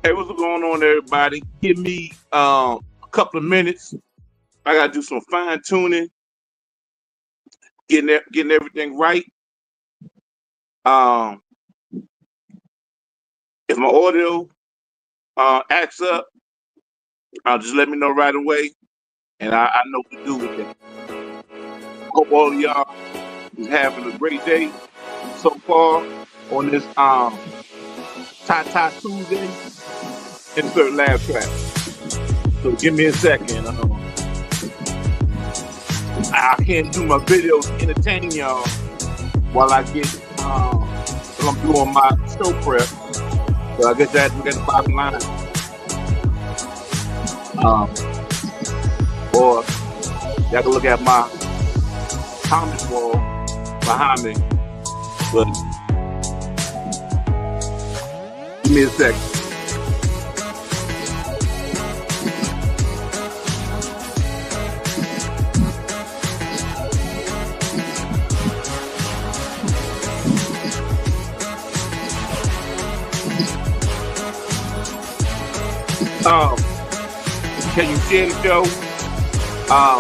Hey, what's going on, everybody? Give me a couple of minutes. I gotta do some fine tuning, getting everything right. Um, if my audio acts up, just let me know right away, and I know what to do with that. Hope all of y'all is having a great day so far on this Tata Tuesday. Insert laugh track. So give me a second. I can't do my videos to entertain y'all while I get while I'm doing my show prep. So I guess that we got the bottom line. Or y'all can look at my comment wall behind me. But give me a second. Um, can you share the show?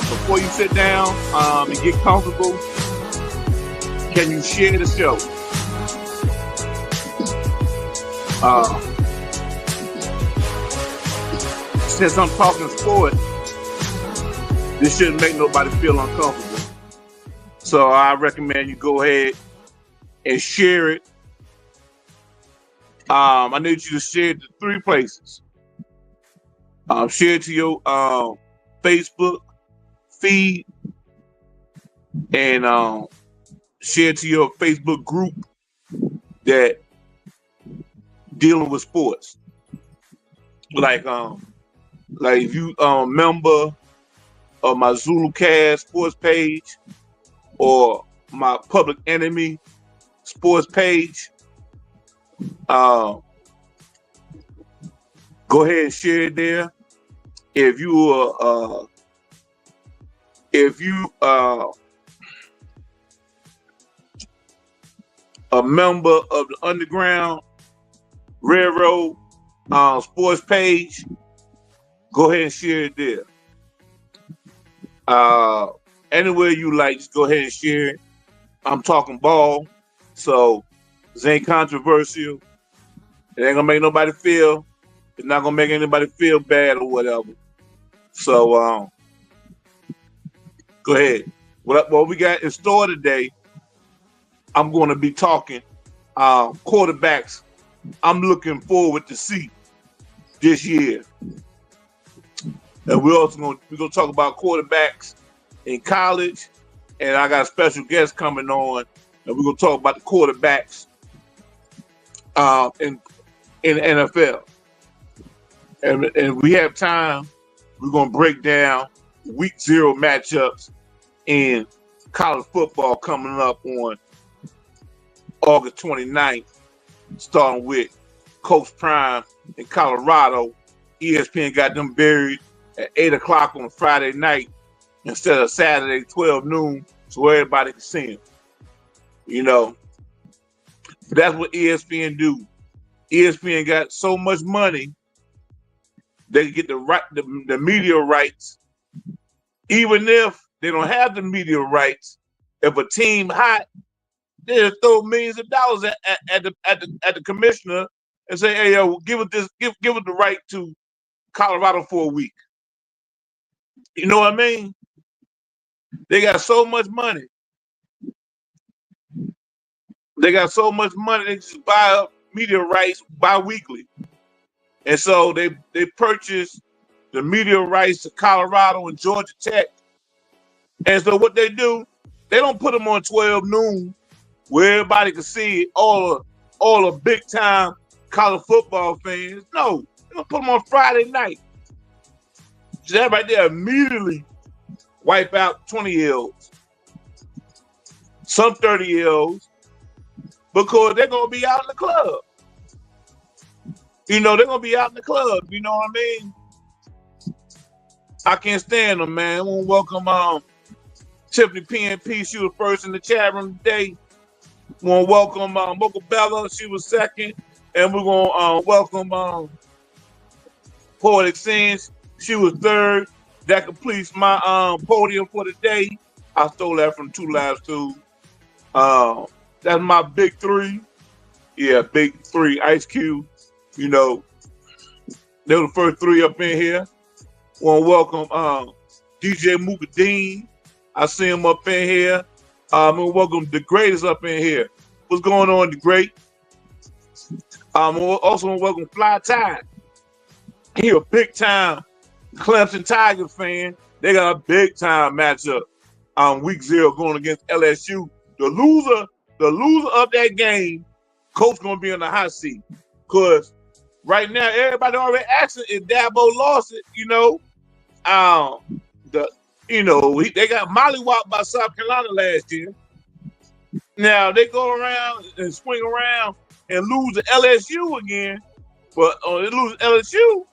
Before you sit down and get comfortable, can you share the show? Since I'm talking sport, this shouldn't make nobody feel uncomfortable. So I recommend you go ahead and share it. I need you to share it to three places. Share it to your Facebook feed and share it to your Facebook group that dealing with sports. Like if you member of my Zulu Cast sports page or my Public Enemy sports page, go ahead and share it there. If you are a member of the Underground Railroad sports page, go ahead and share it there. Anywhere you like, just go ahead and share it. I'm talking ball, so this ain't controversial. It ain't gonna make nobody feel. It's not gonna make anybody feel bad or whatever. So go ahead. What we got in store today? I'm going to be talking quarterbacks. I'm looking forward to see this year, and we're gonna talk about quarterbacks in college, and I got a special guest coming on, and we're gonna talk about the quarterbacks in the NFL. And we have time. We're gonna break down week 0 matchups in college football coming up on August 29th, starting with Coach Prime in Colorado. ESPN got them buried at 8 o'clock on Friday night instead of Saturday, 12 noon, so everybody can see them. You know, that's what ESPN do. ESPN got so much money, they get the media rights, even if they don't have the media rights. If a team hot, they just throw millions of dollars at the commissioner and say, "Hey, yo, give it the right to Colorado for a week." You know what I mean? They got so much money. They got so much money. They just buy up media rights bi-weekly, and so they purchase the media rights to Colorado and Georgia Tech. And so what they do, they don't put them on 12 noon where everybody can see it, all the big time college football fans. No, they're gonna put them on Friday night. So that right there immediately wipe out 20-year-olds, some 30-year-olds, because they're gonna be out in the club. You know, they're gonna be out in the club, you know what I mean? I can't stand them, man. I want to welcome Tiffany PNP. She was first in the chat room today. We want to welcome Mocha Bella. She was second. And we're going to welcome Poetic Sins. She was third. That completes my podium for the day. I stole that from Two Lives too. That's my big three. Yeah, big three. Ice Cube. You know, they were the first three up in here. Want to welcome DJ Mooka Dean. I see him up in here. And welcome the greatest up in here. What's going on, the great? Also want to welcome Fly Tide. He a big time Clemson Tigers fan. They got a big time matchup week 0 going against LSU. The loser of that game, coach gonna be on the hot seat. Cause right now everybody already asking if Dabo lost it. They got mollywopped by South Carolina last year. Now they go around and swing around and lose to LSU again. But they lose to LSU,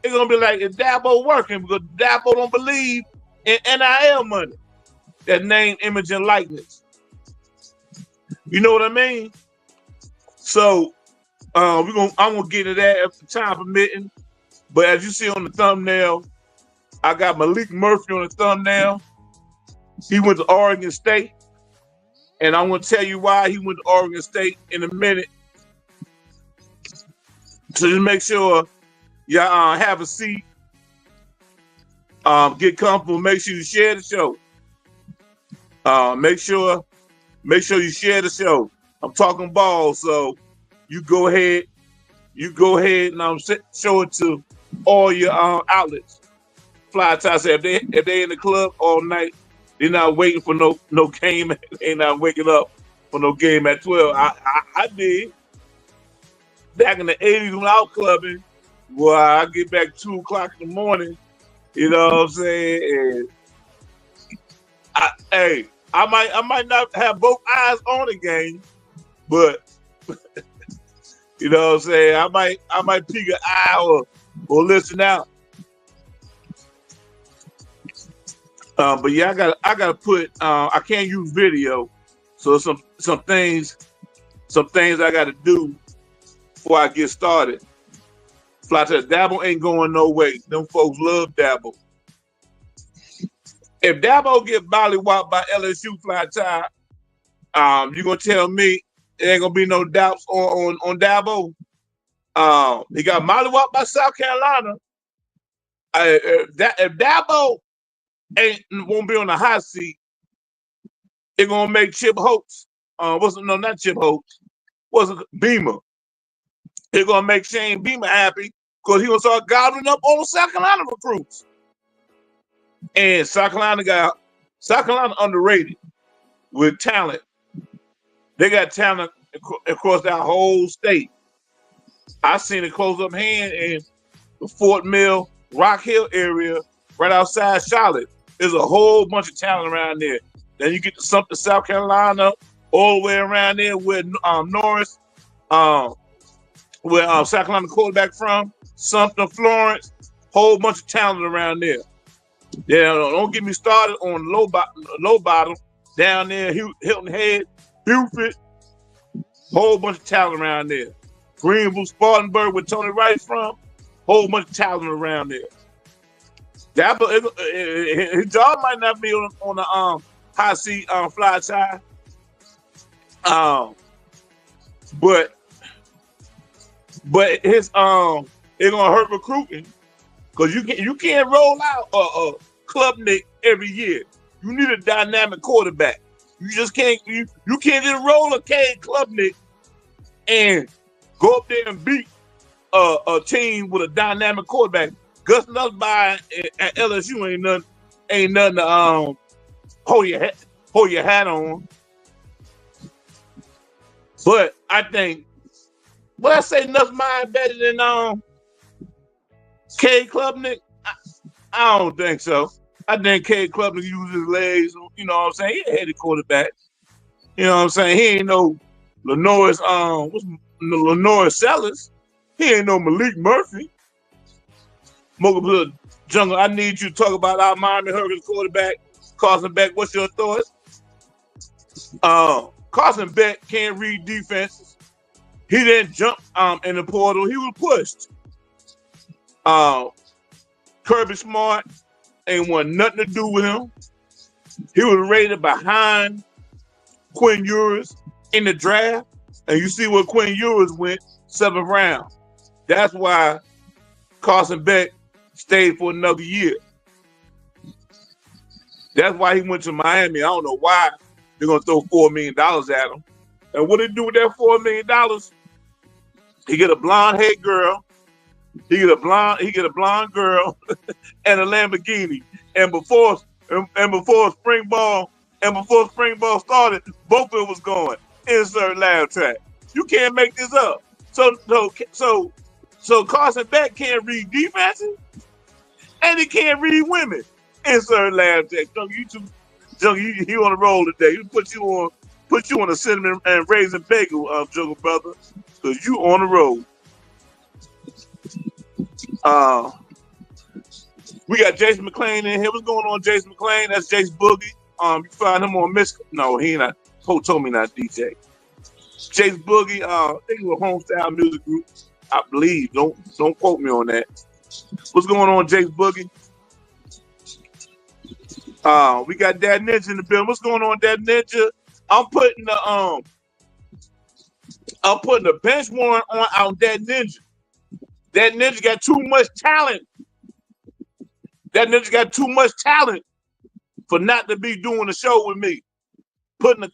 it's gonna be like, is Dabo working? Because Dabo don't believe in NIL money. That name, image, and likeness. You know what I mean? So I'm gonna get to that if time permitting. But as you see on the thumbnail, I got Malik Murphy on the thumbnail. He went to Oregon State. And I'm gonna tell you why he went to Oregon State in a minute. So just make sure y'all have a seat. Get comfortable. Make sure you share the show. Make sure you share the show. I'm talking ball, so you go ahead and show it to all your outlets. Fly Tie said if they in the club all night, they're not waiting for no game. They're not waking up for no game at 12. I did. Back in the 80s when I was clubbing, well, I get back 2 o'clock in the morning. You know what I'm saying? And I might not have both eyes on the game, but you know what I'm saying? I might peek an eye or listen out. But yeah, I gotta put I can't use video, so some things I gotta do before I get started. Fly to Dabo ain't going no way. Them folks love Dabo. If Dabo get mollywopped by LSU, Fly Tie, you gonna tell me there ain't gonna be no doubts on Dabo? He got mollywopped by South Carolina. If Dabo won't be on the hot seat, it's gonna make Chip Holtz. Not Chip Holtz. Beamer? It's gonna make Shane Beamer happy because he gonna start gobbling up all the South Carolina recruits. And South Carolina underrated with talent. They got talent across that whole state. I seen it close up hand in the Fort Mill, Rock Hill area, right outside Charlotte. There's a whole bunch of talent around there. Then you get to Sumter, South Carolina, all the way around there where Norris, where South Carolina quarterback from, Sumter, Florence, whole bunch of talent around there. Yeah, don't get me started on low bottom down there, Hilton Head, Beaufort, whole bunch of talent around there. Greenville, Spartanburg, where Tony Rice from, whole bunch of talent around there. His job might not be on the hot seat Fly Tie, but his it's gonna hurt recruiting because you can't roll out a Klubnik every year. You need a dynamic quarterback. You just can't you can't just roll a Cade Klubnik and go up there and beat a team with a dynamic quarterback. Gus Nussbaum at LSU ain't nothing to hold your hat on. But I think, would I say Nussbaum better than Cade Klubnik? I don't think so. I think Cade Klubnik uses his legs. You know what I'm saying? He a heady quarterback. You know what I'm saying? He ain't no Lenoir Sellers. He ain't no Malik Murphy. Mocha Jungle, I need you to talk about our Miami Hurricanes quarterback, Carson Beck. What's your thoughts? Carson Beck can't read defenses. He didn't jump in the portal. He was pushed. Kirby Smart ain't want nothing to do with him. He was rated behind Quinn Ewers in the draft. And you see where Quinn Ewers went, 7th round. That's why Carson Beck stayed for another year. That's why he went to Miami. I don't know why they're going to throw $4 million at him. And what they do with that $4 million, he get a blonde-haired girl, he get a blonde girl and a Lamborghini. And before spring ball started, both of them was going insert laugh track. You can't make this up. So Carson Beck can't read defenses and he can't read women. Insert laugh track. Junkie, you on the roll today. Put you on a cinnamon and raisin bagel, Jungle brother, because you on the road. We got Jason McClain in here. What's going on, Jason McClain? That's Jace Boogie. You find him on Miss. No, he not. Poe told me not DJ. Jace Boogie. I think it was Homestyle Music Group. I believe. Don't quote me on that. What's going on, Jace Boogie? We got Dad Ninja in the building. What's going on, Dad Ninja? I'm putting the bench warrant on Dad Ninja. That Ninja got too much talent. That Ninja got too much talent for not to be doing the show with me. Putting the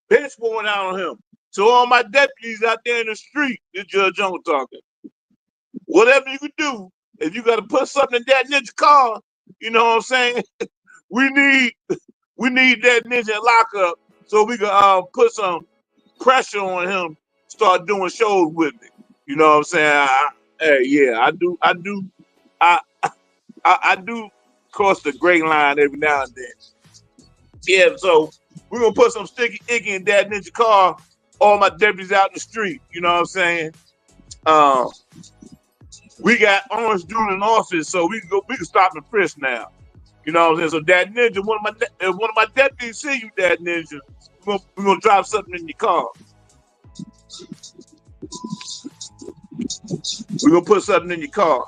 bench warrant out on him. So all my deputies out there in the street, this Judge Jungle talking. Whatever you can do, if you got to put something in that Ninja car, you know what I'm saying? we need that Ninja lockup so we can put some pressure on him, start doing shows with me. You know what I'm saying? I do cross the gray line every now and then. Yeah, so we're gonna put some sticky icky in that Ninja car. All my deputies out in the street. You know what I'm saying? We got Orange Dude in office, so we can stop and frisk now. You know what I'm saying? So that Ninja, one of my deputies see you, that Ninja, we're gonna drop something in your car. We're gonna put something in your car.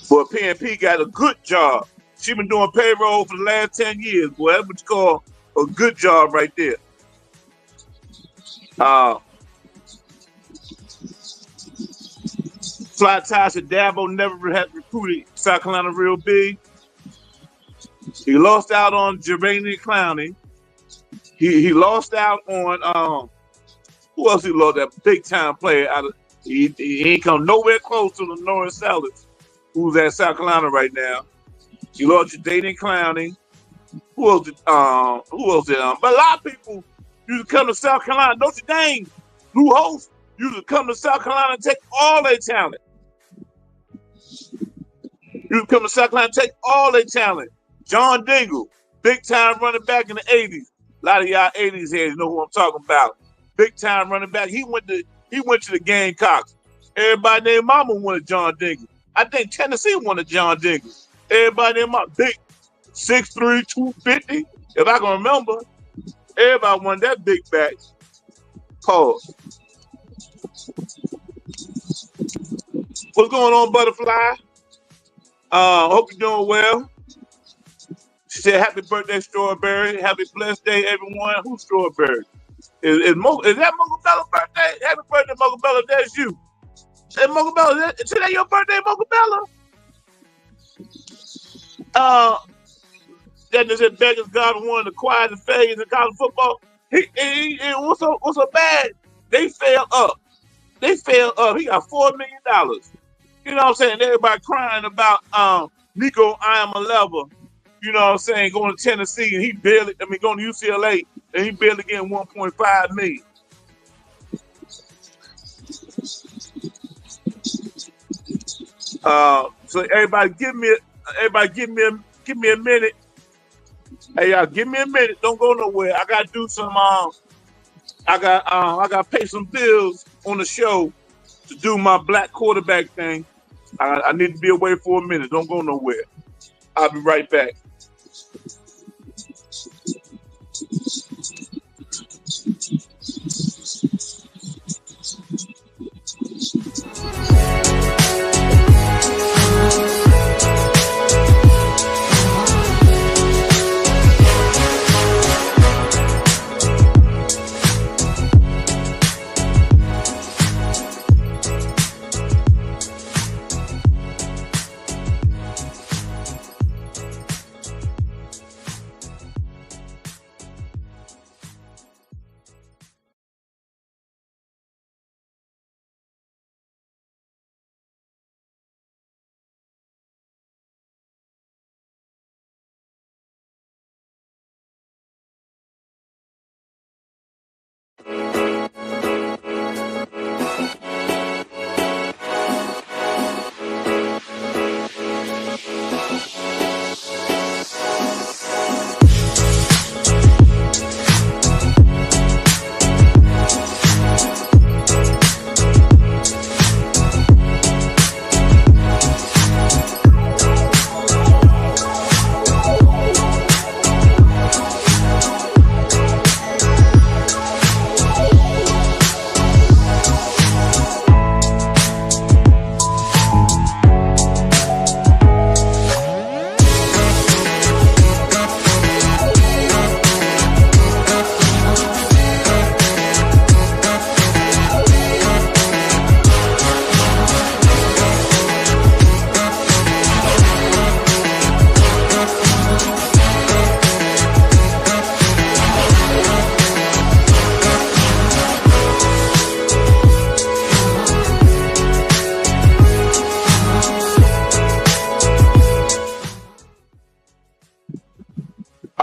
But PNP got a good job. She been doing payroll for the last 10 years. Boy, that's what you call a good job right there. Fly Tasha Dabo never had recruited South Carolina real big. He lost out on Jermaine Clowney. He lost out on who else he lost? That big time player out of he ain't come nowhere close to the Norris Sellers, who's at South Carolina right now. He lost to Jaden Clowney. Who else did but a lot of people used to come to South Carolina. Notre Dame, Lou Holtz used to come to South Carolina and take all their talent. Used to come to South Carolina and take all their talent. John Dingle, big time running back in the 80s. A lot of y'all 80s heads know who I'm talking about. Big time running back. He went to the Gamecocks. Everybody named Mama wanted John Dingle. I think Tennessee wanted John Dingle. Everybody named Mama big 6'3", 250. If I can remember, everybody wanted that big back. Pause. What's going on, Butterfly? Hope you're doing well. She said, "Happy birthday, Strawberry. Happy blessed day, everyone." Who's Strawberry? Is that Mocha Bella's birthday? Happy birthday, Mocha Bella. That's you. Hey, Mocha Bella, is that your birthday, Mocha Bella? That is it. Beggars God one of the quietest failures in college football. What's so bad? They fell up. He got $4 million. You know what I'm saying? Everybody crying about Nico Iamaleava. You know what I'm saying? Going to Tennessee and going to UCLA and he barely getting $1.5 million. So everybody give me a minute. Hey y'all, give me a minute. Don't go nowhere. I gotta do some I gotta pay some bills on the show to do my black quarterback thing. I need to be away for a minute. Don't go nowhere. I'll be right back.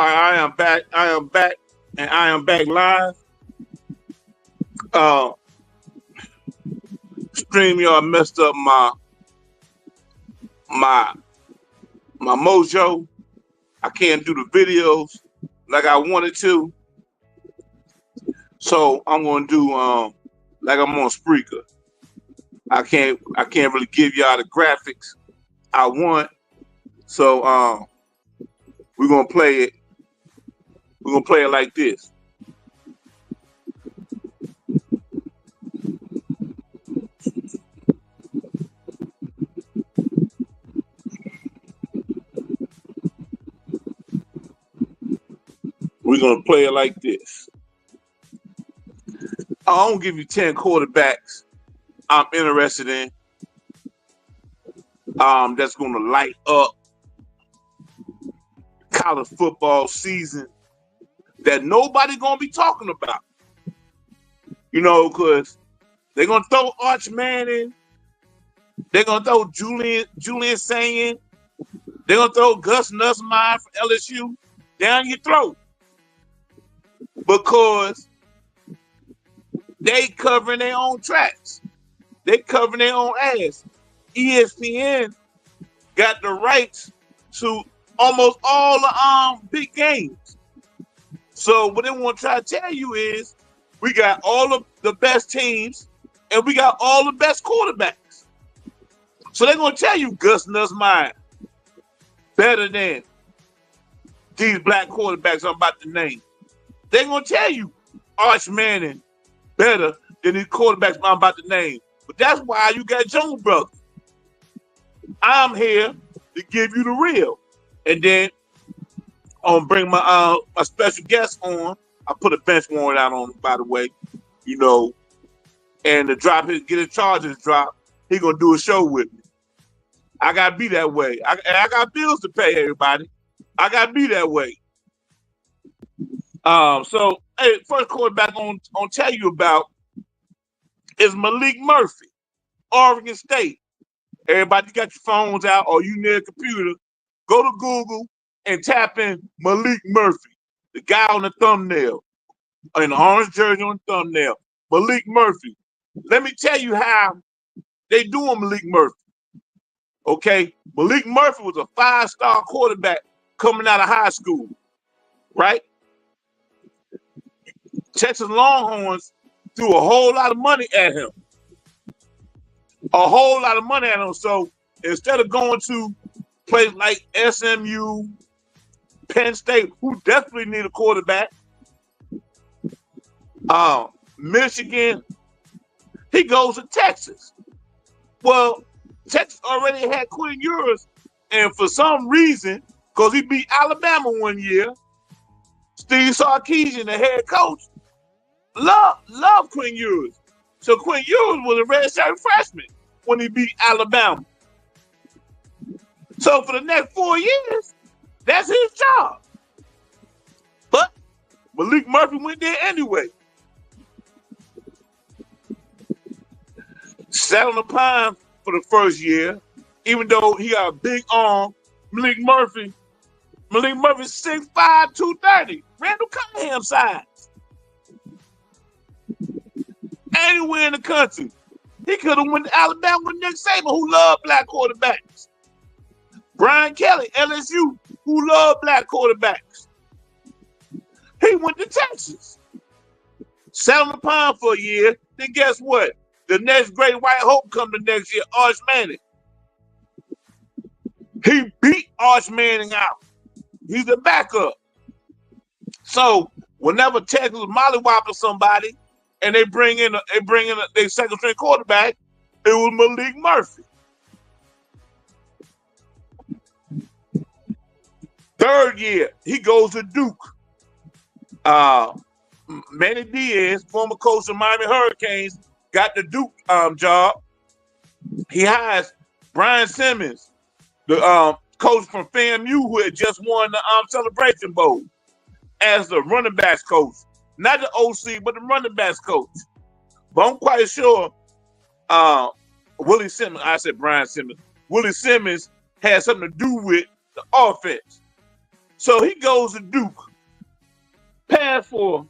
I am back. I am back, and I am back live. Uh, StreamYard messed up my my mojo. I can't do the videos like I wanted to, so I'm gonna do like I'm on Spreaker. I can't really give y'all the graphics I want, so we're gonna play it. We're gonna play it like this. We're gonna play it like this. I don't give you 10 quarterbacks I'm interested in. That's gonna light up college football season that nobody gonna be talking about. You know, because they're gonna throw Arch Manning, they're gonna throw Julian Sayin, they're gonna throw Gus Nussmeier from LSU down your throat because they covering their own tracks. They covering their own ass. ESPN got the rights to almost all the big games. So what they want to try to tell you is we got all of the best teams and we got all the best quarterbacks. So they're gonna tell you Gus Nussmeier better than these black quarterbacks I'm about to name. They're gonna tell you Arch Manning better than these quarterbacks I'm about to name. But that's why you got Jones Brothers. I'm here to give you the real. And then I'm gonna bring my special guest on. I put a bench warrant out on him, by the way, you know, and to drop his get his charges dropped, he gonna do a show with me. I gotta be that way. I got bills to pay, everybody. I gotta be that way. So hey, first quarterback on tell you about is Malik Murphy, Oregon State. Everybody got your phones out or you near a computer, go to Google and tap in Malik Murphy, the guy on the thumbnail, in the orange jersey on the thumbnail. Malik Murphy. Let me tell you how they doing Malik Murphy. Okay, Malik Murphy was a 5-star quarterback coming out of high school, right? Texas Longhorns threw a whole lot of money at him. A whole lot of money at him. So instead of going to places like SMU, Penn State, who definitely need a quarterback, Michigan, he goes to Texas. Well, Texas already had Quinn Ewers, and for some reason, because he beat Alabama one year, Steve Sarkisian, the head coach, love Quinn Ewers. So Quinn Ewers was a redshirt freshman when he beat Alabama. So for the next 4 years, that's his job. But Malik Murphy went there anyway. Sat on the pine for the first year, even though he got a big arm. Malik Murphy 6'5", 230. Randall Cunningham size. Anywhere in the country. He could have went to Alabama with Nick Saban, who loved black quarterbacks. Brian Kelly, LSU, who loved black quarterbacks. He went to Texas. Sat on the pine for a year. Then guess what? The next great white hope come the next year, Arch Manning. He beat Arch Manning out. He's a backup. So whenever Texas mollywopping somebody and they bring in their second string quarterback, it was Malik Murphy. Third year, he goes to Duke. Manny Diaz, former coach of Miami Hurricanes, got the Duke job. He hires Brian Simmons, the coach from FAMU who had just won the Celebration Bowl, as the running backs coach. Not the OC, but the running backs coach. But I'm quite sure Willie Simmons, I said Brian Simmons, Willie Simmons had something to do with the offense. So he goes to Duke, passed for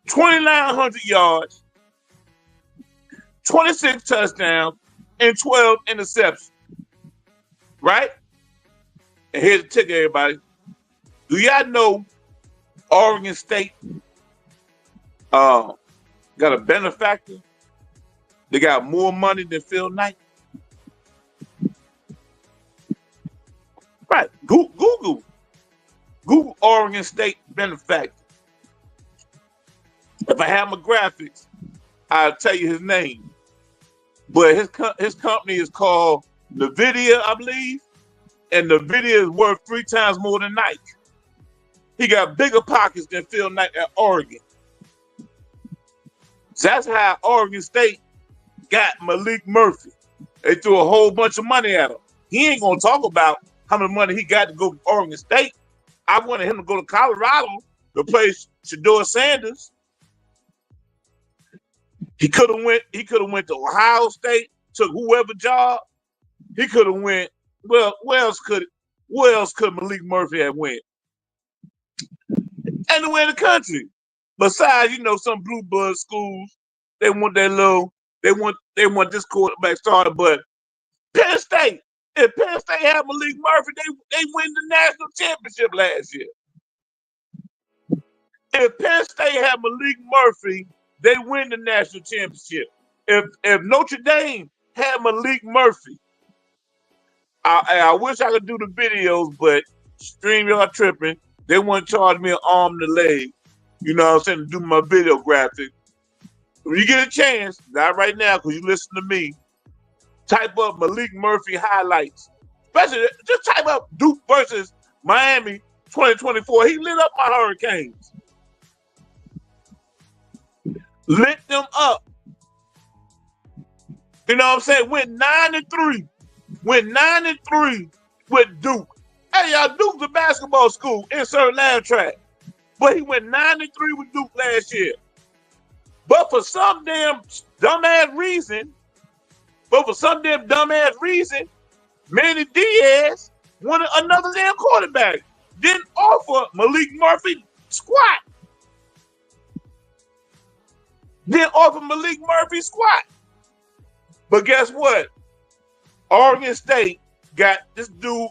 2,900 yards, 26 touchdowns, and 12 interceptions. Right? And here's the ticket, everybody. Do y'all know Oregon State got a benefactor? They got more money than Phil Knight. Right. Google Oregon State benefactor. If I have my graphics, I'll tell you his name. But his company is called NVIDIA, I believe. And NVIDIA is worth 3 times more than Nike. He got bigger pockets than Phil Knight at Oregon. So that's how Oregon State got Malik Murphy. They threw a whole bunch of money at him. He ain't gonna talk about how much money he got to go to Oregon State. I wanted him to go to Colorado to play Shedeur Sanders. He could have went to Ohio State, took whoever job. He could have went. Well, where else could Malik Murphy have went? Anywhere in the country. Besides, some blue blood schools, they want this quarterback starter. But Penn State, if Penn State had Malik Murphy, they win the national championship last year. If Penn State had Malik Murphy, they win the national championship. If Notre Dame had Malik Murphy, I wish I could do the videos, but StreamYard tripping. They want to charge me an arm and a leg. You know what I'm saying? To do my video graphic. When you get a chance, not right now because you listen to me, type up Malik Murphy highlights. Especially, just type up Duke versus Miami 2024. He lit up my Hurricanes. Lit them up. You know what I'm saying? Went 9-3. Went 9-3 with Duke. Hey, y'all, Duke's a basketball school. Insert laugh track. But he went 9-3 with Duke last year. But for some damn dumbass reason, Manny Diaz wanted another damn quarterback. Didn't offer Malik Murphy squat. But guess what? Oregon State got this dude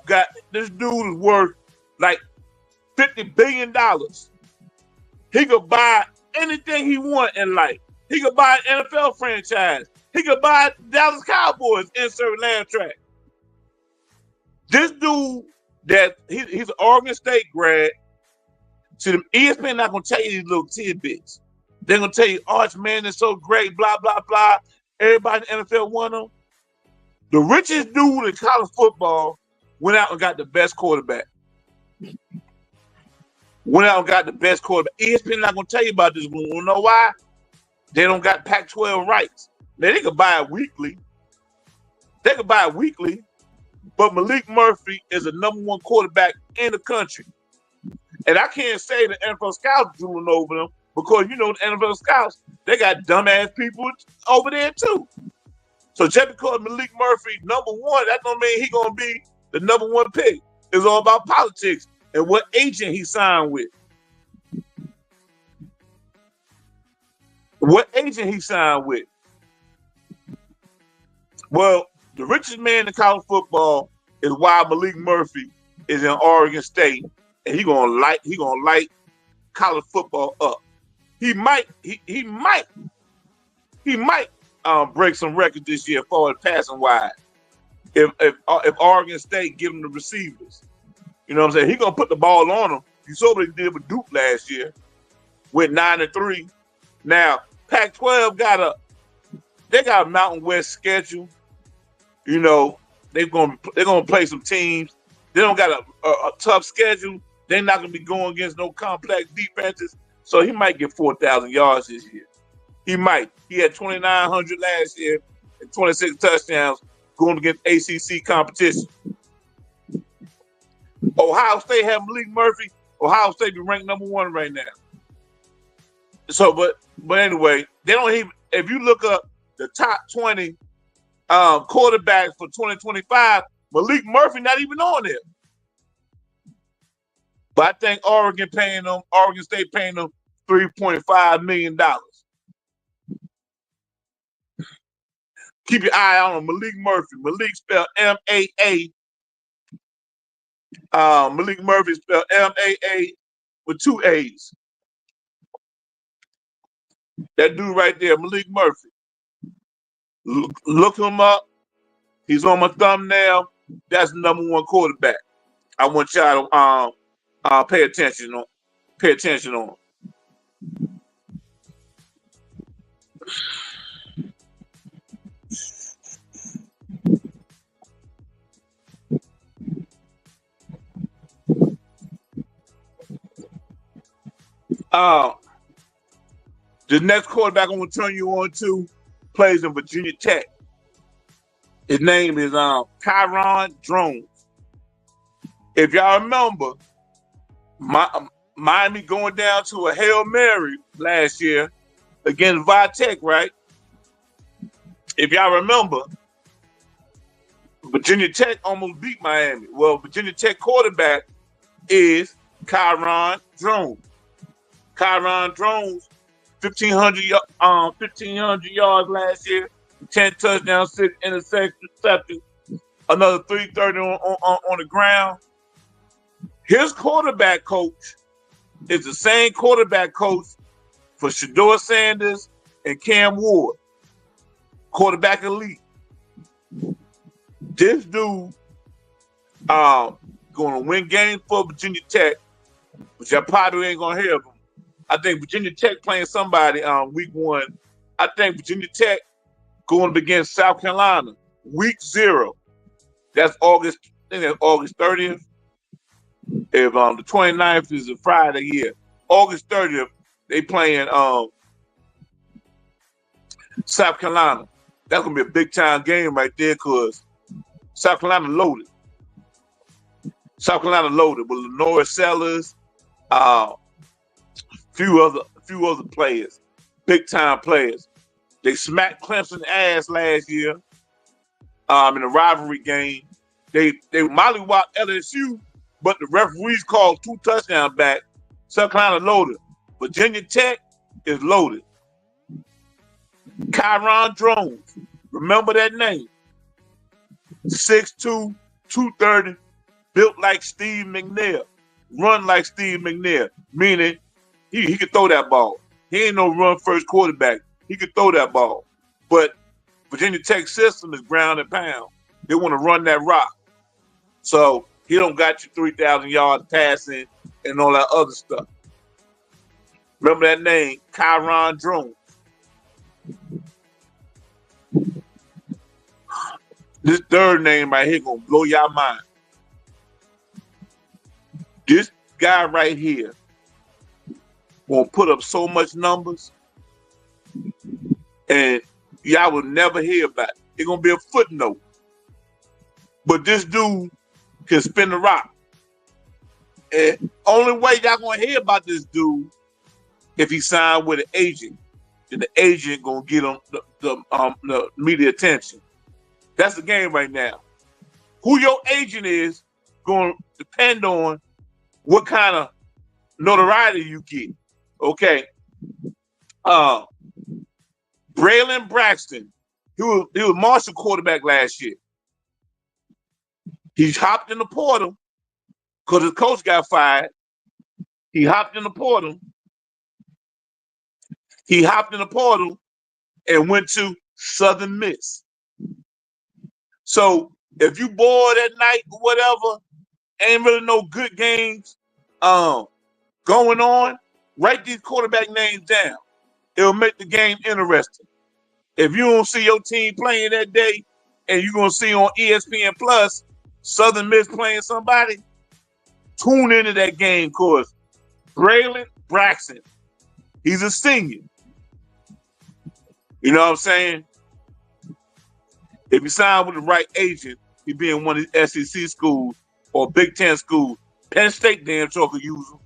is worth like $50 billion. He could buy anything he want in life. He could buy an NFL franchise. He could buy Dallas Cowboys, insert laugh track. This dude he's an Oregon State grad. See, the ESPN not gonna tell you these little tidbits. They're gonna tell you Arch Manning is so great, blah, blah, blah. Everybody in the NFL want him. The richest dude in college football went out and got the best quarterback. ESPN not gonna tell you about this one. You know why? They don't got Pac-12 rights. Now they could buy it weekly. But Malik Murphy is the #1 quarterback in the country. And I can't say the NFL scouts drooling over them because the NFL scouts, they got dumbass people over there too. So just because Malik Murphy #1, that don't mean he's gonna be the #1 pick. It's all about politics and what agent he signed with. Well, the richest man in college football is why Malik Murphy is in Oregon State, and he gonna light college football up. He might break some records this year for passing wide. If Oregon State give him the receivers, you know what I'm saying? He gonna put the ball on them. You saw what he did with Duke last year. Went 9-3. Now Pac-12 got a Mountain West schedule. They're gonna play some teams. They don't got a tough schedule. They're not gonna be going against no complex defenses. So he might get 4,000 yards this year. He might. He had 2,900 last year and 26 touchdowns going against ACC competition. Ohio State have Malik Murphy. Ohio State be ranked #1 right now. So, but anyway, they don't even. If you look up the top 20 quarterbacks for 2025, Malik Murphy not even on there. But I think Oregon State paying them $3.5 million. Keep your eye on him. Malik Murphy. Malik spelled M-A-A. Malik Murphy spelled M-A-A with 2 A's. That dude right there, Malik Murphy. Look him up. He's on my thumbnail. That's the #1 quarterback. I want y'all to pay attention on. Pay attention on. The next quarterback I'm gonna turn you on to plays in Virginia Tech. His name is Kyron Drones. If y'all remember, Miami going down to a Hail Mary last year against Vitek, right? If y'all remember, Virginia Tech almost beat Miami. Well, Virginia Tech quarterback is Kyron Drones. Kyron Drones, 1,500 yards last year, 10 touchdowns, 6 interceptions, another 330 on the ground. His quarterback coach is the same quarterback coach for Shedeur Sanders and Cam Ward, quarterback elite. This dude going to win games for Virginia Tech, which I probably ain't going to hear of him. I think Virginia Tech playing somebody week 1. I think Virginia Tech going to begin South Carolina week 0. That's August 30th. If the 29th is a Friday, yeah. August 30th, they playing South Carolina. That's going to be a big time game right there because South Carolina loaded. South Carolina loaded with Lenore Sellers, few other players, big time players. They smacked Clemson ass last year in a rivalry game. They mollywopped LSU, but the referees called 2 touchdowns back. South Carolina loaded. Virginia Tech is loaded. Kyron Drones, remember that name? 6'2", 230, built like Steve McNair, run like Steve McNair, meaning he could throw that ball. He ain't no run first quarterback. He could throw that ball. But Virginia Tech system is ground and pound. They want to run that rock. So he don't got you 3,000 yards passing and all that other stuff. Remember that name, Kyron Drones. This third name right here gonna blow your mind. This guy right here gonna put up so much numbers and y'all will never hear about it. It's gonna be a footnote. But this dude can spin the rock. And only way y'all gonna hear about this dude if he signed with an agent. And the agent gonna get him the media attention. That's the game right now. Who your agent is gonna depend on what kind of notoriety you get. Okay. Braylon Braxton, he was Marshall quarterback last year. He hopped in the portal because his coach got fired. He hopped in the portal. And went to Southern Miss. So if you bored at night or whatever, ain't really no good games going on, write these quarterback names down. It'll make the game interesting. If you don't see your team playing that day and you're going to see on ESPN Plus Southern Miss playing somebody, tune into that game because Braylon Braxton, he's a senior. You know what I'm saying? If you sign with the right agent, he be in one of the SEC schools or Big Ten schools. Penn State damn sure could use him.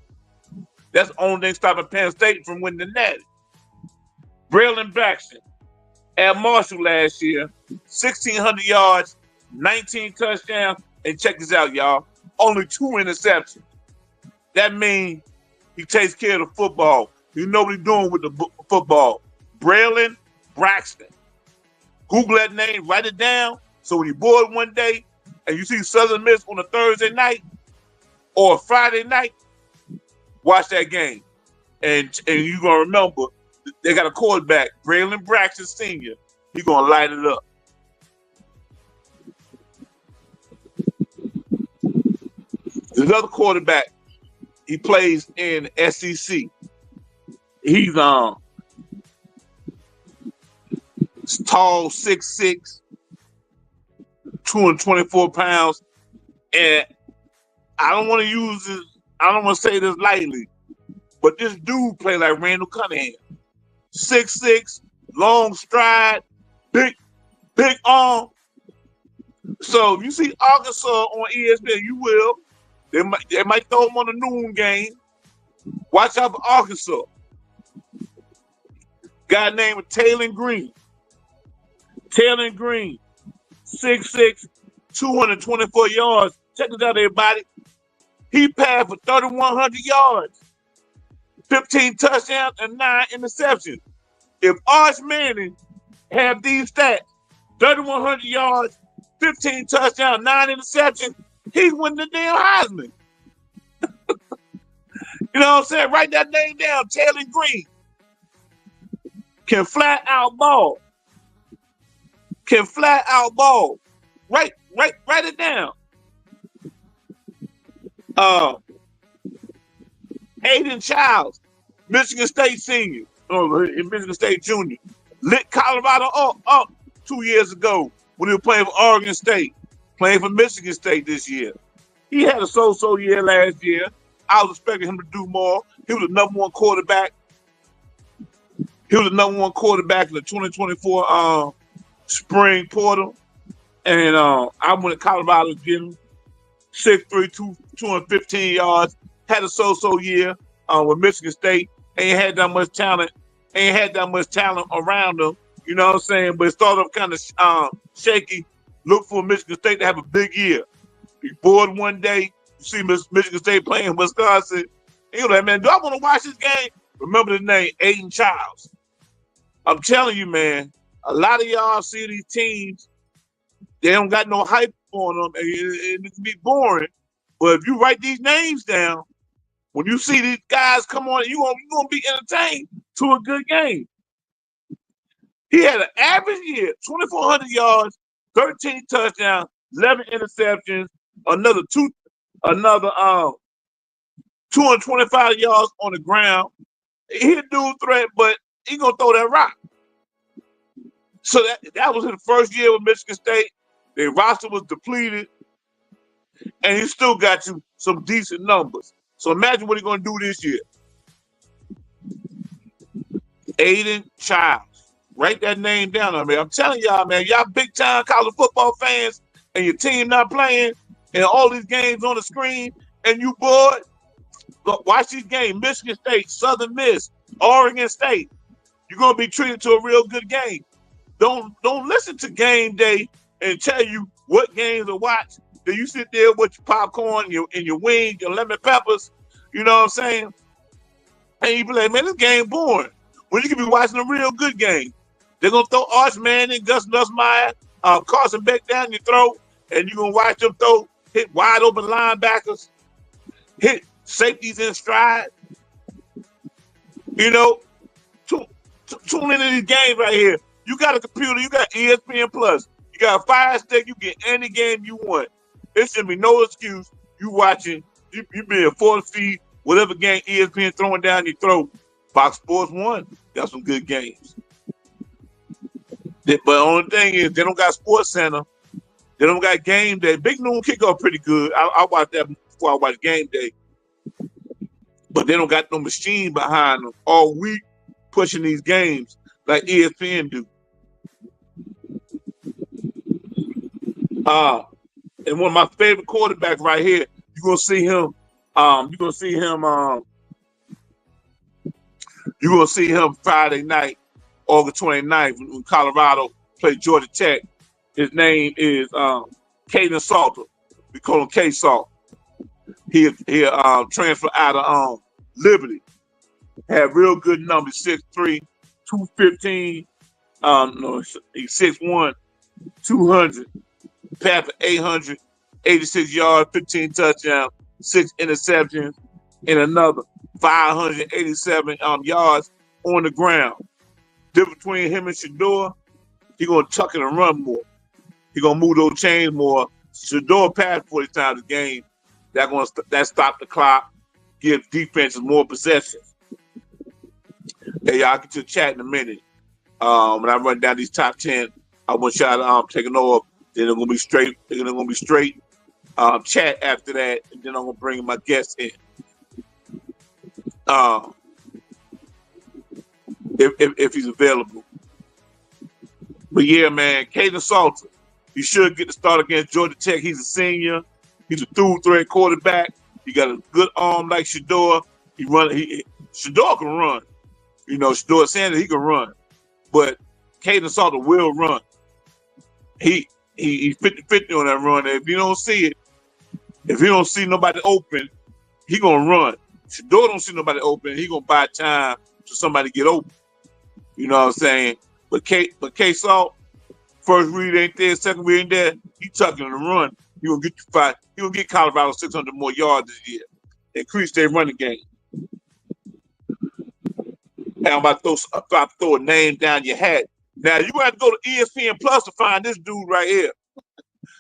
That's the only thing stopping Penn State from winning the Natty. Braylon Braxton at Marshall last year, 1,600 yards, 19 touchdowns, and check this out, y'all. Only 2 interceptions. That means he takes care of the football. You know what he's doing with the football. Braylon Braxton. Google that name, write it down. So when you're bored one day and you see Southern Miss on a Thursday night or a Friday night, watch that game. And you're going to remember they got a quarterback, Braylon Braxton Sr. He's going to light it up. There's another quarterback. He plays in SEC. He's tall, 6'6", 224 pounds. And I don't want to use this, I don't want to say this lightly, but this dude played like Randall Cunningham. 6'6", long stride, big arm. So if you see Arkansas on ESPN, you will. They might throw him on the noon game. Watch out for Arkansas. Guy named Taylor Green. Taylor Green, 6'6", 224 yards. Check this out, everybody. He passed for 3,100 yards, 15 touchdowns, and 9 interceptions. If Arch Manning had these stats, 3,100 yards, 15 touchdowns, 9 interceptions, he's winning the damn Heisman. You know what I'm saying? Write that name down, Taylor Green. Can flat out ball. Can flat out ball. Write it down. Aiden Childs, Michigan State senior, Michigan State junior, lit Colorado up 2 years ago when he was playing for Oregon State, playing for Michigan State this year. He had a so-so year last year. I was expecting him to do more. He was the number one quarterback. He was the number one quarterback in the 2024 spring portal. And I went to Colorado to get him. 6'3", 215 yards. Had a so-so year with Michigan State. Ain't had that much talent. Ain't had that much talent around him. You know what I'm saying? But it started off kind of shaky. Look for Michigan State to have a big year. Be bored one day. You see Michigan State playing Wisconsin. And you're like, man, do I want to watch this game? Remember the name, Aiden Childs. I'm telling you, man, a lot of y'all see these teams, they don't got no hype on them, and it can be boring. But if you write these names down, when you see these guys come on, you're gonna be entertained to a good game. He had an average year, 2,400 yards, 13 touchdowns, 11 interceptions, another 225 yards on the ground. He a dual threat, but he gonna throw that rock. So that was his first year with Michigan State. Their roster was depleted, and he still got you some decent numbers. So imagine what he's gonna do this year. Aiden Childs. Write that name down on me. I'm telling y'all, man, y'all big time college football fans, and your team not playing, and all these games on the screen, and you bored. Look, watch these games. Michigan State, Southern Miss, Oregon State. You're gonna be treated to a real good game. Don't listen to Game Day and tell you what games to watch. Then you sit there with your popcorn, your wings, your lemon peppers. You know what I'm saying? And you be like, man, this game boring. When you can be watching a real good game. They're gonna throw Arch Manning, Gus Nussmeier, Carson Beck down your throat, and you're gonna watch them hit wide open linebackers, hit safeties in stride. You know, tune into these games right here. You got a computer, you got ESPN Plus, you got a Fire Stick, you get any game you want. There should be no excuse. You watching, you being force feed whatever game ESPN throwing down your throat. Fox Sports 1, got some good games. But the only thing is, they don't got Sports Center. They don't got Game Day. Big Noon Kickoff pretty good. I watch that before I watch Game Day. But they don't got no machine behind them all week pushing these games like ESPN do. And one of my favorite quarterbacks right here, you're gonna see him. You're gonna see him Friday night, August 29th, when Colorado played Georgia Tech. His name is Caden Salter. We call him K-Salt. He transfer out of Liberty. Had real good numbers, 6'3", 215. No, he's 6'1", 200. Passed for 886 yards, 15 touchdowns, 6 interceptions, and another 587 yards on the ground. Difference between him and Shedeur, he gonna tuck it and run more. He gonna move those chains more. Shedeur passed 40 times a game. That stop the clock, give defenses more possessions. Hey, y'all get to the chat in a minute. When I run down these top 10, I want y'all to take an off. Then they're gonna be straight. They're gonna be straight chat after that, and then I'm gonna bring my guests in. If he's available. But yeah, man, Kaidon Salter, he should get the start against Georgia Tech. He's a senior. He's a through-thread quarterback. He got a good arm like Shedeur. Shedeur can run. You know, Shedeur Sanders, he can run. But Kaidon Salter will run. He 50-50 on that run. And if you don't see it, if he don't see nobody open, he gonna run. Shedeur don't see nobody open, he gonna buy time to somebody get open. You know what I'm saying? But K-Salt, first read ain't there, second read ain't there, he tucking the run. He gonna get you 5. He gonna get Colorado 600 more yards this year. Increase their running game. And I'm about to throw a name down your hat. Now you have to go to ESPN Plus to find this dude right here.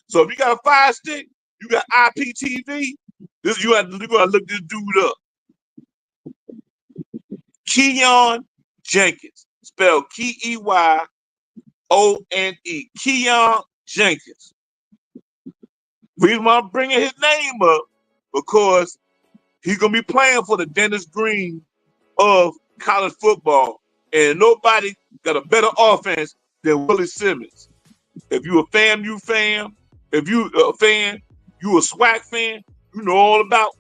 So if you got a Fire Stick, you got IPTV. You gotta look this dude up. Keon Jenkins, spelled Keyone. Keon Jenkins. Reason why I'm bringing his name up because he's gonna be playing for the Dennis Green of college football, and nobody got a better offense than Willie Simmons. If you a FAMU fan, if you a fan, you a SWAC fan, you know all about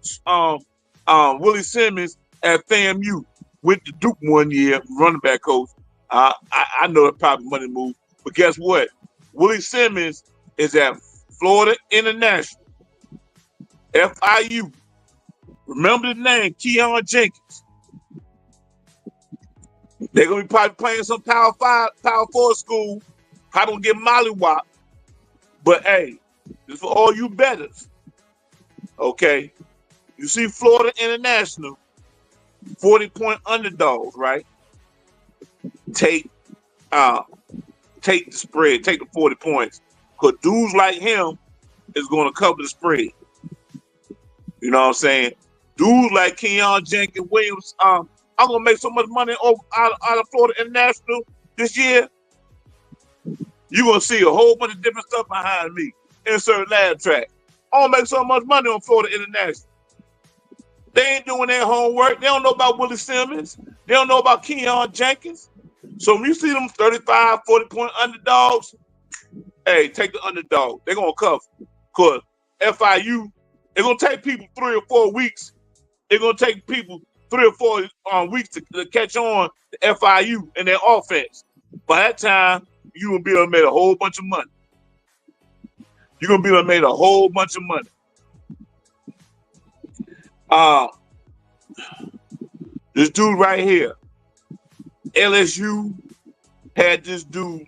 Willie Simmons at FAMU. Went to Duke one year, running back coach. I know it's probably money move, but guess what? Willie Simmons is at Florida International, FIU. Remember the name, Keon Jenkins. They're gonna be probably playing some Power 4 school. Probably gonna get mollywop. But hey, this is for all you bettors. Okay, you see Florida International, 40-point underdogs, right? Take the spread, take the 40 points. Because dudes like him is going to cover the spread. You know what I'm saying? Dudes like Keon Jenkins Williams, I'm going to make so much money out of Florida International this year. You're going to see a whole bunch of different stuff behind me. Insert lab track. I'm going to make so much money on Florida International. They ain't doing their homework. They don't know about Willie Simmons. They don't know about Keon Jenkins. So when you see them 35, 40-point underdogs, hey, take the underdog. They're going to cover. Because FIU, they're going to take people 3 or 4 weeks. They're going to take people 3 or 4 weeks to catch on to FIU and their offense. By that time, you're going to be able to make a whole bunch of money. You're going to be able to make a whole bunch of money. This dude right here, LSU had this dude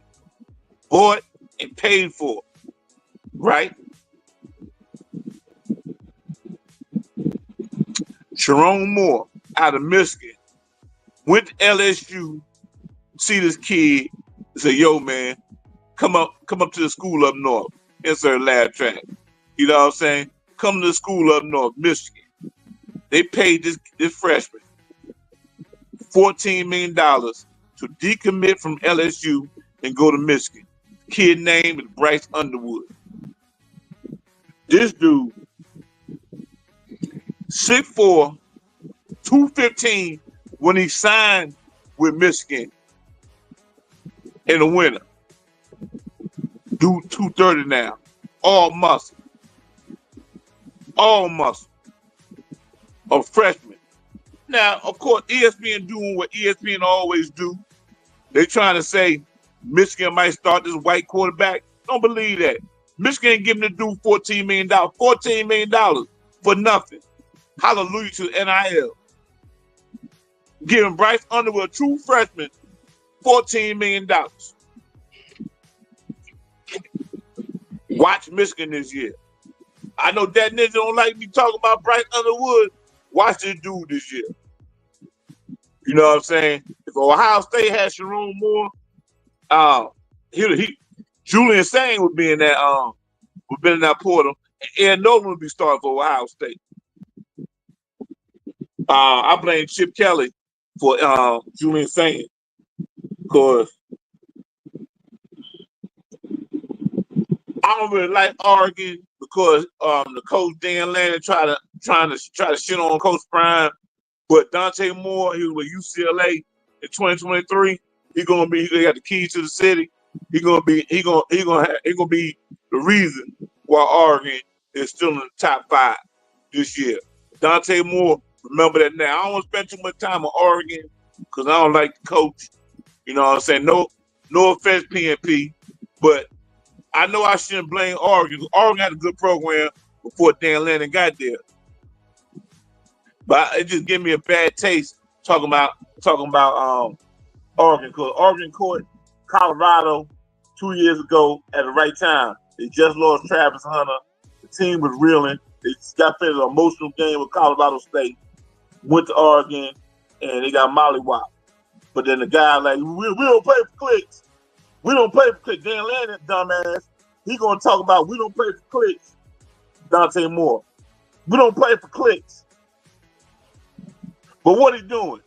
bought and paid for, right? Sharon Moore out of Michigan went to LSU, see this kid, say, "Yo, man, come up to the school up north." Insert lab track. You know what I'm saying? Come to the school up north, Michigan. They paid this freshman $14 million to decommit from LSU and go to Michigan. Kid name is Bryce Underwood. This dude, 6'4", 215 when he signed with Michigan in the winter. Dude 230 now. All muscle. All muscle. A freshman. Now, of course, ESPN doing what ESPN always do. They trying to say Michigan might start this white quarterback. Don't believe that. Michigan ain't giving the dude $14 million. $14 million for nothing. Hallelujah to NIL. Giving Bryce Underwood, a true freshman, $14 million. Watch Michigan this year. I know that nigga don't like me talking about Bryce Underwood. Watch this dude this year. You know what I'm saying? If Ohio State had Sharon Moore, Julian Sang would be in that portal. And Nolan would be starting for Ohio State. I blame Chip Kelly for Julian Sang because I don't really like Oregon because the coach Dan Lanning trying to shit on Coach Prime, but Dante Moore, he was with UCLA in 2023. He got the keys to the city. He gonna be the reason why Oregon is still in the top 5 this year. Dante Moore, remember that now. I don't want to spend too much time on Oregon because I don't like the coach. You know what I'm saying? No offense, PNP, but I know I shouldn't blame Oregon. Oregon had a good program before Dan Lanning got there. But it just gave me a bad taste talking about Oregon, because Oregon caught Colorado 2 years ago at the right time. They just lost Travis Hunter. The team was reeling. They got finished an emotional game with Colorado State, went to Oregon, and they got mollywopped. But then the guy like, we don't play for clicks. We don't play for clicks. Dan Lanning, dumbass, he gonna talk about we don't play for clicks. Dante Moore, we don't play for clicks. But what he doing?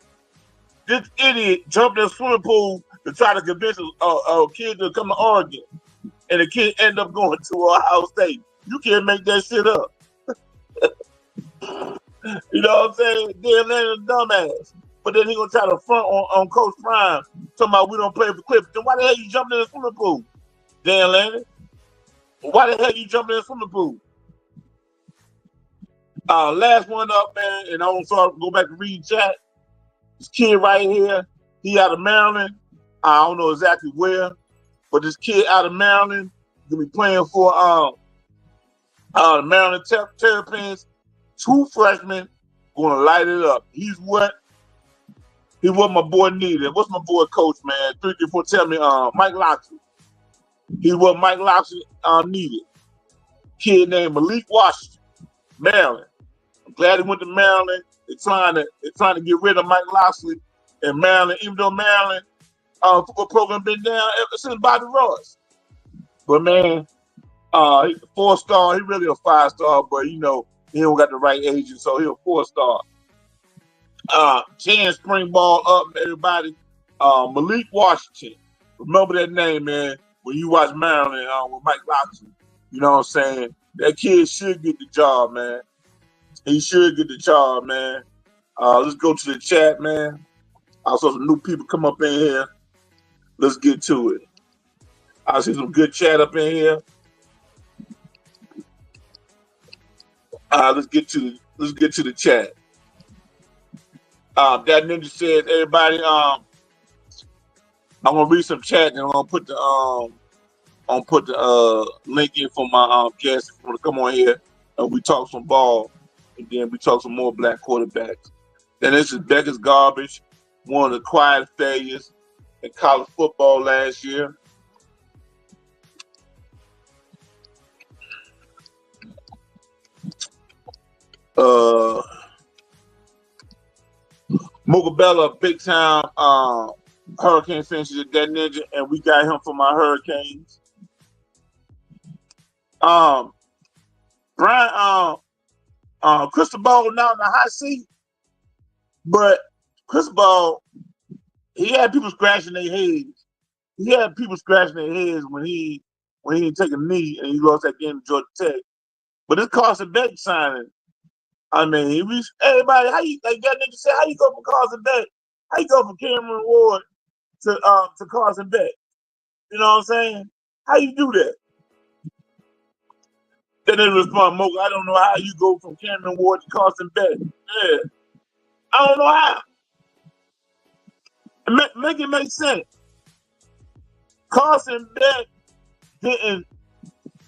This idiot jumped in a swimming pool to try to convince a kid to come to Oregon, and the kid ended up going to Ohio State. You can't make that shit up. You know what I'm saying? Dan Lanning, dumbass. But then he gonna try to front on Coach Prime, talking about we don't play for clips. Then why the hell you jumping in the swimming pool, Dan Lanning? Why the hell you jumping in the swimming pool? Last one up, man, and I want to go back and read chat. This kid right here, he out of Maryland. I don't know exactly where, but this kid out of Maryland gonna be playing for the Maryland Terrapins. 2 freshmen gonna light it up. He's what my boy needed. What's my boy coach, man? 334, tell me, Mike Locksley. He's what Mike Locksley needed. Kid named Malik Washington, Maryland. I'm glad he went to Maryland. They're trying to get rid of Mike Locksley in Maryland, even though Maryland football program been down ever since Bobby Ross. But man, he's a 4-star. He really a 5-star, but you know he don't got the right agent, so he's a 4-star. Chance spring ball up, everybody. Malik Washington. Remember that name, man. When you watch Maryland with Mike Locksley, you know what I'm saying? That kid should get the job, man. He should get the job, man. Let's go to the chat, man. I saw some new people come up in here. Let's get to it. I see some good chat up in here. Let's get to the chat. That Ninja says, everybody, I'm gonna read some chat and I'm gonna put the link in for my guests if you want to come on here and we talk some ball, and then we talk some more black quarterbacks. Then this is Becca's Garbage, one of the quiet failures in college football last year. Mugabella, big time Hurricane finishes at that Ninja, and we got him for my Hurricanes. Brian, Cristobal now in the hot seat, but Cristobal, he had people scratching their heads. He had people scratching their heads when he didn't take a knee and he lost that game to Georgia Tech. But it's Carson Beck signing. I mean, everybody, how you like that nigga said? How you go from Carson Beck? How you go from Cameron Ward to Carson Beck? You know what I'm saying? How you do that? Then they respond, Mocha, I don't know how you go from Cameron Ward to Carson Beck. Yeah, I don't know how. Make it make sense. Carson Beck didn't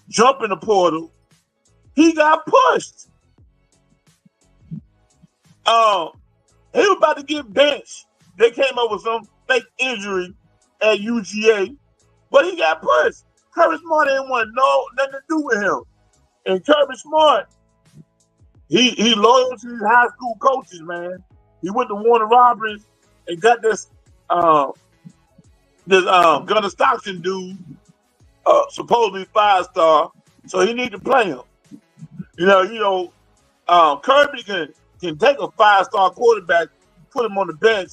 jump in the portal. He got pushed. He was about to get benched. They came up with some fake injury at UGA, but he got pushed. Kirby Smart ain't want nothing to do with him. And Kirby Smart, he loyal to his high school coaches, man. He went to Warner Robins and got this Gunnar Stockton dude, supposedly 5-star, so he need to play him. Kirby can take a 5-star quarterback, put him on the bench,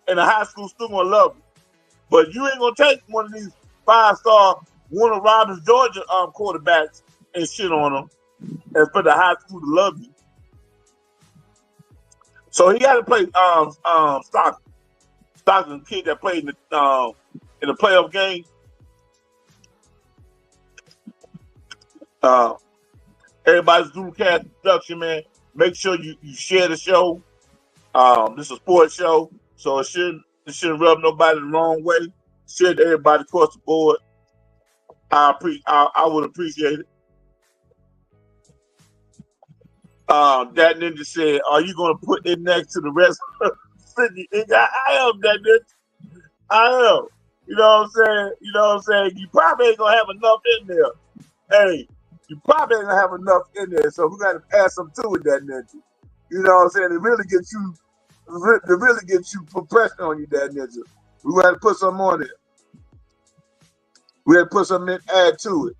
and a high school student will love him. But you ain't gonna take one of these 5-star Warner Robins, Georgia quarterbacks and shit on them, and for the high school to love you. So he got to play Stockton. Stockton, kid that played in the playoff game. Everybody's doing cast production, man. Make sure you share the show. This is a sports show, so it shouldn't rub nobody the wrong way. Share to everybody across the board. I would appreciate it. That Ninja said, "Are you going to put it next to the rest of the city?" I am, that Ninja. I am. You know what I'm saying? You probably ain't gonna have enough in there. Hey, you probably ain't gonna have enough in there, so we got to add some to it, that Ninja. You know what I'm saying? To really get you put pressure on you, that Ninja. We got to put something on it. We had to put something in, add to it,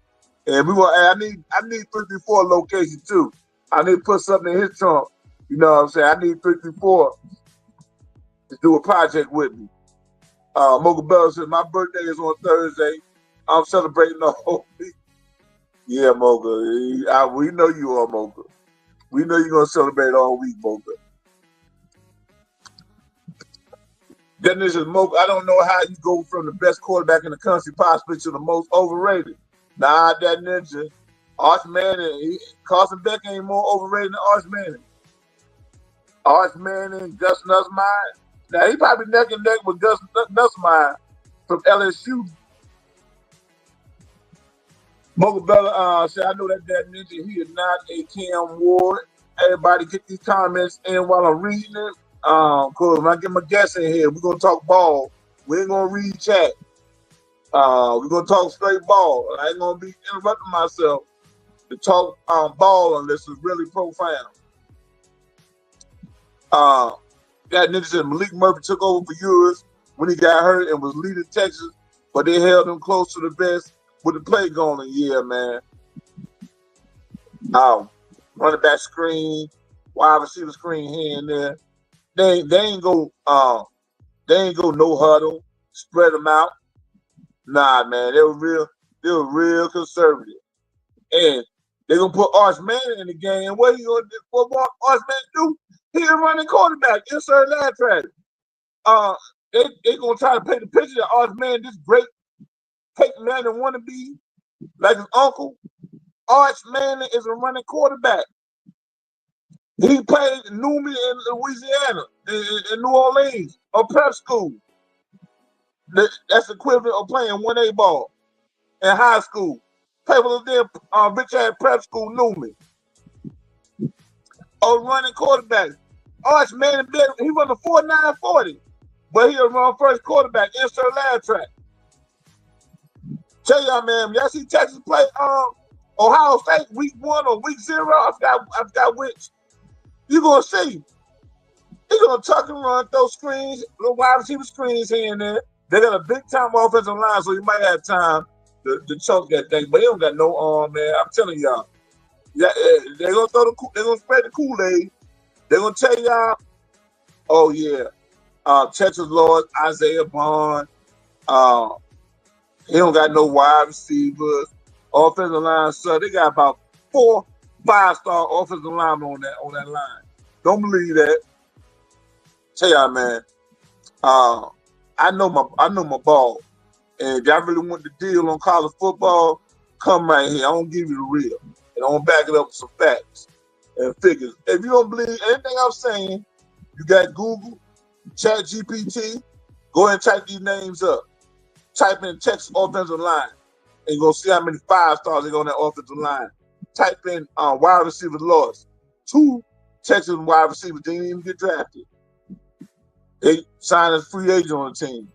and we will. I need 334 location too. I need to put something in his trunk. You know what I'm saying? I need 334 to do a project with me. Mocha Bella said, my birthday is on Thursday. I'm celebrating the whole week. Yeah, Mocha. We know you are, Mocha. We know you're going to celebrate all week, Mocha. Then this is Mocha. I don't know how you go from the best quarterback in the country possibly to the most overrated. Nah, that Ninja. Arch Manning, Carson Beck ain't more overrated than Arch Manning. Arch Manning, Gus Nussmeier. Now, he probably neck and neck with Gus Nussmeier from LSU. Mocha Bella said, I know that Ninja, he is not a Cam Ward. Everybody get these comments in while I'm reading it. Because when I get my guests in here, we're going to talk ball. We ain't going to read chat. We're going to talk straight ball. I ain't going to be interrupting myself to talk ball unless it's really profound. That Ninja said Malik Murphy took over for years when he got hurt and was leading Texas, but they held him close to the best with the play going. Yeah, man. Running back screen, wide receiver screen here and there. They ain't go no huddle, spread them out. Nah, man, they were real conservative. And they're gonna put Arch Manning in the game. And what he gonna do? What Arch Manning do? He's a running quarterback, insert laugh track. They gonna try to paint the picture that Arch Manning, this great Peyton Manning wannabe, like his uncle. Arch Manning is a running quarterback. He played in Newman in Louisiana, in New Orleans, a prep school. That's equivalent of playing 1A ball in high school. Played for the Richard Prep School, Newman. A running quarterback. Arch Manning, he run a 4.940, but he'll run first quarterback, insert laugh track. Tell y'all, man, y'all see Texas play Ohio State week 1 or week 0? I forgot which. You're going to see. He's going to tuck and run, throw screens, little wide receiver screens here and there. They got a big-time offensive line, so you might have time to choke that thing. But he don't got no arm, man. I'm telling y'all. Yeah, they're going to spread the Kool-Aid. They're going to tell y'all, oh, yeah, Texas Lord, Isaiah Bond, he don't got no wide receivers, offensive line, so they got about 4 5-star offensive linemen on that line. Don't believe that. Tell y'all, man. I know my ball. And if y'all really want the deal on college football, come right here. I don't give you the real. And I'm gonna back it up with some facts and figures. If you don't believe anything I'm saying, you got Google, ChatGPT. Go ahead and type these names up. Type in Texas offensive line, and you're gonna see how many 5-stars they got on that offensive line. Type in wide receiver loss. 2 Texas wide receivers didn't even get drafted. They signed as free agent on the team.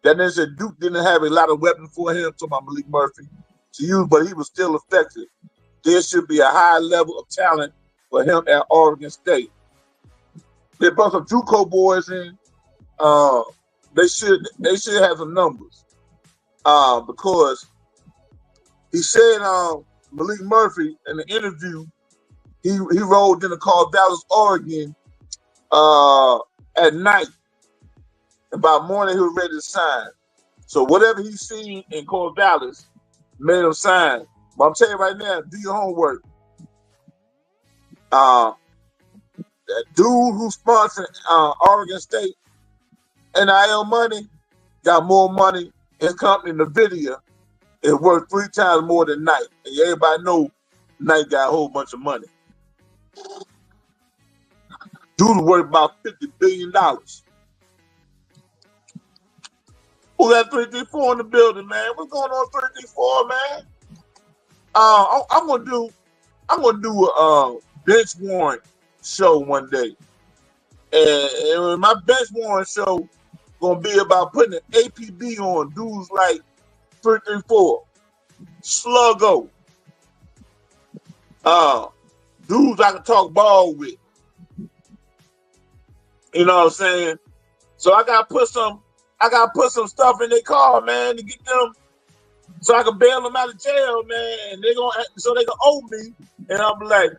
That means that Duke didn't have a lot of weapons for him, talking about Malik Murphy, to use, but he was still effective. There should be a high level of talent for him at Oregon State. They brought some JUCO boys in. They should have some numbers. Because he said Malik Murphy in the interview, he rolled into Corvallis, Oregon at night. And by morning he was ready to sign. So whatever he's seen in Corvallis made him sign. But I'm telling you right now, do your homework. That dude who sponsored Oregon State NIL money got more money. His company, NVIDIA, is worth 3 times more than Nike. And everybody know Nike got a whole bunch of money. Dude is worth about $50 billion. Who got 334 in the building, man? What's going on 334, man? I'm gonna do a bench warrant show one day. And my bench warrant show gonna be about putting an APB on dudes like 334, Sluggo, dudes I can talk ball with. You know what I'm saying? So I gotta put some stuff in their car, man, to get them, so I can bail them out of jail, man. And they gonna owe me, and I'm like,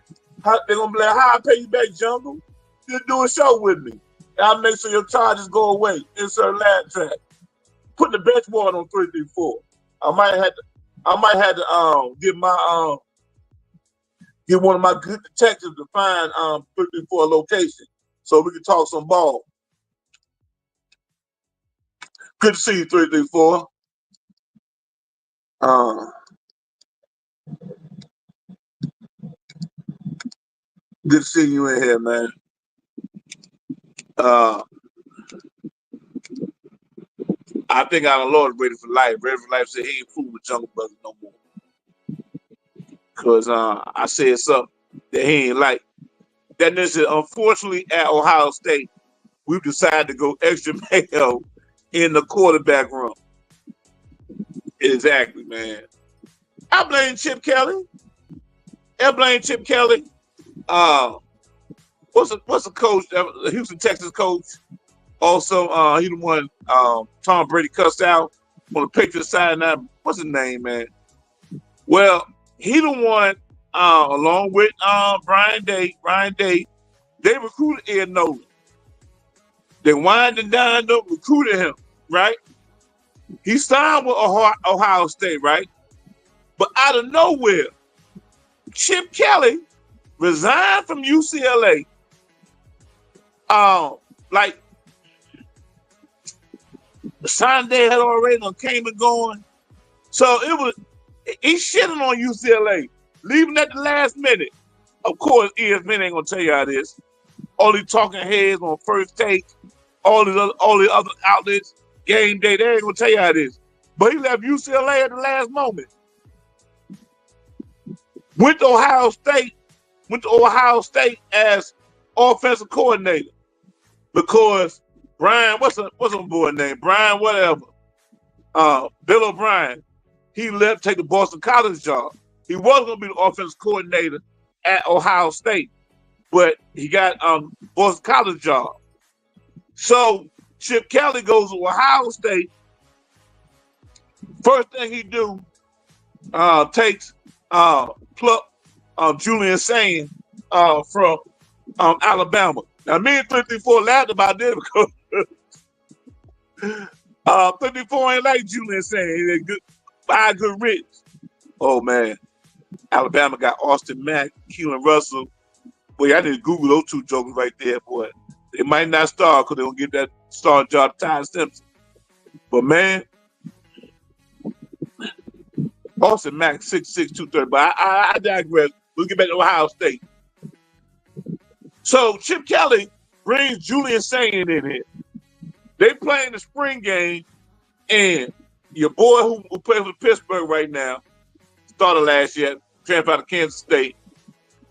they're gonna be like, how I pay you back, Jungle? Just do a show with me. And I'll make sure your charges go away. Insert lab track. Put the bench warrant on 334. I might have to get one of my good detectives to find 334 location so we can talk some ball. Good to see you, 334. Good to see you in here, man. I think our Lord Ready for Life. Ready for Life said he ain't fooling with Jungle Brothers no more. Because I said something that he ain't like. That is, unfortunately, at Ohio State, we've decided to go extra mayo in the quarterback room. Exactly, man. I blame Chip Kelly. What's the coach? The Houston Texas coach. Also, he the one Tom Brady cussed out on the Patriots side. Now, what's his name, man? Well, he the one, along with Brian Day. They recruited Ed Nolan. They wined and dined up, recruited him, right? He signed with Ohio State, right? But out of nowhere, Chip Kelly resigned from UCLA. Like the sign day had already came and going. So he's shitting on UCLA, leaving at the last minute. Of course, ESPN ain't gonna tell you how this. All these talking heads on First Take, all the other outlets, Game Day, they ain't gonna tell you how this. But he left UCLA at the last moment. Went to Ohio State as offensive coordinator because Brian, what's a boy name? Brian, whatever. Bill O'Brien. He left to take the Boston College job. He was gonna be the offensive coordinator at Ohio State, but he got Boston College job. So Chip Kelly goes to Ohio State. First thing he do, takes pluck Julian Sayin from Alabama. Now me and 334 laughed about this because 334 ain't like Julian Sayin. He good, buy good rich. Oh man, Alabama got Austin Mack, Keelan Russell. Boy, I didn't Google those two jokers right there, boy. They might not star because they don't get that star job to Ty Simpson. But man, Austin Mack 6'6", 230. But I digress. We'll get back to Ohio State. So Chip Kelly brings Julian Sayin in here. They playing the spring game, and your boy who plays for Pittsburgh right now, started last year, transferred out of Kansas State.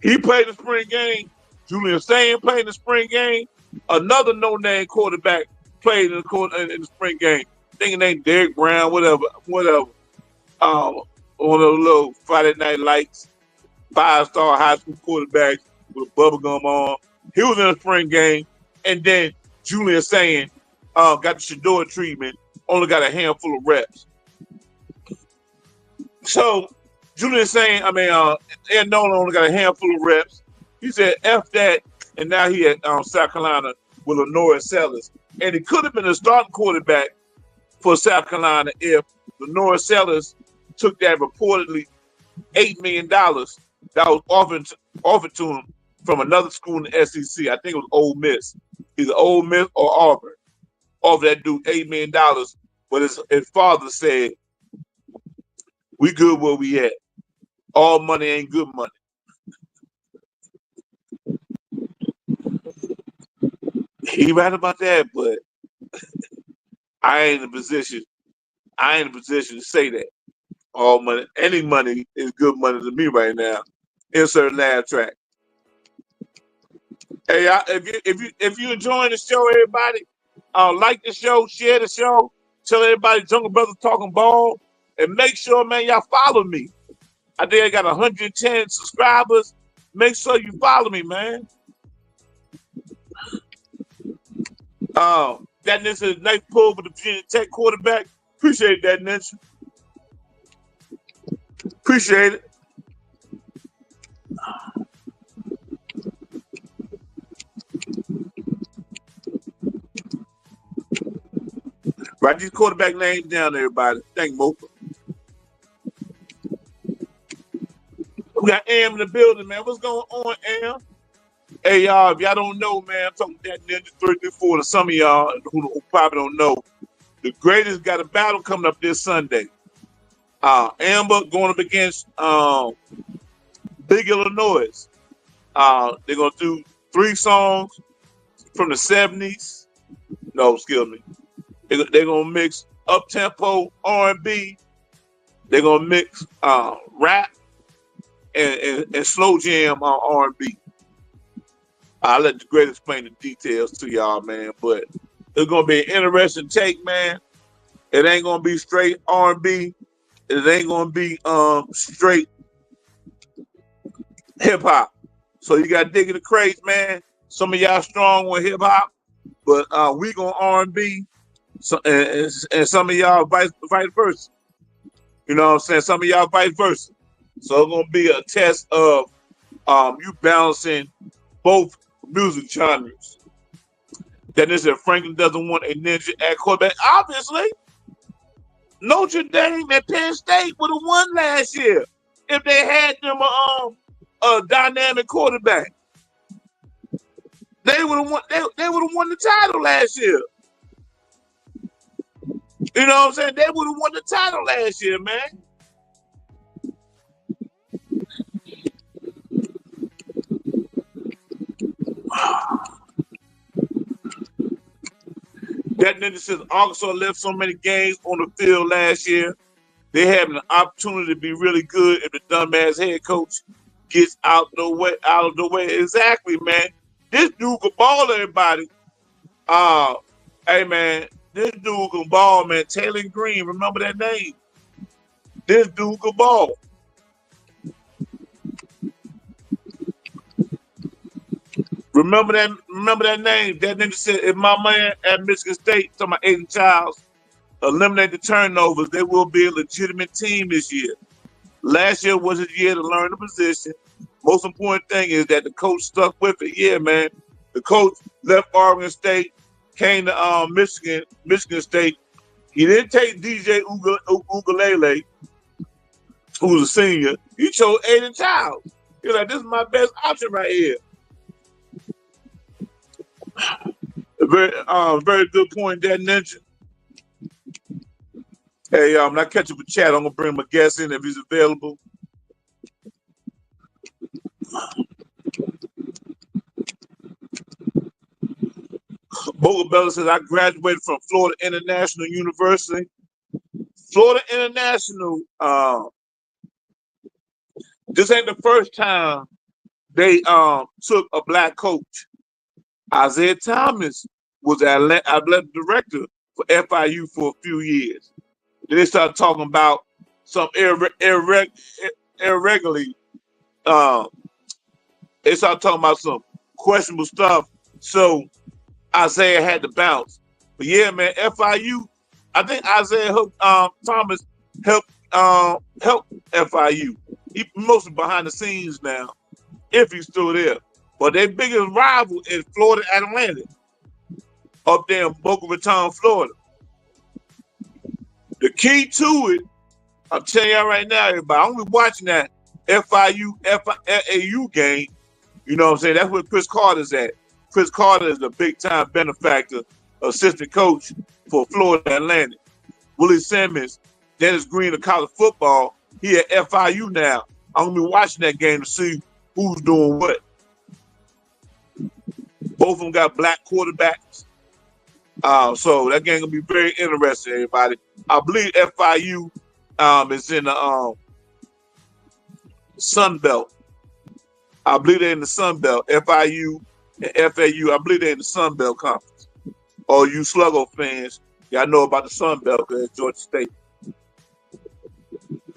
He played the spring game. Julian Sain played in the spring game. Another no-name quarterback played in the spring game. I think his name Derek Brown, whatever. One of those little Friday Night Lights, 5-star high school quarterbacks with a bubble gum on. He was in the spring game, and then Julian Sain got the Shedeur treatment. Only got a handful of reps. So Julian Sain, Ed Nolan only got a handful of reps. He said, "F that," and now he at South Carolina with Lenore Sellers. And he could have been a starting quarterback for South Carolina if Lenore Sellers took that reportedly $8 million that was offered to him from another school in the SEC. I think it was Ole Miss. Either Ole Miss or Auburn. Offered that dude $8 million, but his father said, "We good where we at. All money ain't good money." He right about that, but I ain't in a position to say that. All money, any money is good money to me right now. Insert laugh track. Hey, if you enjoying the show, everybody, like the show, share the show, tell everybody Jungle Brothers talking ball, and make sure, man, y'all follow me. I think I got 110 subscribers. Make sure you follow me, man. That ninja is a nice pull for the Virginia Tech quarterback. Appreciate that, ninja. Appreciate it. Write these quarterback names down, everybody. Thank Mocha. We got Am in the building, man. What's going on, Am? Hey, y'all, if y'all don't know, man, I'm talking that Ninja 334 to some of y'all who probably don't know. The Greatest got a battle coming up this Sunday. Amber going up against Big Illinois. They're going to do 3 songs from the 70s. No, excuse me. They're going to mix up-tempo R&B. They're going to mix rap and slow jam on R&B. I'll let the Greatest explain the details to y'all, man. But it's going to be an interesting take, man. It ain't going to be straight R&B. It ain't going to be straight hip-hop. So you got to dig in the crates, man. Some of y'all strong with hip-hop, but we going R&B. So, and some of y'all vice versa. You know what I'm saying? Some of y'all vice versa. So it's going to be a test of you balancing both music genres. That is if Franklin doesn't want a ninja at quarterback. Obviously, Notre Dame and Penn State would have won last year if they had them a dynamic quarterback. They would have won. They would have won the title last year. You know what I'm saying? They would have won the title last year, man. That ninja says Arkansas left so many games on the field last year. They have an opportunity to be really good if the dumbass head coach gets out of the way. Exactly, man. This dude can ball, everybody. Hey, man, this dude can ball, man. Taylor Green, remember that name? This dude can ball. Remember that name. That nigga said, if my man at Michigan State, talking about Aiden Childs, eliminate the turnovers, they will be a legitimate team this year. Last year was his year to learn the position. Most important thing is that the coach stuck with it. Yeah, man. The coach left Oregon State, came to Michigan State. He didn't take DJ Ugalele, who was a senior. He chose Aiden Childs. He's like, this is my best option right here. Very good point, that ninja. Hey, I'm not catching up with chat. I'm gonna bring my guest in if he's available. Boga Bella says I graduated from Florida International University. Florida International. This ain't the first time they took a black coach. Isaiah Thomas was athletic director for FIU for a few years. Then they started talking about some irregularly. Uh, they started talking about some questionable stuff. So Isaiah had to bounce. But yeah, man, FIU. I think Isaiah Thomas helped FIU. He mostly behind the scenes now, if he's still there. But their biggest rival is Florida Atlantic, up there in Boca Raton, Florida. The key to it, I'm telling y'all right now, everybody, I'm gonna be watching that FIU FAU game. You know what I'm saying? That's where Chris Carter's at. Chris Carter is a big time benefactor, assistant coach for Florida Atlantic. Willie Simmons, Dennis Green of college football, he at FIU now. I'm gonna be watching that game to see who's doing what. Both of them got black quarterbacks. So that game gonna be very interesting, everybody. I believe FIU is in the Sun Belt. I believe they're in the Sun Belt. FIU and FAU, I believe they're in the Sun Belt Conference. All you Sluggo fans, y'all know about the Sun Belt because it's Georgia State.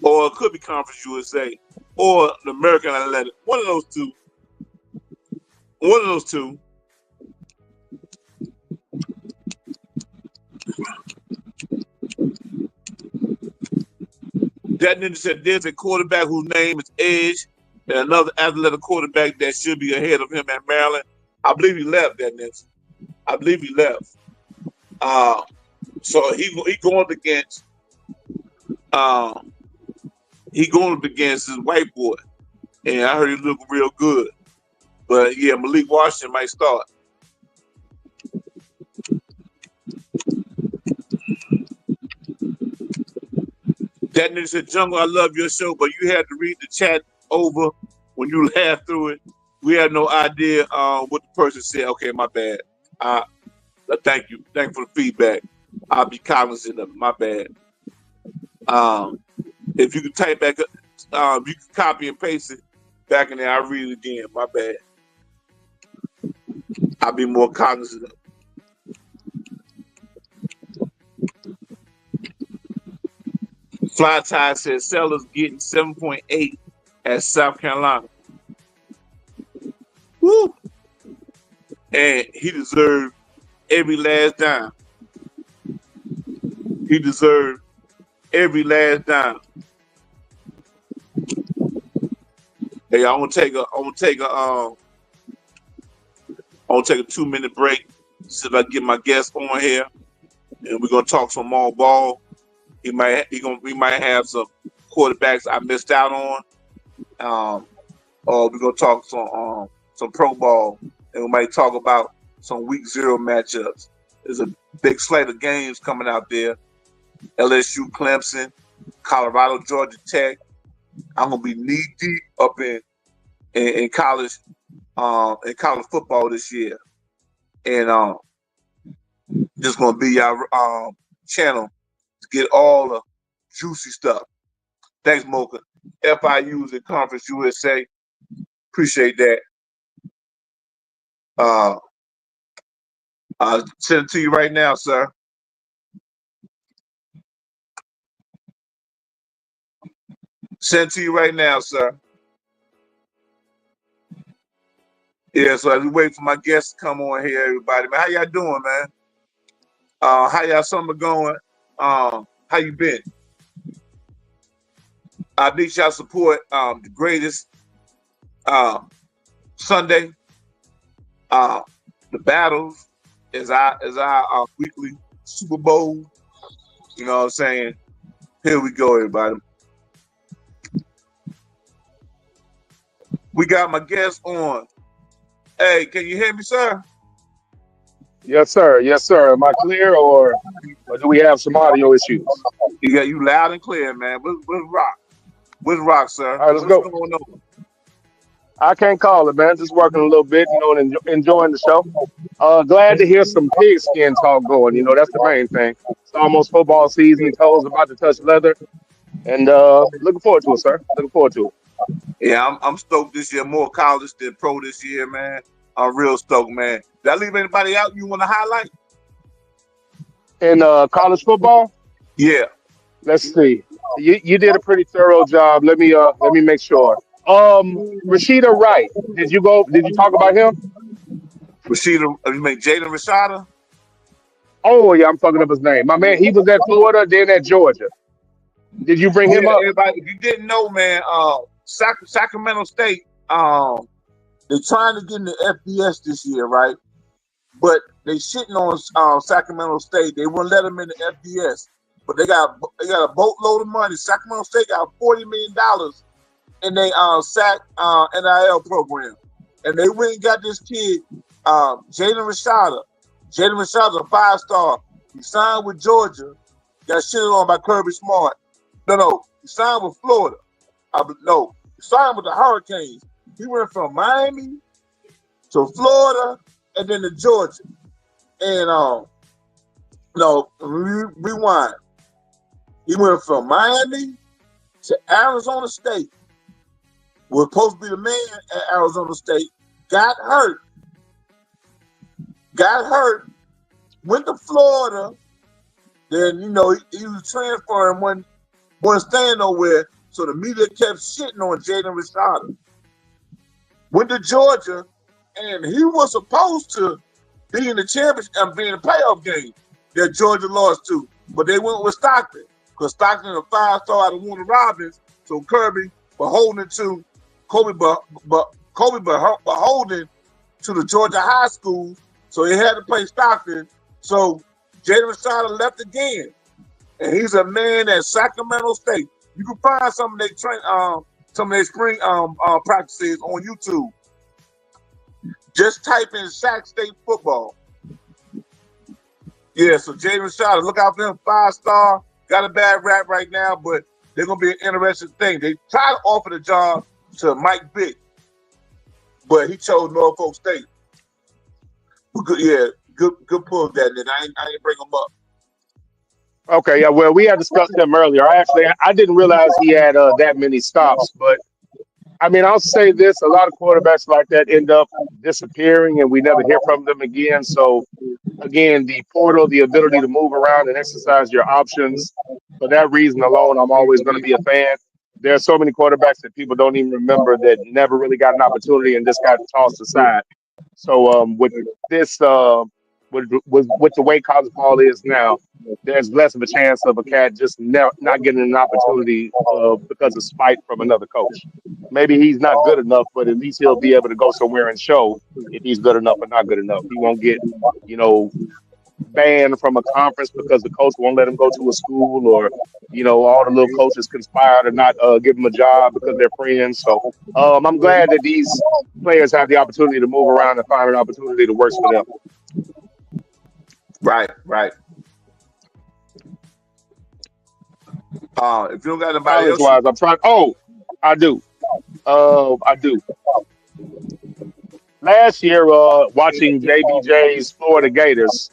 Or it could be Conference USA or the American Athletic. One of those two. One of those two. That ninja said there's a quarterback whose name is Edge and another athletic quarterback that should be ahead of him at Maryland. I believe he left, that ninja. I believe he left. So he going up against this white boy. And I heard he look real good. But yeah, Malik Washington might start. That nigga said, Jungle, I love your show, but you had to read the chat over when you laughed through it. We had no idea what the person said. Okay, my bad. Thank you. Thank you for the feedback. I'll be cognizant of it. My bad. If you can type back, you can copy and paste it back in there. I'll read it again. My bad. I'll be more cognizant of it. Fly Tie says Sellers getting 7.8 at South Carolina. Woo! And he deserved every last dime. He deserved every last dime. Hey, I'm gonna take a 2-minute break. See if I get my guest on here, and we're gonna talk some more ball. We might have some quarterbacks I missed out on, or we're gonna talk some pro ball, and we might talk about some week 0 matchups. There's a big slate of games coming out there: LSU, Clemson, Colorado, Georgia Tech. I'm gonna be knee deep up in college football this year, and just gonna be our channel. Get all the juicy stuff. Thanks, Mocha. FIU's in Conference USA. Appreciate that. I'll send it to you right now, sir. Send it to you right now, sir. Yeah, so as we wait for my guests to come on here, everybody, man, how y'all doing, man? How y'all summer going? How you been? I need y'all support the greatest Sunday. The battles is our weekly Super Bowl. You know what I'm saying? Here we go, everybody. We got my guest on. Hey, can you hear me, sir? Yes, sir. Yes, sir. Am I clear, or do we have some audio issues? You loud and clear, man. Where's Rock? Where's Rock, sir? All right, let's go. What's going on? I can't call it, man. Just working a little bit, and enjoying the show. Glad to hear some pigskin talk going. That's the main thing. It's almost football season. Toes about to touch leather, and looking forward to it, sir. Looking forward to it. Yeah, I'm stoked this year. More college than pro this year, man. I'm real stoked, man. Did I leave anybody out you want to highlight? In college football, Yeah. let's see. You did a pretty thorough job. Let me make sure. Rashida Wright. Did you talk about him? Rashida, you mean Jaden Rashada? Oh yeah, I'm fucking up his name. My man, he was at Florida, then at Georgia. Did you bring Yeah, him up? everybody. If you didn't know, man, Sacramento State, they're trying to get in the FBS this year, right? But they shitting on Sacramento State. They won't let them in the FBS, but they got a boatload of money. Sacramento State got $40 million in their SAC NIL program, and they went and got this kid, Jaden Rashada. Jaden Rashada's a 5-star. He signed with Georgia. Got shitted on by Kirby Smart. No, he signed with Florida. No, he signed with the Hurricanes. He went from Miami to Florida and then to Georgia. And no, rewind. He went from Miami to Arizona State. Was supposed to be the man at Arizona State. Got hurt. Went to Florida. Then he was transferring, wasn't staying nowhere. So the media kept shitting on Jaden Rashada. Went to Georgia, and he was supposed to be in the championship and be in the playoff game that Georgia lost to. But they went with Stockton, because Stockton is a 5-star out of Warner Robins. So Kirby beholden to Kobe beholden to the Georgia high schools. So he had to play Stockton. So Jaden Rashada left again. And he's a man at Sacramento State. You can find some of their spring practices on YouTube. Just type in Sac State football. Yeah, so Jaden Rashada, look out for him, 5-star. Got a bad rap right now, but they're gonna be an interesting thing. They tried to offer the job to Mike Vick, but he chose Norfolk State. Good pull that. And I didn't bring him up. Okay, yeah. Well, we had discussed him earlier. I didn't realize he had that many stops, but I mean, I'll say this: a lot of quarterbacks like that end up disappearing, and we never hear from them again. So, again, the portal, the ability to move around and exercise your options. For that reason alone, I'm always going to be a fan. There are so many quarterbacks that people don't even remember that never really got an opportunity and just got tossed aside. So, with this, with the way college ball is now, there's less of a chance of a cat just not getting an opportunity because of spite from another coach. Maybe he's not good enough, but at least he'll be able to go somewhere and show if he's good enough or not good enough. He won't get, you know, banned from a conference because the coach won't let him go to a school, or all the little coaches conspire to not give him a job because they're friends. So I'm glad that these players have the opportunity to move around and find an opportunity that works for them. Right. If you don't got anybody College else, wise, I'm trying. Oh, I do. I do. Last year, watching JBJ's Florida Gators,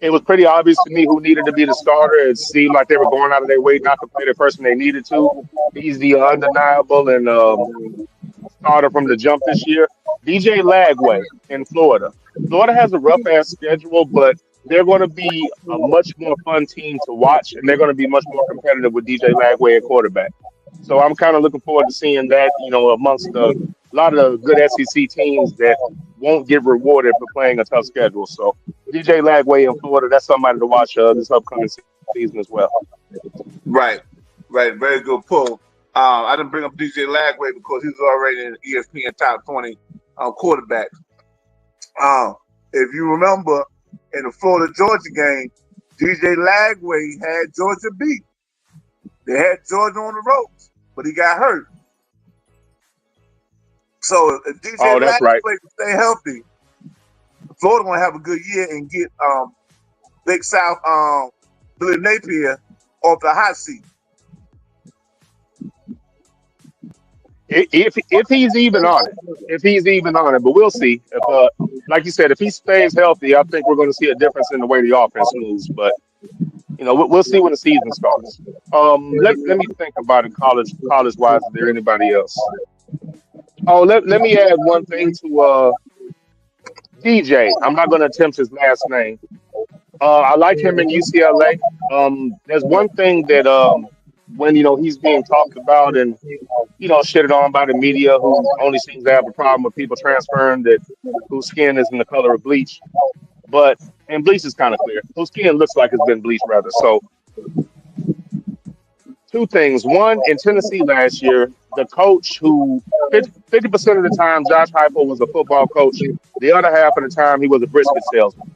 it was pretty obvious to me who needed to be the starter. It seemed like they were going out of their way not to play the person they needed to. He's the undeniable and starter from the jump this year. DJ Lagway in Florida. Florida has a rough ass schedule, but they're going to be a much more fun team to watch, and they're going to be much more competitive with DJ Lagway at quarterback. So I'm kind of looking forward to seeing that, amongst a lot of good SEC teams that won't get rewarded for playing a tough schedule. So DJ Lagway in Florida, that's somebody to watch this upcoming season as well. right. Very good pull. I didn't bring up DJ Lagway because he's already in ESPN top 20 quarterbacks. If you remember in the Florida Georgia game, DJ Lagway had Georgia beat. They had Georgia on the ropes, but he got hurt. So if DJ that's Lagway right. can stay healthy, Florida gonna have a good year and get Big South Billy Napier off the hot seat. If he's even on it, but we'll see. If like you said, if he stays healthy, I think we're going to see a difference in the way the offense moves. But We'll see when the season starts. Let me think about it college wise. Is there anybody else? Oh, let me add one thing to DJ. I'm not going to attempt his last name. I like him in UCLA. There's one thing that when he's being talked about and shitted on by the media, who only seems to have a problem with people transferring that whose skin isn't the color of bleach, but and bleach is kind of clear. Whose skin looks like it's been bleached rather. So two things. One, in Tennessee last year, the coach who 50% of the time Josh Heupel was a football coach, the other half of the time he was a brisket salesman.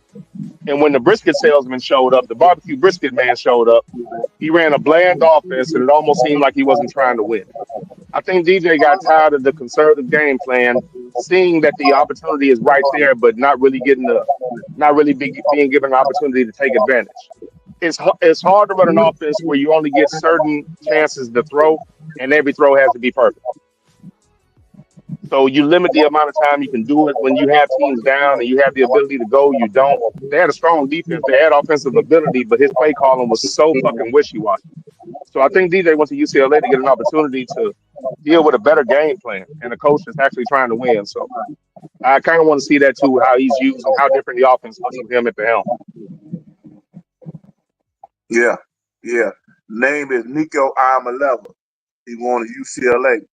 And when the brisket salesman showed up, the barbecue brisket man showed up, he ran a bland offense and it almost seemed like he wasn't trying to win. I think DJ got tired of the conservative game plan, seeing that the opportunity is right there, but not really being given an opportunity to take advantage. It's hard to run an offense where you only get certain chances to throw, and every throw has to be perfect. So you limit the amount of time you can do it. When you have teams down and you have the ability to go, you don't. They had a strong defense. They had offensive ability, but his play calling was so fucking wishy-washy. So I think DJ went to UCLA to get an opportunity to deal with a better game plan and a coach that's actually trying to win. So I kind of want to see that too, how he's used and how different the offense looks with him at the helm. Yeah. Name is Nico Iamaleava. He won at UCLA.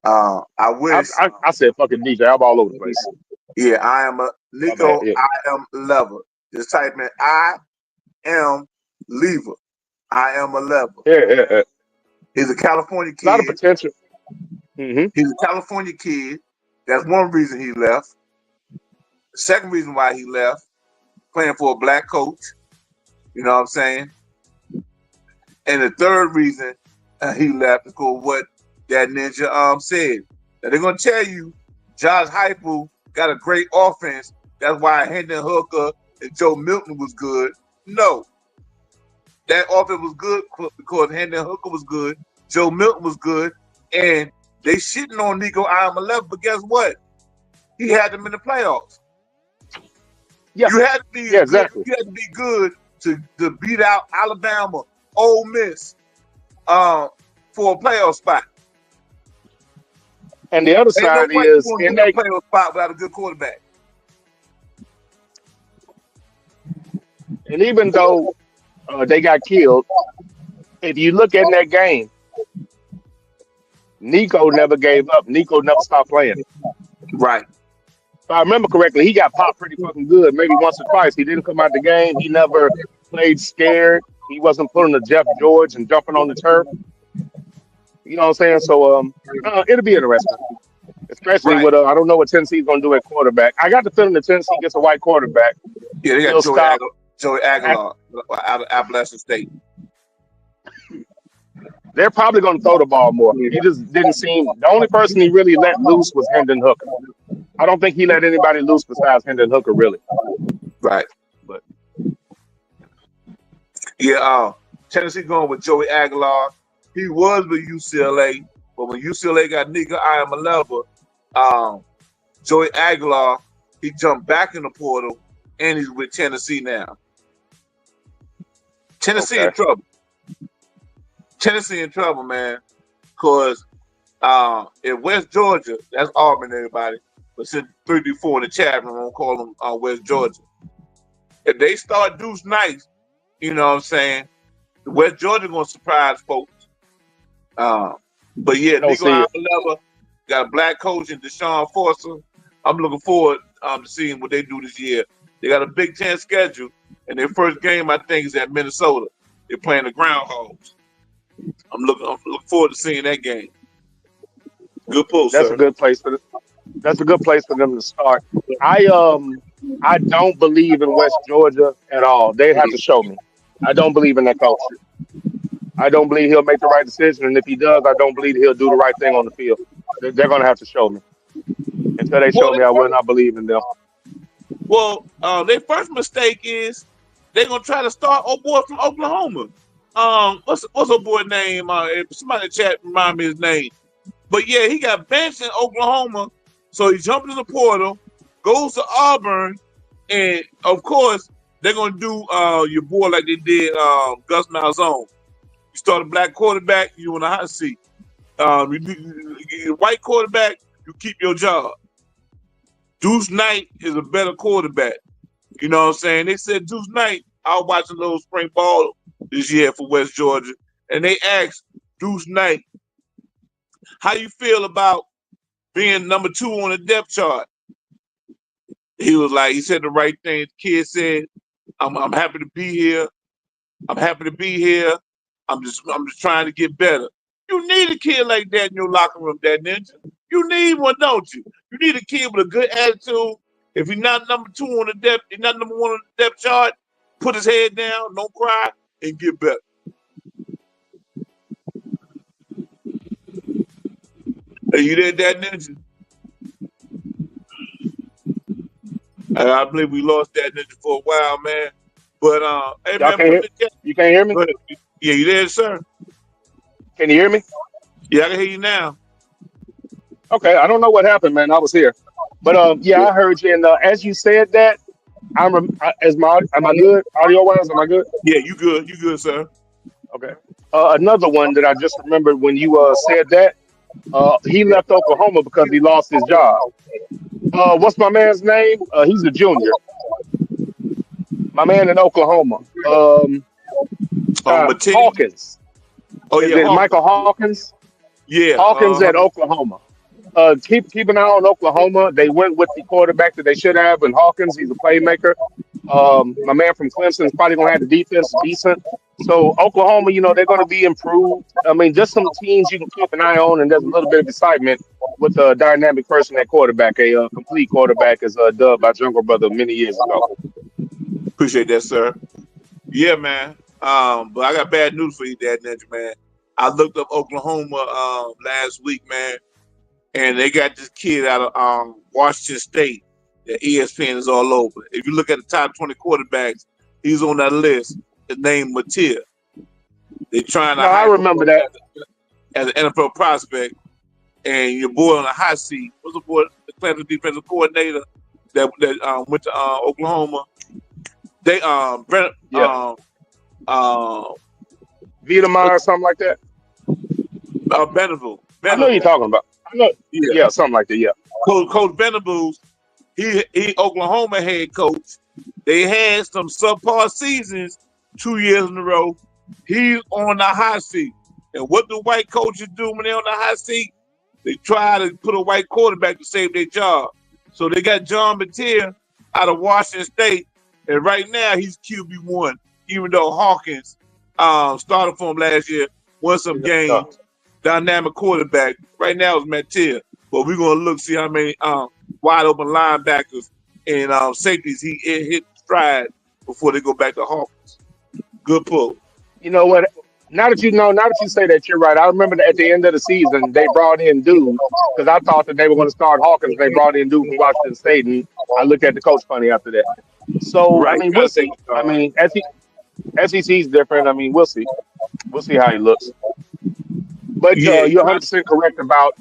I wish I said fucking DJ. I'm all over the place. Yeah, I am a Nico. Yeah. I am lever. Just type in I am lever. I am a lever. Yeah. He's a California kid. A lot of potential. Mm-hmm. He's a California kid. That's one reason he left. The second reason why he left, playing for a black coach. You know what I'm saying? And the third reason he left is for what that ninja said. Now they're gonna tell you Josh Heupel got a great offense. That's why Hendon Hooker and Joe Milton was good. No, that offense was good because Hendon Hooker was good, Joe Milton was good, and they shitting on Nico Iamaleava. But guess what? He had them in the playoffs. Yeah, you had to be good. Exactly. You had to be good to beat out Alabama, Ole Miss, for a playoff spot. And the other side is in that playoff spot without a good quarterback. And even though they got killed, if you look at that game, Nico never gave up. Nico never stopped playing. Right. If I remember correctly, he got popped pretty fucking good, maybe once or twice. He didn't come out the game. He never played scared. He wasn't pulling a Jeff George and jumping on the turf. You know what I'm saying? So it'll be interesting. Especially with I don't know what Tennessee's going to do at quarterback. I got the feeling that Tennessee gets a white quarterback. Yeah, they got Joey Aguilar out of Appalachian State. They're probably going to throw the ball more. He just didn't seem. The only person he really let loose was Hendon Hooker. I don't think he let anybody loose besides Hendon Hooker, really. Right. But yeah, Tennessee going with Joey Aguilar. He was with UCLA, but when UCLA got Nico Iamaleava, Joey Aguilar, he jumped back in the portal, and he's with Tennessee now. Tennessee in trouble. Tennessee in trouble, man. Because in West Georgia, that's Auburn, everybody. But since 3-4 in the chat room, I'm call them West Georgia. If they start Deuce Nice, you know what I'm saying? West Georgia gonna surprise folks. But yeah, Nico Iamaleava got a black coach in Deshaun Forster. I'm looking forward to seeing what they do this year. They got a Big Ten schedule, and their first game, I think, is at Minnesota. They're playing the Groundhogs. I'm looking forward to seeing that game. Good pull, That's sir. A good place for That's a good place for them to start. I don't believe in West Georgia at all. They have to show me. I don't believe in that coach. I don't believe he'll make the right decision, and if he does, I don't believe he'll do the right thing on the field. They're going to have to show me. Until they show me, I will not believe in them. Well, their first mistake is they're gonna try to start old boy from Oklahoma. What's old boy name? Somebody in the chat remind me his name. But yeah, he got benched in Oklahoma, so he jumped in the portal, goes to Auburn, and of course they're gonna do your boy like they did Gus Malzahn. You start a black quarterback, you in a hot seat. You white quarterback, you keep your job. Deuce Knight is a better quarterback. You know what I'm saying? They said Deuce Knight. I was watching a little spring ball this year for West Georgia, and they asked Deuce Knight, "How you feel about being number 2 on the depth chart?" He was like, he said the right thing. The kid said, "I'm happy to be here. I'm happy to be here. I'm just trying to get better." You need a kid like that in your locker room, that ninja. You need one, don't you? You need a kid with a good attitude. If he's not number 2 on the depth, he's not number 1 on the depth chart, put his head down, don't cry, and get better. Are you there, that ninja? I believe we lost that ninja for a while, man. But hey, Y'all man, can't hear? You can't hear me? Yeah, you there, sir? Can you hear me? Yeah, I can hear you now. Okay, I don't know what happened, man. I was here, but yeah, I heard you. And as you said that, am I good? Audio wise, am I good? Yeah, you good, sir. Okay. Another one that I just remembered when you said that, he left Oklahoma because he lost his job. What's my man's name? He's a junior. My man in Oklahoma. Hawkins. Oh Is yeah, it Michael Hawkins? Yeah, Hawkins at Oklahoma. Keep an eye on Oklahoma. They went with the quarterback that they should have, and Hawkins. He's a playmaker. My man from Clemson is probably going to have the defense decent. So Oklahoma, they're going to be improved. I mean, just some teams you can keep an eye on, and there's a little bit of excitement with a dynamic person at quarterback. A complete quarterback is dubbed by Jungle Brother many years ago. Appreciate that, sir. Yeah, man. But I got bad news for you, Dad Ninja, man. I looked up Oklahoma last week, man, and they got this kid out of Washington State that ESPN is all over. If you look at the top 20 quarterbacks, he's on that list. His name Matia. They're trying to I remember that as an NFL prospect, and your boy on the hot seat. What's the boy, the Clemson defensive coordinator that went to Oklahoma? They Vitamin or something like that. Beneville. I know you're talking about. I know. Yeah, something like that. Yeah. Coach Venables, he Oklahoma head coach. They had some subpar seasons 2 years in a row. He's on the hot seat. And what do white coaches do when they're on the hot seat? They try to put a white quarterback to save their job. So they got John Mateer out of Washington State, and right now he's QB1, even though Hawkins started for him last year, won some games, dynamic quarterback. Right now it's Mateer. But we're going to look, see how many wide open linebackers and safeties he hit stride before they go back to Hawkins. Good pull. You know what? Now that you say that, you're right. I remember that at the end of the season, they brought in dude because I thought that they were going to start Hawkins. They brought in dude from Washington State, and I looked at the coach funny after that. So, right. I mean, we'll see. I mean, SEC is different. I mean, we'll see. We'll see how he looks. But you're 100% correct about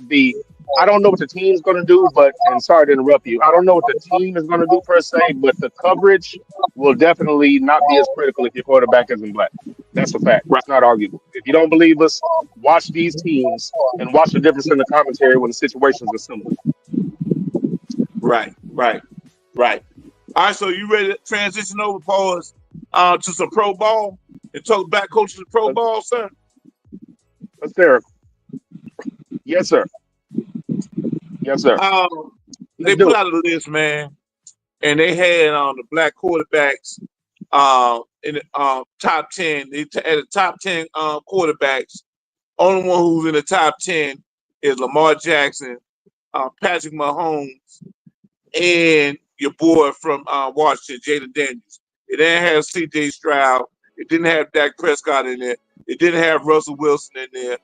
I don't know what the team's going to do, and sorry to interrupt you, I don't know what the team is going to do per se, but the coverage will definitely not be as critical if your quarterback isn't black. That's a fact. It's not arguable. If you don't believe us, watch these teams and watch the difference in the commentary when the situations are similar. Right. All right, so you ready to transition over, pause, to some pro ball and talk back coaches of pro ball, sir? Let's hear it. Yes, sir. Yes, sir. They put out a list, man, and they had the black quarterbacks in the top 10. They had the top 10 quarterbacks. Only one who's in the top 10 is Lamar Jackson, Patrick Mahomes, and your boy from Washington, Jaden Daniels. It didn't have C.J. Stroud. It didn't have Dak Prescott in there. It didn't have Russell Wilson in there.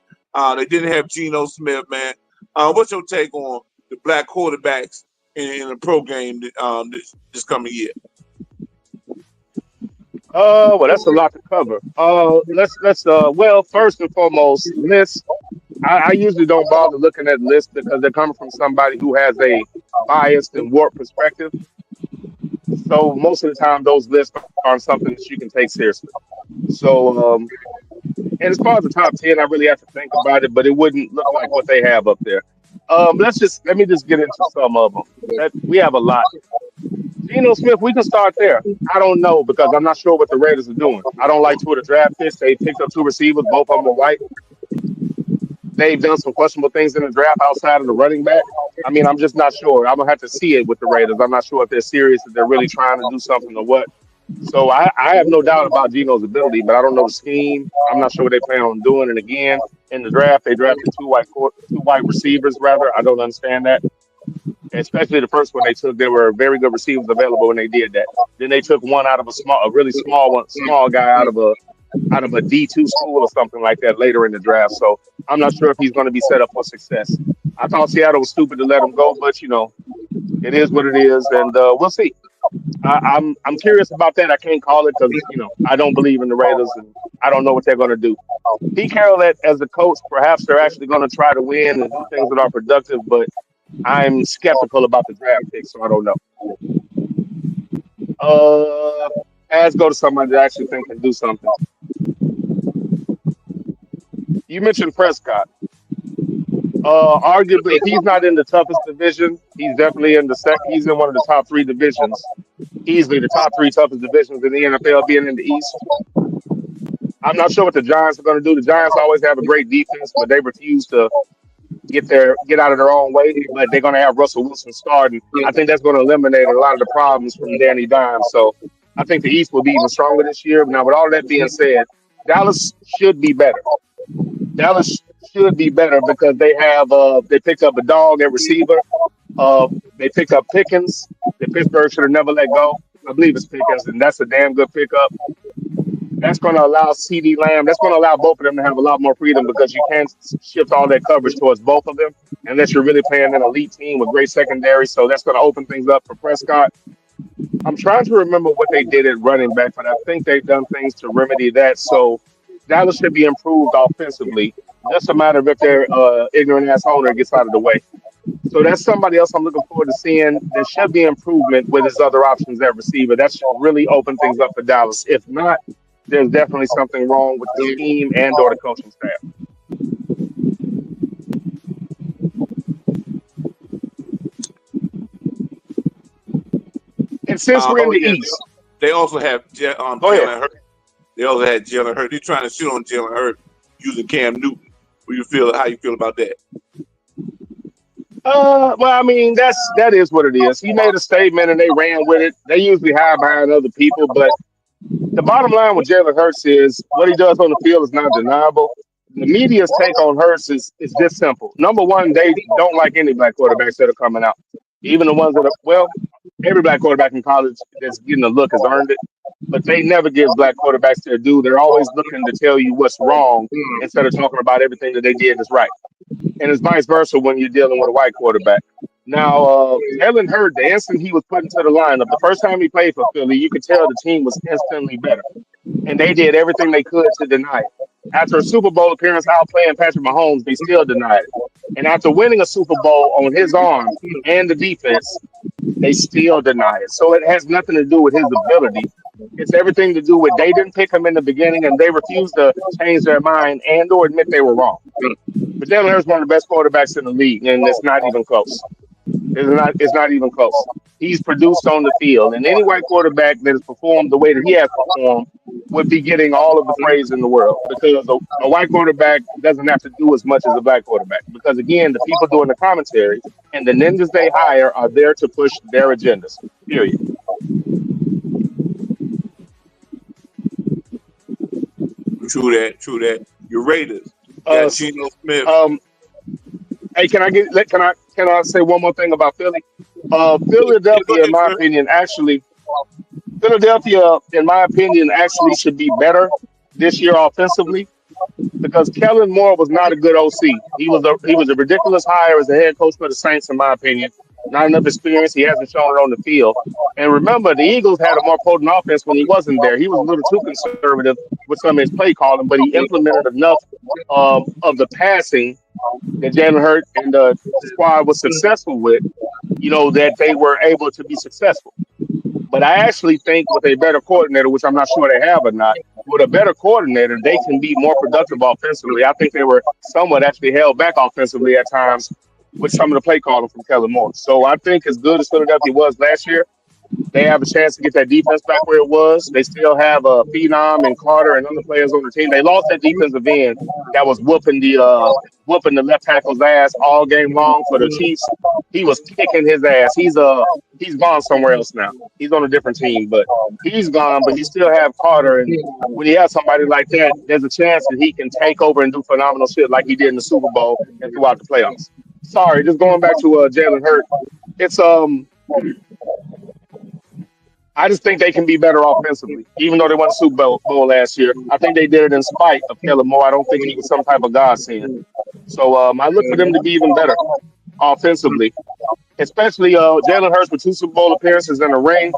They didn't have Geno Smith, man. What's your take on the black quarterbacks in the pro game this coming year? Well, that's a lot to cover. Let's well, first and foremost, lists. I usually don't bother looking at lists because they're coming from somebody who has a biased and warped perspective. So most of the time, those lists aren't something that you can take seriously. So, and as far as the top 10, I really have to think about it, but it wouldn't look like what they have up there. Let me just get into some of them. That we have a lot. Geno Smith, we can start there. I don't know because I'm not sure what the Raiders are doing. I don't like two of the draft picks. They picked up two receivers, both of them are white. They've done some questionable things in the draft outside of the running back. I mean, I'm just not sure. I'm gonna have to see it with the Raiders. I'm not sure if they're serious, if they're really trying to do something or what. So I have no doubt about Geno's ability, but I don't know the scheme. I'm not sure what they plan on doing. And again, in the draft, they drafted two white receivers. Rather, I don't understand that. Especially the first one they took, there were very good receivers available when they did that. Then they took one out of a really small guy out of a D2 school or something like that later in the draft. So I'm not sure if he's going to be set up for success. I thought Seattle was stupid to let him go, but it is what it is, and we'll see. I'm curious about that. I can't call it because I don't believe in the Raiders, and I don't know what they're going to do. Pete Carroll, as a coach, perhaps they're actually going to try to win and do things that are productive, but I'm skeptical about the draft pick, so I don't know. As go to somebody that I actually think can do something. You mentioned Prescott. Arguably, if he's not in the toughest division, he's definitely in the second. He's in one of the top three divisions, easily the top three toughest divisions in the NFL, being in the East. I'm not sure what the Giants are going to do. The Giants always have a great defense, but they refuse to get out of their own way. But they're going to have Russell Wilson starting. I think that's going to eliminate a lot of the problems from Danny Dimes. So I think the East will be even stronger this year. Now, with all that being said, Dallas should be better. Dallas should be better because they picked up a dog at receiver. They picked up Pickens that Pittsburgh should have never let go. I believe it's Pickens, and that's a damn good pickup. That's going to allow CD Lamb. That's going to allow both of them to have a lot more freedom because you can't shift all that coverage towards both of them unless you're really playing an elite team with great secondary. So that's going to open things up for Prescott. I'm trying to remember what they did at running back, but I think they've done things to remedy that. So Dallas should be improved offensively. Just a matter of if their ignorant ass owner gets out of the way. So that's somebody else I'm looking forward to seeing. There should be improvement with his other options at receiver. That should really open things up for Dallas. If not, there's definitely something wrong with the team and/or the coaching staff. And since we're in the East, they also have go Jalen ahead. Hurts. They also had Jalen Hurts. They're trying to shoot on Jalen Hurts using Cam Newton. How you feel about that? Well, I mean, that is what it is. He made a statement and they ran with it. They usually hide behind other people, but the bottom line with Jalen Hurts is what he does on the field is not deniable. The media's take on Hurts is this simple. Number one, they don't like any black quarterbacks that are coming out. Even the ones that every black quarterback in college that's getting a look has earned it. But they never give black quarterbacks their due. They're always looking to tell you what's wrong instead of talking about everything that they did is right. And it's vice versa when you're dealing with a white quarterback. Now, Jalen Hurts, the instant he was put into the lineup, the first time he played for Philly, you could tell the team was instantly better. And they did everything they could to deny it. After a Super Bowl appearance outplaying Patrick Mahomes, they still denied it. And after winning a Super Bowl on his arm and the defense, they still deny it. So it has nothing to do with his ability. It's everything to do with they didn't pick him in the beginning and they refused to change their mind and or admit they were wrong. But Jalen Hurts is one of the best quarterbacks in the league, and it's not even close. It's not even close. He's produced on the field, and any white quarterback that has performed the way that he has performed would be getting all of the praise in the world because a white quarterback doesn't have to do as much as a black quarterback. Because again, the people doing the commentary and the ninjas they hire are there to push their agendas. Period. True that. Your Raiders. Uh, Geno Smith. Hey, can I say one more thing about Philly? Philadelphia, in my opinion, actually should be better this year offensively because Kellen Moore was not a good OC. He was a ridiculous hire as a head coach for the Saints, in my opinion. Not enough experience. He hasn't shown it on the field. And remember, the Eagles had a more potent offense when he wasn't there. He was a little too conservative with some of his play calling, but he implemented enough of the passing that Jalen Hurts and the squad was successful with, that they were able to be successful. But I actually think with a better coordinator, which I'm not sure they have or not, with a better coordinator, they can be more productive offensively. I think they were somewhat actually held back offensively at times with some of the play calling from Kellen Moore. So I think as good as Philadelphia was last year, they have a chance to get that defense back where it was. They still have a Phenom and Carter and other players on the team. They lost that defensive end that was whooping the left tackle's ass all game long for the Chiefs. He was kicking his ass. He's gone somewhere else now. He's on a different team, but he's gone. But he still have Carter, and when you have somebody like that, there's a chance that he can take over and do phenomenal shit like he did in the Super Bowl and throughout the playoffs. Sorry, just going back to Jalen Hurts. It's I just think they can be better offensively, even though they won the Super Bowl last year. I think they did it in spite of Kellen Moore. I don't think he was some type of godsend. So I look for them to be even better offensively, especially Jalen Hurts with 2 Super Bowl appearances in a ring.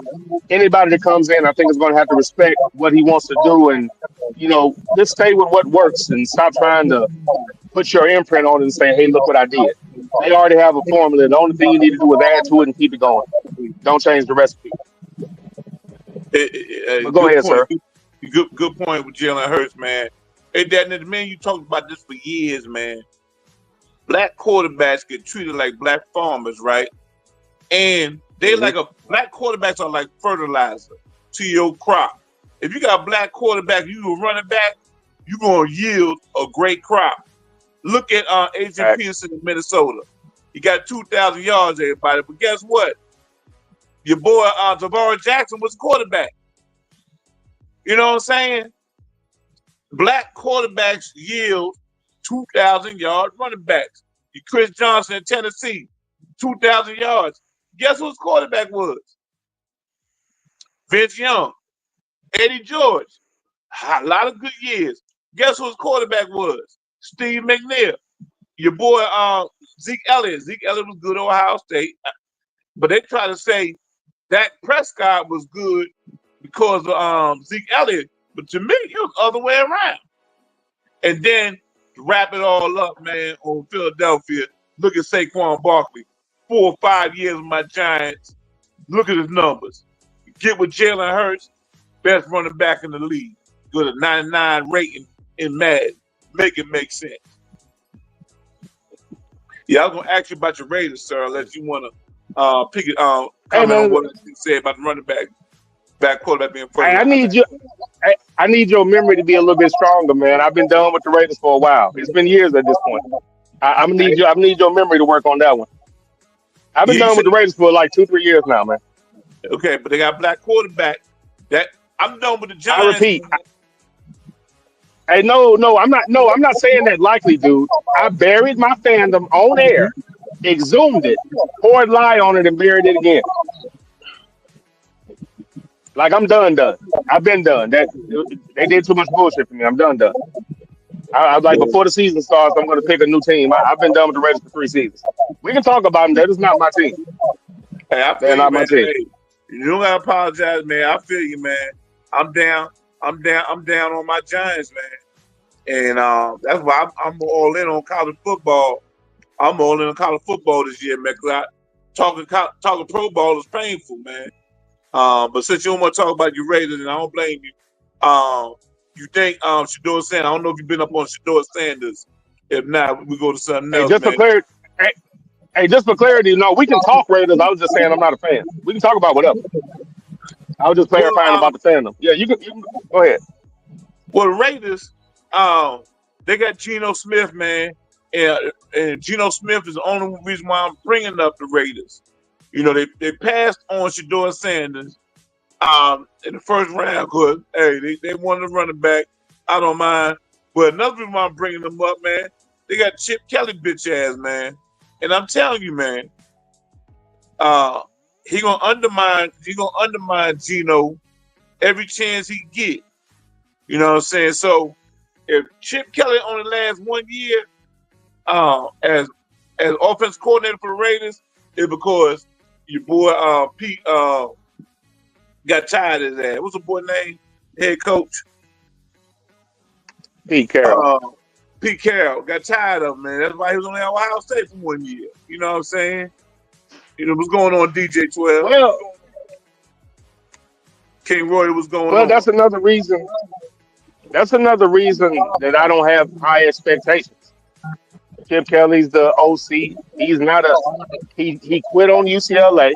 Anybody that comes in, I think, is going to have to respect what he wants to do and, just stay with what works and stop trying to put your imprint on it and say, hey, look what I did. They already have a formula. The only thing you need to do is add to it and keep it going. Don't change the recipe. Go ahead, sir. Good point with Jalen Hurts, man. Hey, Dad, man, you talked about this for years, man. Black quarterbacks get treated like black farmers, right? And they black quarterbacks are like fertilizer to your crop. If you got a black quarterback, you a running back, you're gonna yield a great crop. Look at Adrian Peterson in Minnesota. He got 2,000 yards, everybody. But guess what? Your boy Tavares Jackson was quarterback. You know what I'm saying? Black quarterbacks yield 2,000 yard running backs. Your Chris Johnson in Tennessee, 2,000 yards. Guess whose quarterback was? Vince Young, Eddie George. A lot of good years. Guess whose quarterback was? Steve McNair. Your boy Zeke Elliott. Zeke Elliott was good at Ohio State. But they try to say Dak Prescott was good because of Zeke Elliott. But to me, it was the other way around. And then to wrap it all up, man, on Philadelphia, look at Saquon Barkley. 4 or 5 years with my Giants. Look at his numbers. Get with Jalen Hurts, best running back in the league. Good at 99 rating in Madden. Make it make sense. Yeah, I was gonna ask you about your Raiders, sir, unless you wanna pick it comment on what you said about the running back quarterback being first. I need your memory to be a little bit stronger, man. I've been done with the Raiders for a while. It's been years at this point. I'm gonna need your memory to work on that one. I've been done with the Raiders for like 2-3 years now, man. Okay, but they got black quarterback. That I'm done with the Giants. I repeat. Hey, no, I'm not saying that likely, dude. I buried my fandom on air, exhumed it, poured lye on it, and buried it again. Like I'm done. I've been done. They did too much bullshit for me. I'm done. I was like, before the season starts, I'm going to pick a new team. I've been done with the Raiders for 3 seasons. We can talk about them. That is not my team. Hey, they're not my team. Hey, you don't gotta apologize, man. I feel you, man. I'm down on my Giants, man. And that's why I'm all in on college football. I'm all in on college football this year, man. Cause talking pro ball is painful, man. But since you don't want to talk about your Raiders, and I don't blame you. You think Shedeur Sanders? I don't know if you've been up on Shedeur Sanders. If not, we go to something else, man. Just for clarity, no, we can talk Raiders. I was just saying I'm not a fan. We can talk about whatever. I was just clarifying about the fandom. Yeah, you can go ahead. Well, the Raiders, they got Geno Smith, man, and Geno Smith is the only reason why I'm bringing up the Raiders. You know, they passed on Shedeur Sanders in the first round. Good, hey, they wanted to run it back. I don't mind. But another reason why I'm bringing them up, man, they got Chip Kelly bitch ass, man. And I'm telling you, man, he gonna undermine Geno every chance he get. You know what I'm saying? So if Chip Kelly only lasts 1 year as offense coordinator for the Raiders, it's because your boy Pete got tired of his ass. What's the boy name? Head coach? Pete Carroll. Pete Carroll got tired of him, man. That's why he was only at Ohio State for 1 year. You know what I'm saying? You know what's going on, DJ 12? King Roy, what's going Well, on? that's another reason. That's another reason that I don't have high expectations. Chip Kelly's the OC. He's not a he quit on UCLA.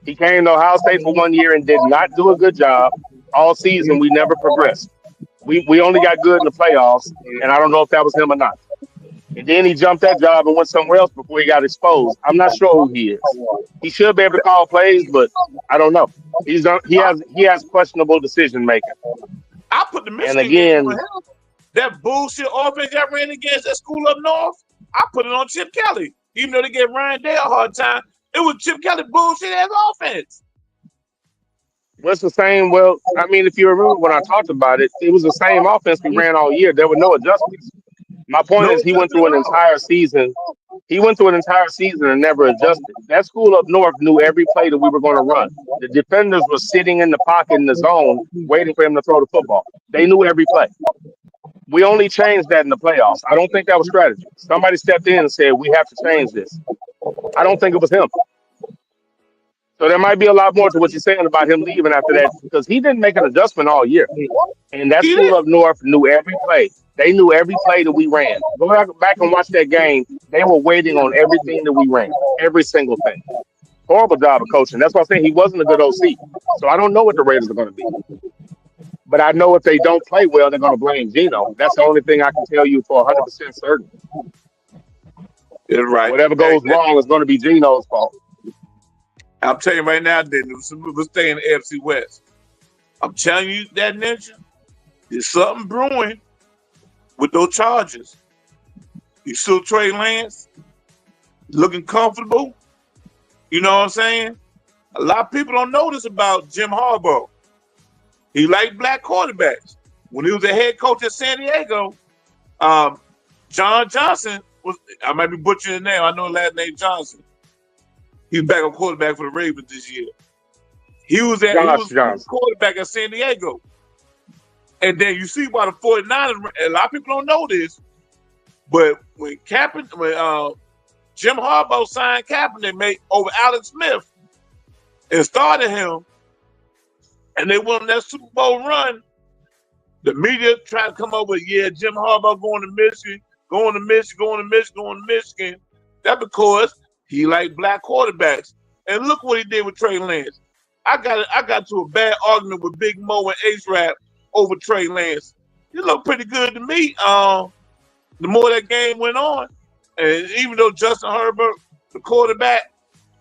He came to Ohio State for 1 year and did not do a good job. All season we never progressed. We only got good in the playoffs, and I don't know if that was him or not. And then he jumped that job and went somewhere else before he got exposed. I'm not sure who he is. He should be able to call plays, but I don't know. He has questionable decision making. I put the And Michigan game on again, him. That bullshit offense that ran against that school up north, I put it on Chip Kelly. Even though they gave Ryan Day a hard time, it was Chip Kelly bullshit as offense. what's the same? Well, I mean, if you remember when I talked about it, it was the same offense we ran all year. There were no adjustments. My point No is, he went adjustment through an at all. entire season. He went through an entire season and never adjusted. That school up north knew every play that we were going to run. The defenders were sitting in the pocket in the zone, waiting for him to throw the football. They knew every play. We only changed that in the playoffs. I don't think that was strategy. Somebody stepped in and said, we have to change this. I don't think it was him. So there might be a lot more to what you're saying about him leaving after that because he didn't make an adjustment all year. And that He school didn't. up north knew every play. They knew every play that we ran. Go back and watch that game. They were waiting on everything that we ran, every single thing. Horrible job of coaching. That's why I'm saying he wasn't a good OC. So I don't know what the Raiders are going to be. But I know if they don't play well, they're going to blame Geno. That's the only thing I can tell you for 100% certain. You're right. Whatever goes wrong is going to be Geno's fault. I'm telling you right now, Dennis, we're staying in the AFC West. I'm telling you that, Ninja, there's something brewing with those Chargers. You still Trey Lance looking comfortable. You know what I'm saying? A lot of people don't know this about Jim Harbaugh. He liked black quarterbacks. When he was the head coach at San Diego, John Johnson was, I might be butchering his name. I know his last name Johnson. He's back on quarterback for the Ravens this year. He was Josh Johnson. quarterback at San Diego. And then you see why the 49ers, a lot of people don't know this, but when Jim Harbaugh signed Kaepernick made over Alex Smith and started him, and they won that Super Bowl run, the media tried to come up with, Jim Harbaugh going to Michigan, going to Michigan, going to Michigan, going to Michigan. That's because he liked black quarterbacks. And look what he did with Trey Lance. I got to a bad argument with Big Mo and Ace-Rap over Trey Lance. He looked pretty good to me. The more that game went on, and even though Justin Herbert, the quarterback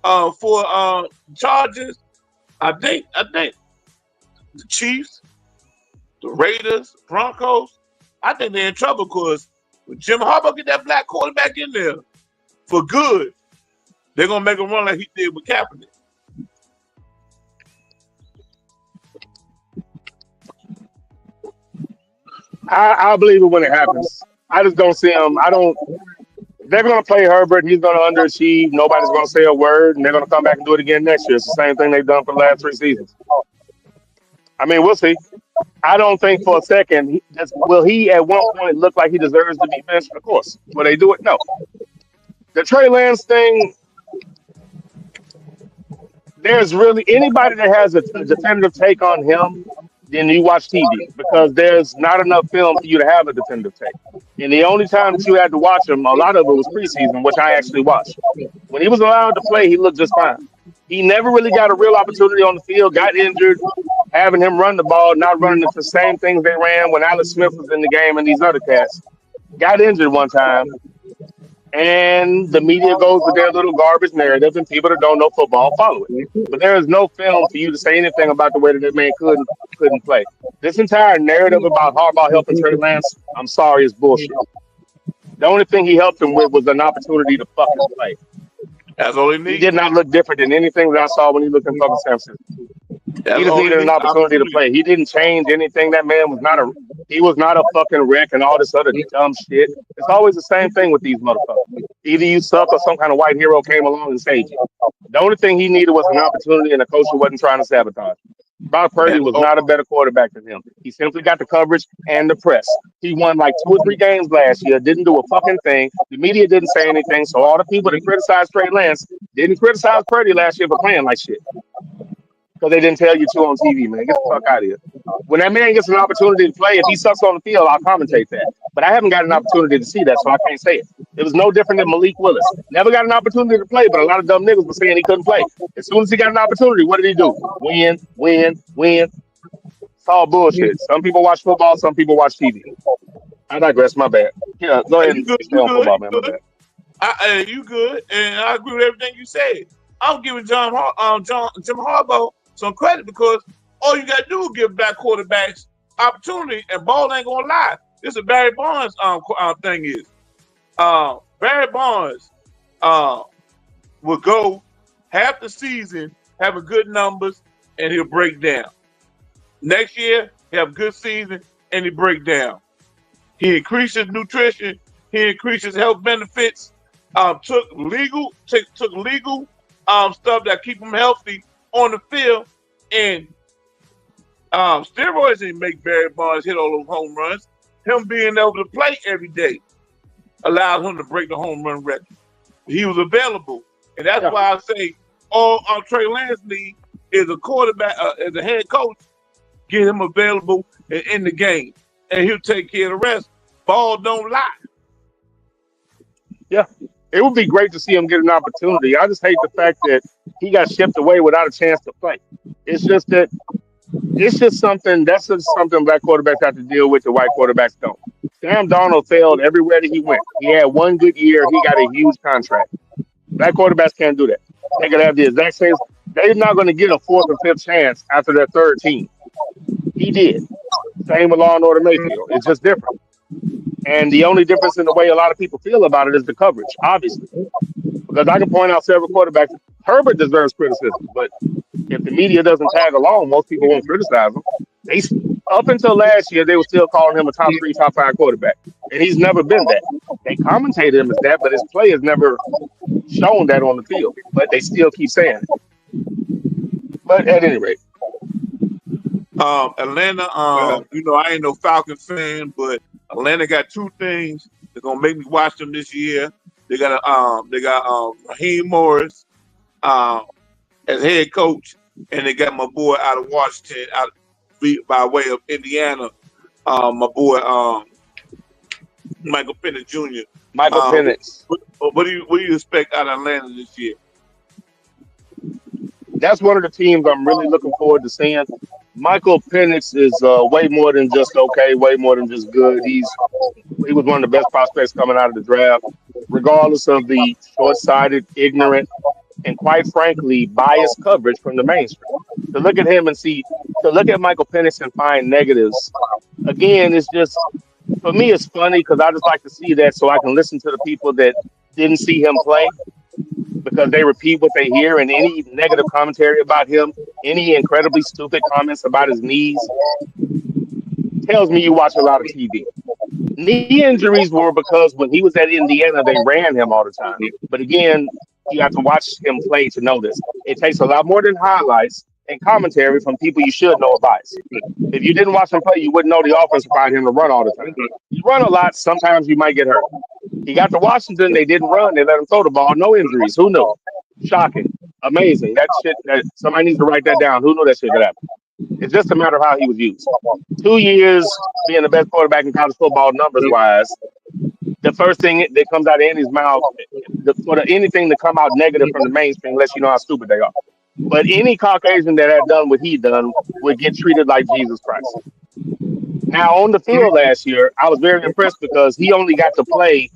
for Chargers, I think the Chiefs, the Raiders, Broncos, I think they're in trouble because when Jim Harbaugh get that black quarterback in there for good, they're gonna make a run like he did with Kaepernick. I'll believe it when it happens. I just don't see him. They're going to play Herbert. He's going to underachieve. Nobody's going to say a word, and they're going to come back and do it again next year. It's the same thing they've done for the last 3 seasons. I mean, we'll see. I don't think for a second, will he at one point look like he deserves to be benched? Of course. Will they do it? No. The Trey Lance thing, there's really anybody that has a definitive take on him, then you watch TV because there's not enough film for you to have a definitive take. And the only time that you had to watch him, a lot of it was preseason, which I actually watched. When he was allowed to play, he looked just fine. He never really got a real opportunity on the field, got injured, having him run the ball, not running the same things they ran when Alex Smith was in the game and these other cats. Got injured one time. And the media goes with their little garbage narrative, and people that don't know football follow it. But there is no film for you to say anything about the way that that man couldn't play. This entire narrative about Harbaugh helping Trey Lance, I'm sorry, is bullshit. The only thing he helped him with was an opportunity to fucking play. That's all he needs. He did not look different than anything that I saw when he looked in fucking San Francisco. He just needed an opportunity to play. He didn't change anything. That man was not a fucking wreck and all this other dumb shit. It's always the same thing with these motherfuckers. Either you suck or some kind of white hero came along and saved you. The only thing he needed was an opportunity and a coach who wasn't trying to sabotage. Brock Purdy was not a better quarterback than him. He simply got the coverage and the press. He won like 2 or 3 games last year, didn't do a fucking thing. The media didn't say anything, so all the people that criticized Trey Lance didn't criticize Purdy last year for playing like shit. because they didn't tell you to on TV, man. Get the fuck out of here. When that man gets an opportunity to play, if he sucks on the field, I'll commentate that. But I haven't got an opportunity to see that, so I can't say it. It was no different than Malik Willis. Never got an opportunity to play, but a lot of dumb niggas were saying he couldn't play. As soon as he got an opportunity, what did he do? Win, win, win. It's all bullshit. Some people watch football, some people watch TV. I digress. My bad. Yeah, go ahead and stay on football, man. My bad. You good, and I agree with everything you said. I'm giving Jim Harbaugh some credit because all you gotta do is give black quarterbacks opportunity, and ball ain't gonna lie. This is Barry Bonds thing is. Barry Bonds will go half the season having good numbers, and he'll break down. Next year, he have a good season, and he break down. He increases nutrition. He increases health benefits. Took legal stuff that keep him healthy on the field, and steroids didn't make Barry Bonds hit all those home runs. Him being able to play every day allowed him to break the home run record. He was available, and that's why I say all Trey Lance need is a quarterback, as a head coach, get him available and in the game, and he'll take care of the rest. Ball don't lie. Yeah, it would be great to see him get an opportunity. I just hate the fact that he got shipped away without a chance to play. It's just something black quarterbacks have to deal with that white quarterbacks don't. Sam Darnold failed everywhere that he went. He had one good year. He got a huge contract. Black quarterbacks can't do that. They could have the exact same. They're not going to get a fourth or fifth chance after their third team. He did. Same with Law and Order Mayfield. It's just different. And the only difference in the way a lot of people feel about it is the coverage, obviously. Because I can point out several quarterbacks. Herbert deserves criticism, but if the media doesn't tag along, most people won't criticize him. Up until last year, they were still calling him a top 3, top 5 quarterback. And he's never been that. They commentated him as that, but his play has never shown that on the field. But they still keep saying it. But at any rate. Atlanta, I ain't no Falcons fan, but Atlanta got two things that's gonna make me watch them this year. They got Raheem Morris as head coach, and they got my boy out of Washington, by way of Indiana, my boy Michael Penix Jr. Michael Penix. What do you expect out of Atlanta this year? That's one of the teams I'm really looking forward to seeing. Michael Penix is way more than just okay, way more than just good. He was one of the best prospects coming out of the draft, regardless of the short-sighted, ignorant, and quite frankly, biased coverage from the mainstream. To look at him and to look at Michael Penix and find negatives, again, it's just, for me, it's funny because I just like to see that so I can listen to the people that didn't see him play, because they repeat what they hear, and any negative commentary about him, any incredibly stupid comments about his knees, tells me you watch a lot of TV. Knee injuries were because when he was at Indiana, they ran him all the time. But again, you have to watch him play to know this. It takes a lot more than highlights and commentary from people you should know about. If you didn't watch him play, you wouldn't know the offense required him to run all the time. You run a lot, sometimes you might get hurt. He got to Washington, they didn't run, they let him throw the ball, no injuries. Who knew? Shocking. Amazing. That shit, somebody needs to write that down. Who knew that shit could happen? It's just a matter of how he was used. 2 years being the best quarterback in college football numbers wise, the first thing that comes out of Andy's mouth, anything to come out negative from the mainstream lets you know how stupid they are. But any Caucasian that had done what he done would get treated like Jesus Christ. Now, on the field last year, I was very impressed because he only got to play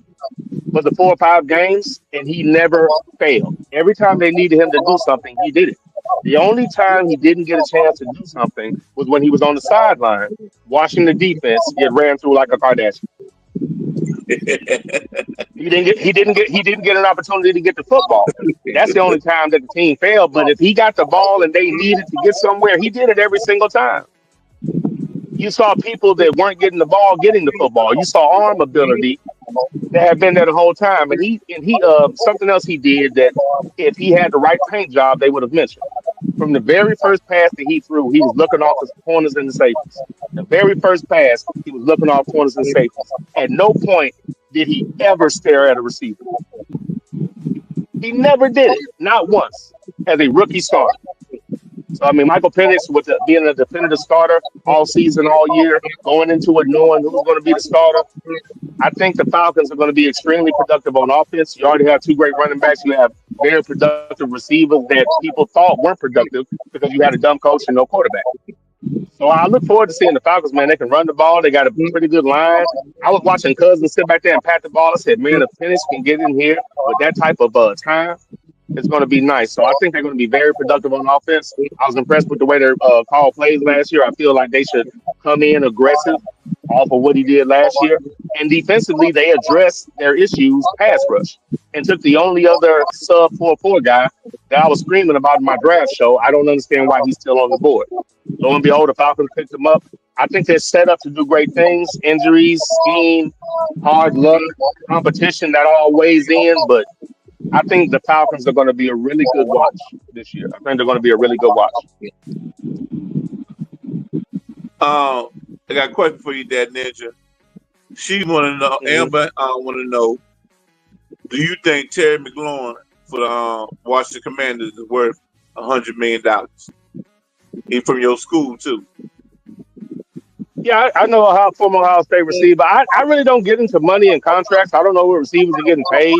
for the 4 or 5 games, and he never failed. Every time they needed him to do something, he did it. The only time he didn't get a chance to do something was when he was on the sideline watching the defense get ran through like a Kardashian. He didn't get an opportunity to get the football. That's the only time that the team failed. But if he got the ball and they needed to get somewhere, he did it every single time. You saw people that weren't getting the ball getting the football. You saw arm ability that had been there the whole time. And he something else he did that if he had the right paint job, they would have mentioned. From the very first pass that he threw, he was looking off his corners and the safeties. The very first pass, he was looking off corners and safeties. At no point did he ever stare at a receiver. He never did it, not once, as a rookie starter. So I mean, Michael Penix with being a definitive starter all season, all year, going into it knowing who's going to be the starter. I think the Falcons are going to be extremely productive on offense. You already have two great running backs. You have very productive receivers that people thought weren't productive because you had a dumb coach and no quarterback. So I look forward to seeing the Falcons, man. They can run the ball. They got a pretty good line. I was watching Cousins sit back there and pat the ball. I said, man, if Penix can get in here with that type of time, it's going to be nice. So I think they're going to be very productive on offense. I was impressed with the way they called plays last year. I feel like they should come in aggressive off of what he did last year. And defensively, they addressed their issues pass rush and took the only other sub 4-4 guy that I was screaming about in my draft show. I don't understand why he's still on the board. Lo and behold, the Falcons picked him up. I think they're set up to do great things. Injuries, scheme, hard luck, competition, that all weighs in. But I think the Falcons are going to be a really good watch this year. I think they're going to be a really good watch. I got a question for you, Dad Ninja. She want to know, Amber want to know, do you think Terry McLaurin for the Washington Commanders is worth $100 million? He from your school, too. Yeah, I know a former Ohio State receiver. I really don't get into money and contracts. I don't know what receivers are getting paid.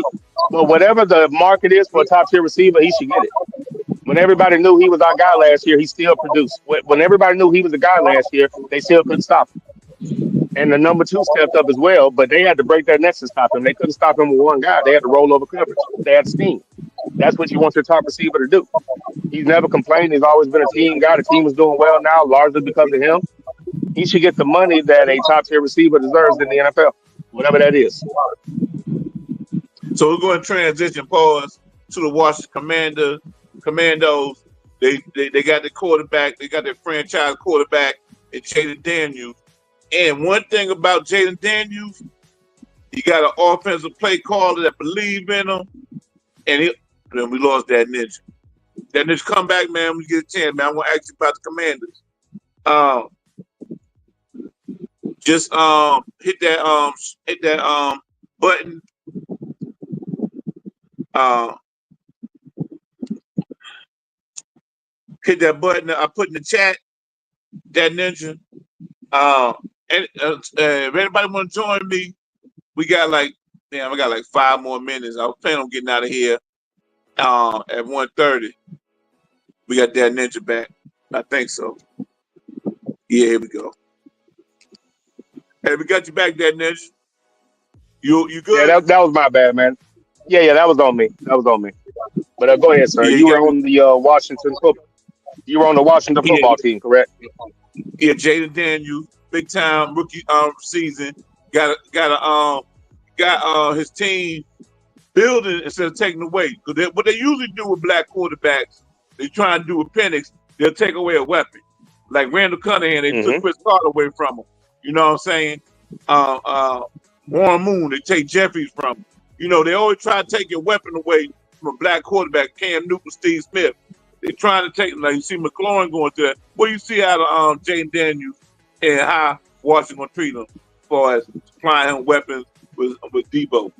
But whatever the market is for a top-tier receiver, he should get it. When everybody knew he was our guy last year, he still produced. When everybody knew he was a guy last year, they still couldn't stop him. And the number 2 stepped up as well, but they had to break that next to stop him. They couldn't stop him with one guy. They had to roll over coverage. They had steam. That's what you want your top receiver to do. He's never complained. He's always been a team guy. The team is doing well now, largely because of him. He should get the money that a top-tier receiver deserves in the NFL, whatever that is. So we're going to transition pause to the Washington Commandos. They got the quarterback. They got their franchise quarterback, Jayden Daniels. And one thing about Jayden Daniels, he got an offensive play caller that believe in him. And then we lost that ninja. That ninja come back, man. When you get a chance, man. I want to ask you about the Commanders. Just hit that button. Hit that button I put in the chat. That ninja. And if anybody want to join me, we got like 5 more minutes. I was planning on getting out of here at 1:30. We got that ninja back. I think so. Yeah, here we go. Hey, we got you back, that ninja. You good? Yeah, that was my bad, man. Yeah, that was on me. But go ahead, sir. Yeah, you were on the Washington football. You were on the Washington football team, correct? Yeah, Jayden Daniels, big time rookie season. Got his team building instead of taking away. Because what they usually do with black quarterbacks, they try to do with Penix, they'll take away a weapon. Like Randall Cunningham, they took Chris Carter away from him. You know what I'm saying? Warren Moon, they take Jeffries from him. You know, they always try to take your weapon away from a black quarterback, Cam Newton, Steve Smith. They're trying to take, like you see McLaurin going through that. What do you see out of Jayden Daniels and how Washington going to treat him as far as supplying him weapons with Debo?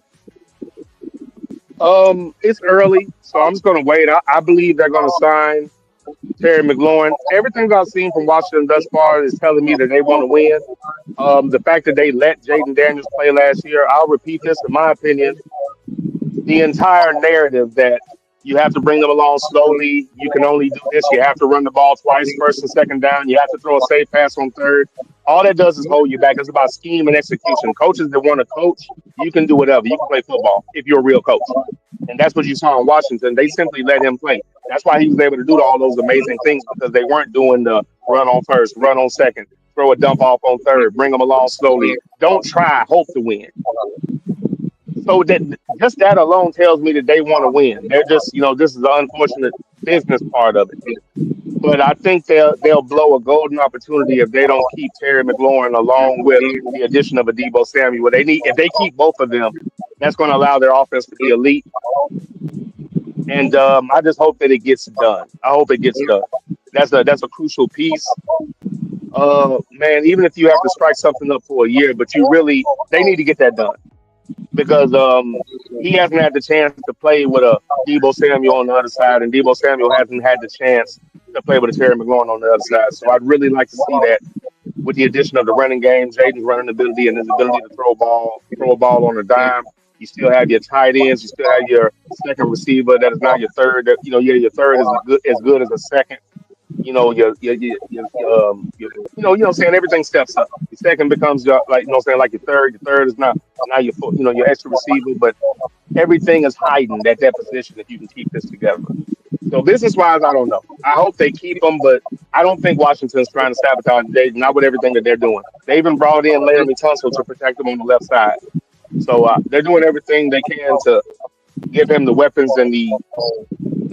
It's early, so I'm just going to wait. I believe they're going to sign Terry McLaurin. Everything I've seen from Washington thus far is telling me that they want to win. The fact that they let Jayden Daniels play last year, I'll repeat this, in my opinion, the entire narrative that you have to bring them along slowly. You can only do this. You have to run the ball twice, first and second down. You have to throw a safe pass on third. All that does is hold you back. It's about scheme and execution. Coaches that want to coach, you can do whatever. You can play football if you're a real coach. And that's what you saw in Washington. They simply let him play. That's why he was able to do all those amazing things, because they weren't doing the run on first, run on second, throw a dump off on third, bring them along slowly. Don't try, hope to win. So that just that alone tells me that they want to win. They're just, this is the unfortunate business part of it. But I think they'll blow a golden opportunity if they don't keep Terry McLaurin along with the addition of a Debo Samuel. If they keep both of them, that's going to allow their offense to be elite. And I just hope that it gets done. I hope it gets done. That's a crucial piece. Man, even if you have to strike something up for a year, but they need to get that done. Because he hasn't had the chance to play with a Debo Samuel on the other side, and Debo Samuel hasn't had the chance to play with a Terry McLaurin on the other side. So I'd really like to see that with the addition of the running game, Jaden's running ability and his ability to throw a ball on a dime. You still have your tight ends. You still have your second receiver that is now your third. That your third is as good as a second. What I'm saying, everything steps up. Your second becomes like your third. Your third is now your extra receiver, but everything is heightened at that position if you can keep this together. So business wise, I don't know. I hope they keep them, but I don't think Washington's trying to sabotage Jaden, not with everything that they're doing. They even brought in Laremy Tunsil to protect him on the left side. So they're doing everything they can to give him the weapons and the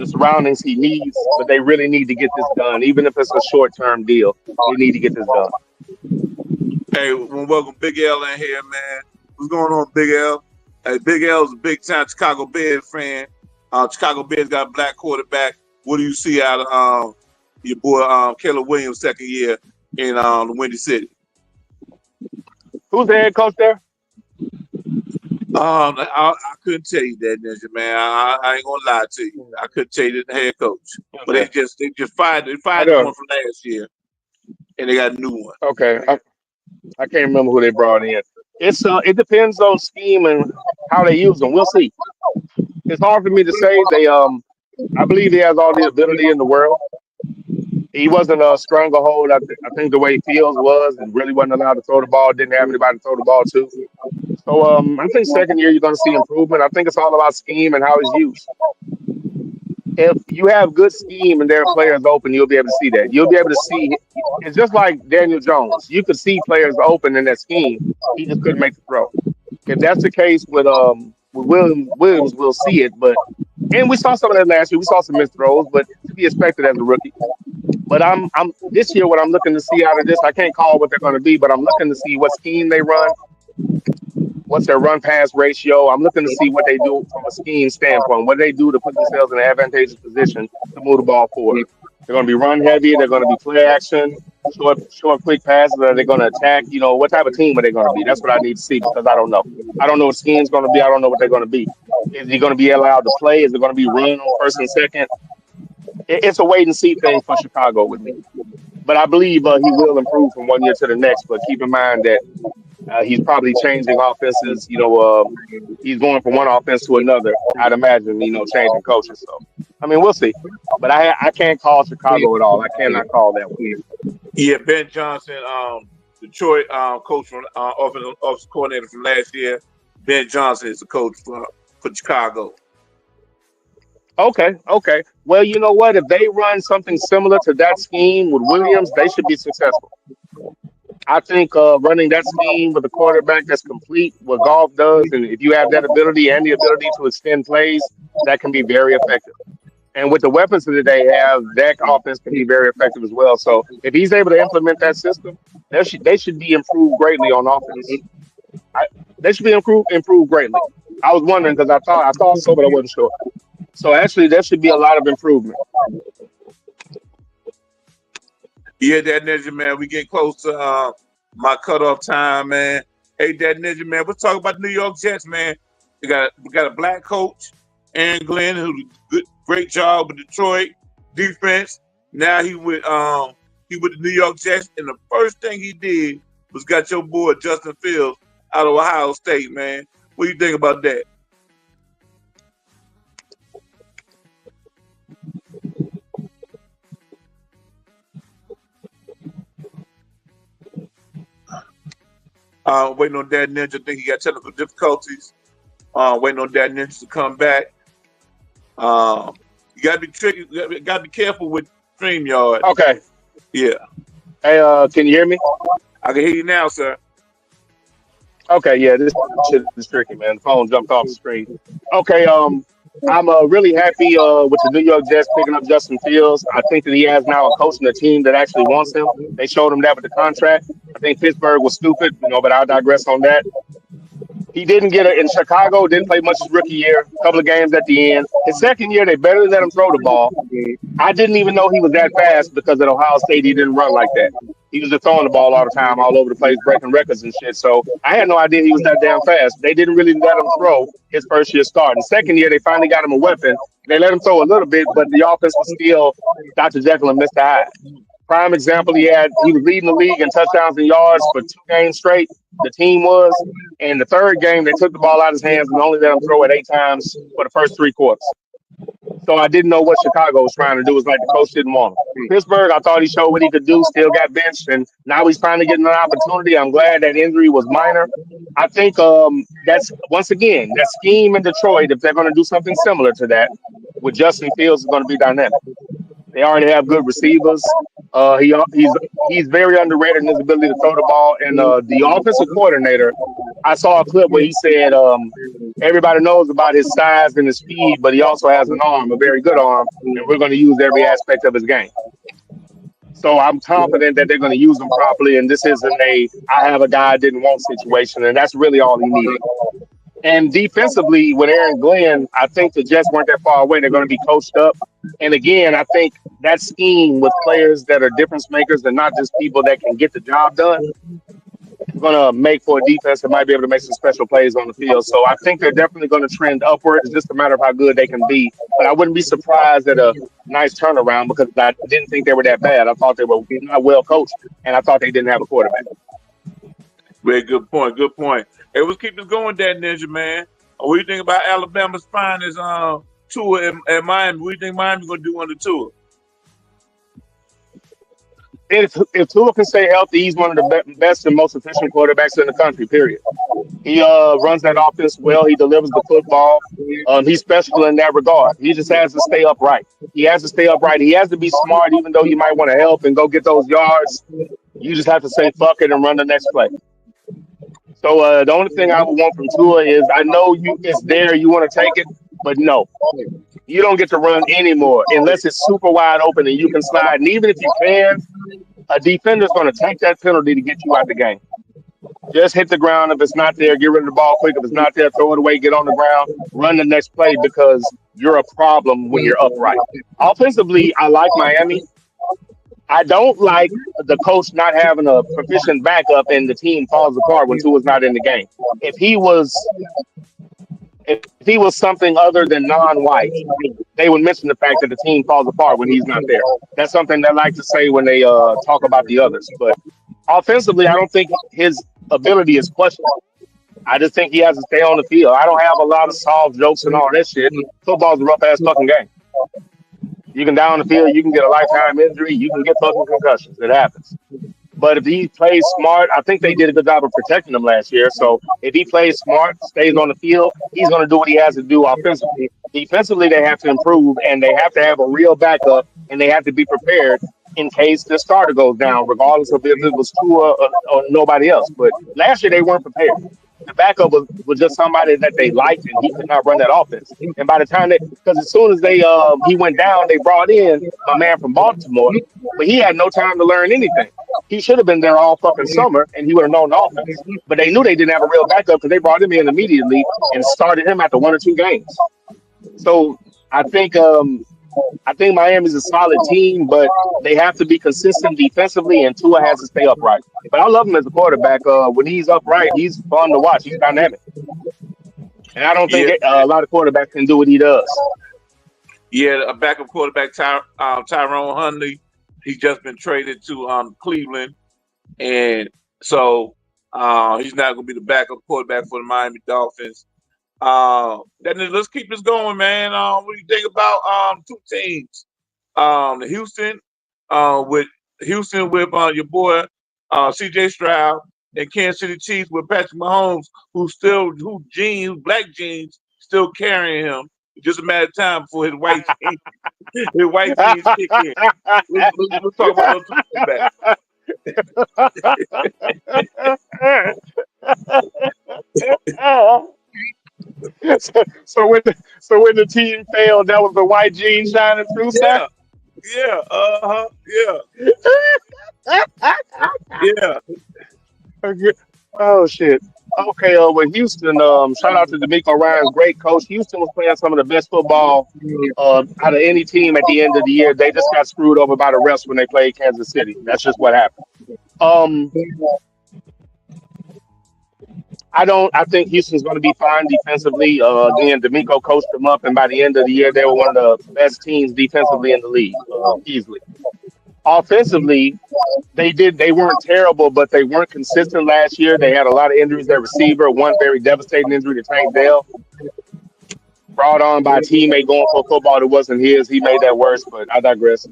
surroundings he needs, but they really need to get this done. Even if it's a short-term deal, they need to get this done. Hey, welcome Big L in here, man. What's going on, Big L? Hey, Big L's a big-time Chicago Bears fan. Chicago Bears got a black quarterback. What do you see out of your boy Caleb Williams' second year in the Windy City? Who's the head coach there? I couldn't tell you that, Ninja, man. I ain't gonna lie to you. I couldn't tell you the head coach, but they just fired the one from last year, and they got a new one. Okay, I can't remember who they brought in. It depends on scheme and how they use them. We'll see. It's hard for me to say. I believe he has all the ability in the world. He wasn't a stranglehold. I think the way Fields was, and really wasn't allowed to throw the ball. Didn't have anybody to throw the ball to. So I think second year you're going to see improvement. I think it's all about scheme and how it's used. If you have good scheme and there are players open, you'll be able to see that. You'll be able to see. It's just like Daniel Jones. You could see players open in that scheme. He just couldn't make the throw. If that's the case with Williams, we'll see it. And we saw some of that last year. We saw some missed throws, but to be expected as a rookie. But I'm this year. What I'm looking to see out of this, I can't call what they're going to be, but I'm looking to see what scheme they run. What's their run-pass ratio? I'm looking to see what they do from a scheme standpoint. What they do to put themselves in an advantageous position to move the ball forward. They're going to be run-heavy. They're going to be play action, short, quick passes. Are they going to attack? What type of team are they going to be? That's what I need to see because I don't know. I don't know what scheme's going to be. I don't know what they're going to be. Is he going to be allowed to play? Is it going to be run on first and second? It's a wait-and-see thing for Chicago with me. But I believe he will improve from one year to the next. But keep in mind that he's probably changing offenses. He's going from one offense to another. I'd imagine, changing coaches. So, we'll see. But I can't call Chicago at all. I cannot call that one. Yeah, Ben Johnson, Detroit coach from offensive coordinator from last year. Ben Johnson is the coach for Chicago. Okay. Well, you know what? If they run something similar to that scheme with Williams, they should be successful. I think running that scheme with a quarterback that's complete, what Goff does, and if you have that ability and the ability to extend plays, that can be very effective. And with the weapons that they have, that offense can be very effective as well. So if he's able to implement that system, they should be improved greatly on offense. They should be improved greatly. I was wondering because I thought so, but I wasn't sure. So actually, there should be a lot of improvement. Yeah, that Ninja, man. We get close to my cutoff time, man. Hey, that Ninja, man. Let's talk about the New York Jets, man. We got a black coach, Aaron Glenn, who did a great job with Detroit defense. Now he with the New York Jets, and the first thing he did was got your boy Justin Fields out of Ohio State, man. What do you think about that? Waiting on Dad Ninja. I think he got technical difficulties. Waiting on Dad Ninja to come back. You gotta be tricky. You gotta be careful with StreamYard. Okay. Yeah. Hey, can you hear me? I can hear you now, sir. Okay. Yeah, this shit is tricky, man. The phone jumped off the screen. Okay. I'm really happy with the New York Jets picking up Justin Fields. I think that he has now a coach and a team that actually wants him. They showed him that with the contract. I think Pittsburgh was stupid, but I'll digress on that. He didn't get it in Chicago, didn't play much his rookie year, a couple of games at the end. His second year, they barely let him throw the ball. I didn't even know he was that fast because at Ohio State, he didn't run like that. He was just throwing the ball all the time, all over the place, breaking records and shit. So I had no idea he was that damn fast. They didn't really let him throw his first year start. The second year, they finally got him a weapon. They let him throw a little bit, but the offense was still Dr. Jekyll and Mr. Hyde. Prime example, he was leading the league in touchdowns and yards for 2 games straight. The team was, and the third game they took the ball out of his hands and only let him throw it 8 times for the first 3 quarters. So I didn't know what Chicago was trying to do. It was like the coach didn't want him. Pittsburgh, I thought he showed what he could do. Still got benched, and now he's finally getting an opportunity. I'm glad that injury was minor. I think that's once again that scheme in Detroit. If they're going to do something similar to that with Justin Fields, is going to be dynamic. They already have good receivers. He's very underrated in his ability to throw the ball. And the offensive coordinator, I saw a clip where he said everybody knows about his size and his speed, but he also has an arm, a very good arm, and we're going to use every aspect of his game. So I'm confident that they're going to use him properly. And this isn't I have a guy I didn't want situation, and that's really all he needed. And defensively, with Aaron Glenn, I think the Jets weren't that far away. They're going to be coached up. And again, I think that scheme with players that are difference makers and not just people that can get the job done is going to make for a defense that might be able to make some special plays on the field. So I think they're definitely going to trend upward. It's just a matter of how good they can be. But I wouldn't be surprised at a nice turnaround because I didn't think they were that bad. I thought they were not well coached, and I thought they didn't have a quarterback. Very good point. Good point. Hey, let's keep this going, that Ninja, man. What do you think about Alabama's finest Tua at Miami? What do you think Miami's going to do under Tua? If Tua can stay healthy, he's one of the best and most efficient quarterbacks in the country, period. He runs that offense well. He delivers the football. He's special in that regard. He just has to stay upright. He has to stay upright. He has to be smart, even though you might want to help and go get those yards. You just have to say fuck it and run the next play. So the only thing I would want from Tua is I know it's there. You want to take it, but no. You don't get to run anymore unless it's super wide open and you can slide. And even if you can, a defender's going to take that penalty to get you out the game. Just hit the ground. If it's not there, get rid of the ball quick. If it's not there, throw it away, get on the ground, run the next play because you're a problem when you're upright. Offensively, I like Miami. I don't like the coach not having a proficient backup and the team falls apart when Tua's not in the game. If he was something other than non-white, they would mention the fact that the team falls apart when he's not there. That's something they like to say when they talk about the others. But offensively, I don't think his ability is questionable. I just think he has to stay on the field. I don't have a lot of soft jokes and all that shit. Football's a rough-ass fucking game. You can die on the field, you can get a lifetime injury, you can get fucking concussions. It happens. But if he plays smart, I think they did a good job of protecting him last year. So if he plays smart, stays on the field, he's going to do what he has to do offensively. Defensively, they have to improve, and they have to have a real backup, and they have to be prepared in case the starter goes down, regardless of if it was Tua or nobody else. But last year, they weren't prepared. The backup was just somebody that they liked, and he could not run that offense. And by the time because as soon as he went down, they brought in a man from Baltimore, but he had no time to learn anything. He should have been there all fucking summer, and he would have known the offense. But they knew they didn't have a real backup because they brought him in immediately and started him after 1 or 2 games. So I think Miami's a solid team, but they have to be consistent defensively, and Tua has to stay upright. But I love him as a quarterback. When he's upright, he's fun to watch. He's dynamic. And I don't think a lot of quarterbacks can do what he does. Yeah, a backup quarterback, Tyrone Huntley, he's just been traded to Cleveland. And so he's not going to be the backup quarterback for the Miami Dolphins. Then let's keep this going, man. What do you think about 2 teams? Houston with your boy CJ Stroud, and Kansas City Chiefs with Patrick Mahomes, who's black jeans still carrying him. It's just a matter of time before his white jeans kick in. Let's talk about those 2 So when the team failed, that was the white jeans shining through, sir? Yeah. Oh shit. Okay, with Houston, shout out to D'Amico Ryans, great coach. Houston was playing some of the best football out of any team at the end of the year. They just got screwed over by the refs when they played Kansas City. That's just what happened. Um, I think Houston's going to be fine defensively. Again, D'Amico coached them up, and by the end of the year, they were one of the best teams defensively in the league, easily. Offensively, they weren't terrible, but they weren't consistent last year. They had a lot of injuries. Their receiver, one very devastating injury to Tank Dell, brought on by a teammate going for football that wasn't his. He made that worse, but I digress.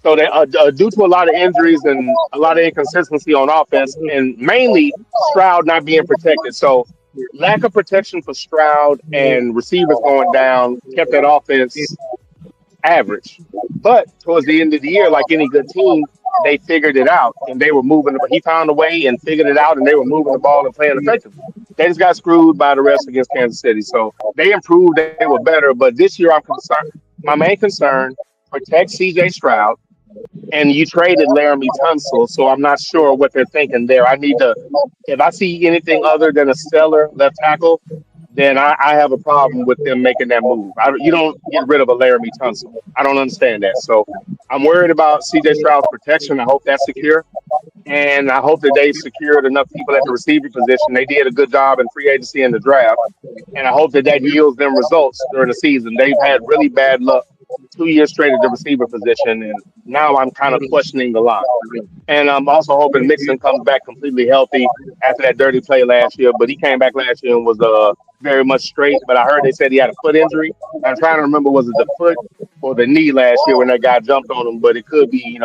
So they due to a lot of injuries and a lot of inconsistency on offense, and mainly Stroud not being protected. So lack of protection for Stroud and receivers going down kept that offense average. But towards the end of the year, like any good team, they figured it out and they were moving. He found a way and figured it out, and they were moving the ball and playing effectively. They just got screwed by the rest against Kansas City. So they improved, they were better. But this year, I'm concerned. My main concern: protect C.J. Stroud, and you traded Laramie Tunsil, so I'm not sure what they're thinking there. I need to, if I see anything other than a stellar left tackle, then I have a problem with them making that move. You don't get rid of a Laramie Tunsil. I don't understand that. So I'm worried about C.J. Stroud's protection. I hope that's secure. And I hope that they've secured enough people at the receiver position. They did a good job in free agency and the draft. And I hope that that yields them results during the season. They've had really bad luck 2 years straight at the receiver position, and now I'm kind of questioning the line. And I'm also hoping Mixon comes back completely healthy after that dirty play last year. But he came back last year and was very much straight. But I heard they said he had a foot injury. I'm trying to remember, was it the foot or the knee last year when that guy jumped on him? But it could be,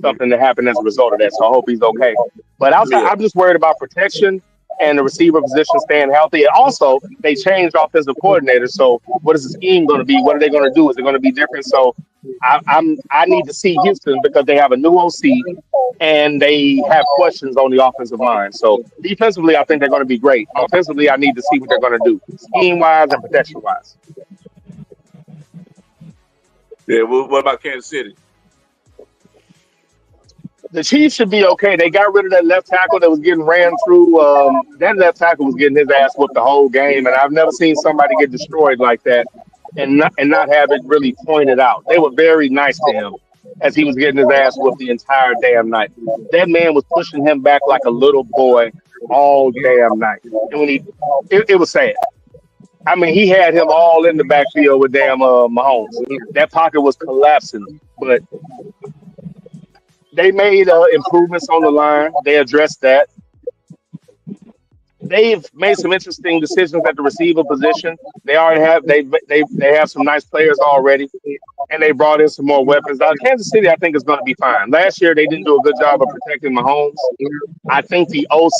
something that happened as a result of that. So I hope he's okay. But outside, I'm just worried about protection and the receiver position staying healthy. And also, they changed offensive coordinators. So what is the scheme going to be? What are they going to do? Is it going to be different? So I need to see Houston because they have a new OC and they have questions on the offensive line. So defensively, I think they're going to be great. Offensively, I need to see what they're going to do, scheme-wise and protection-wise. Yeah, what about Kansas City? The Chiefs should be okay. They got rid of that left tackle that was getting ran through. That left tackle was getting his ass whooped the whole game, and I've never seen somebody get destroyed like that and not have it really pointed out. They were very nice to him as he was getting his ass whooped the entire damn night. That man was pushing him back like a little boy all damn night, and when it was sad. I mean, he had him all in the backfield with damn Mahomes. That pocket was collapsing, but they made improvements on the line. They addressed that. They've made some interesting decisions at the receiver position. They already have they have some nice players already, and they brought in some more weapons. Kansas City, I think, is going to be fine. Last year, they didn't do a good job of protecting Mahomes. I think the OC,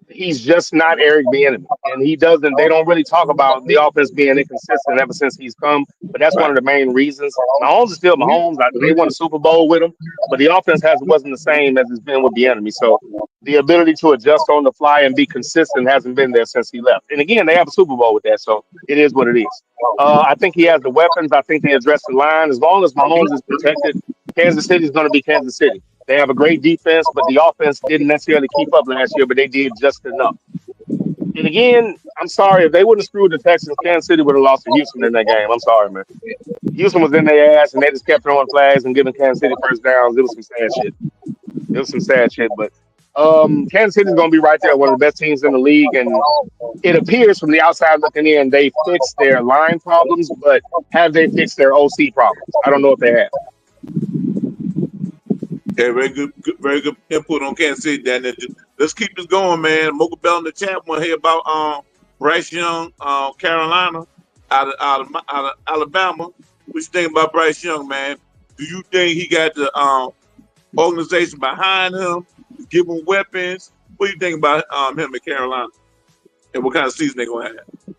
he's just not Eric Bieniemy, and he doesn't. They don't really talk about the offense being inconsistent ever since he's come, but that's one of the main reasons. Mahomes is still Mahomes. They won a Super Bowl with him, but the offense wasn't the same as it's been with Bieniemy. So the ability to adjust on the fly and be consistent hasn't been there since he left. And again, they have a Super Bowl with that, so it is what it is. I think he has the weapons. I think they address the line. As long as Mahomes is protected, Kansas City is going to be Kansas City. They have a great defense, but the offense didn't necessarily keep up last year, but they did just enough. And again, I'm sorry, if they wouldn't have screwed the Texans, Kansas City would have lost to Houston in that game. I'm sorry, man. Houston was in their ass, and they just kept throwing flags and giving Kansas City first downs. It was some sad shit. But Kansas City is going to be right there, one of the best teams in the league. And it appears from the outside looking in, they fixed their line problems, but have they fixed their OC problems? I don't know if they have. Yeah, very good input on Kansas City, Daniel. Let's keep this going, man. Mocha Bell in the chat want to hear about Bryce Young, Carolina, out of Alabama. What you think about Bryce Young, man? Do you think he got the organization behind him, give him weapons? What do you think about him in Carolina, and what kind of season they're going to have?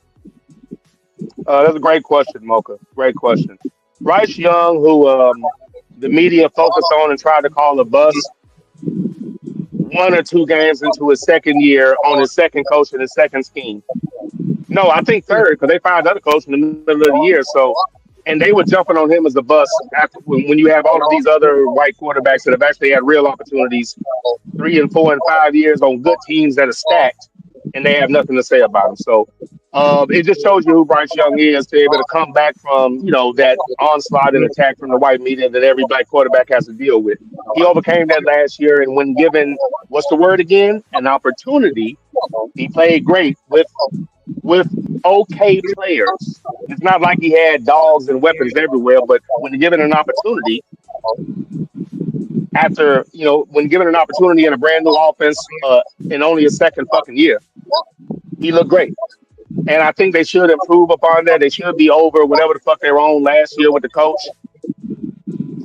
That's a great question, Mocha. Great question. Bryce Young, who the media focused on and tried to call a bust 1 or 2 games into his second year on his second coach and his second scheme. No, I think third, because they found another coach in the middle of the year. So, and they were jumping on him as a bust after when you have all of these other white quarterbacks that have actually had real opportunities 3 and 4 and 5 years on good teams that are stacked, and they have nothing to say about him. So It just shows you who Bryce Young is to be able to come back from, that onslaught and attack from the white media that every black quarterback has to deal with. He overcame that last year, and when given, what's the word again? An opportunity, he played great with okay players. It's not like he had dogs and weapons everywhere, but when given an opportunity, when given an opportunity in a brand new offense in only a second fucking year, he looked great. And I think they should improve upon that. They should be over whatever the fuck they were on last year with the coach.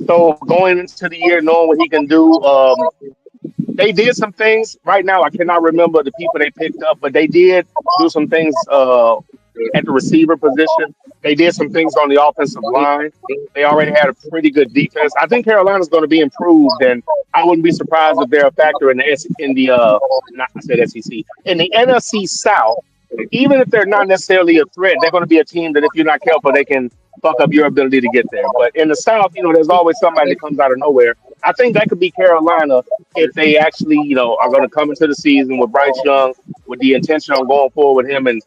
So going into the year, knowing what he can do, they did some things. Right now, I cannot remember the people they picked up, but they did do some things at the receiver position. They did some things on the offensive line. They already had a pretty good defense. I think Carolina's going to be improved, and I wouldn't be surprised if they're a factor in the SEC, in the NFC South. Even if they're not necessarily a threat, they're going to be a team that if you're not careful, they can fuck up your ability to get there. But in the South, there's always somebody that comes out of nowhere. I think that could be Carolina if they actually, are going to come into the season with Bryce Young with the intention on going forward with him and,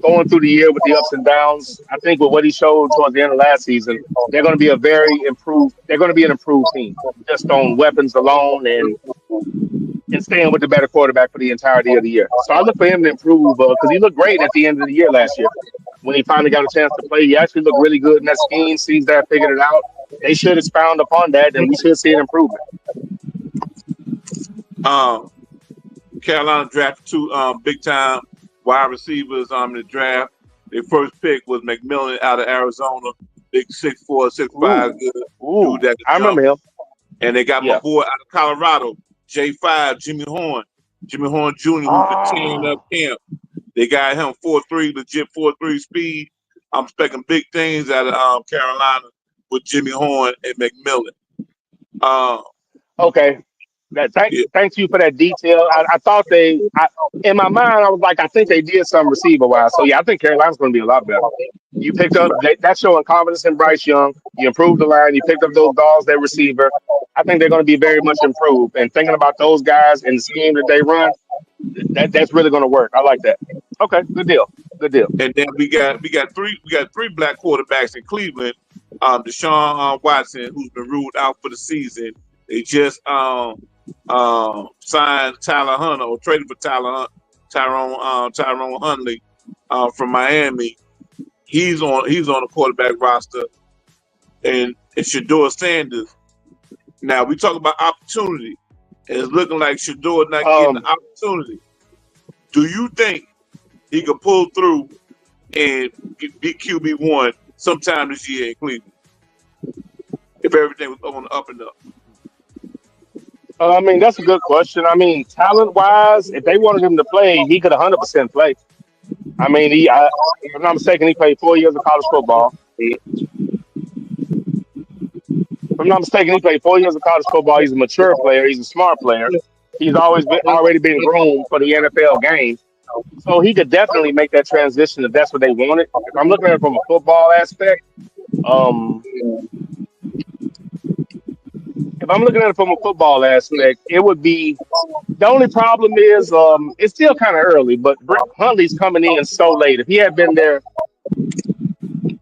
going through the year with the ups and downs. I think with what he showed towards the end of last season, they're going to be they're going to be an improved team just on weapons alone and staying with the better quarterback for the entirety of the year. So I look for him to improve because he looked great at the end of the year last year. When he finally got a chance to play, he actually looked really good in that scheme. Seems to have figured it out. They should expound upon that, and we should see an improvement. Carolina drafted two big-time wide receivers in the draft. Their first pick was McMillan out of Arizona, big 6'4", 6'5", dude that I remember him. And they got my boy out of Colorado, J5, Jimmy Horn Jr., who's been tearing up camp. They got him 4'3", legit 4'3" speed. I'm expecting big things out of Carolina with Jimmy Horn and McMillan. Okay. Thank you for that detail. I thought in my mind, I was like, I think they did some receiver wise. So I think Carolina's going to be a lot better. You picked up that's showing confidence in Bryce Young. You improved the line. You picked up those dogs, that receiver. I think they're going to be very much improved. And thinking about those guys and the scheme that they run, that's really going to work. I like that. Okay, good deal. And then we got three black quarterbacks in Cleveland. Deshaun Watson, who's been ruled out for the season. They just signed Tyler Hunter or traded for Tyrone Huntley from Miami. He's on the quarterback roster, and Shedeur Sanders. Now we talk about opportunity, and it's looking like Shedeur not getting the opportunity. Do you think he could pull through and be QB1 sometime this year in Cleveland if everything was on the up and up? That's a good question. Talent-wise, if they wanted him to play, he could 100% play. If I'm not mistaken, he played 4 years of college football. If I'm not mistaken, he played 4 years of college football. He's a mature player. He's a smart player. He's already been groomed for the NFL game. So he could definitely make that transition if that's what they wanted. If I'm looking at it from a football aspect, it would be the only problem is it's still kind of early, but Huntley's coming in so late. If he had been there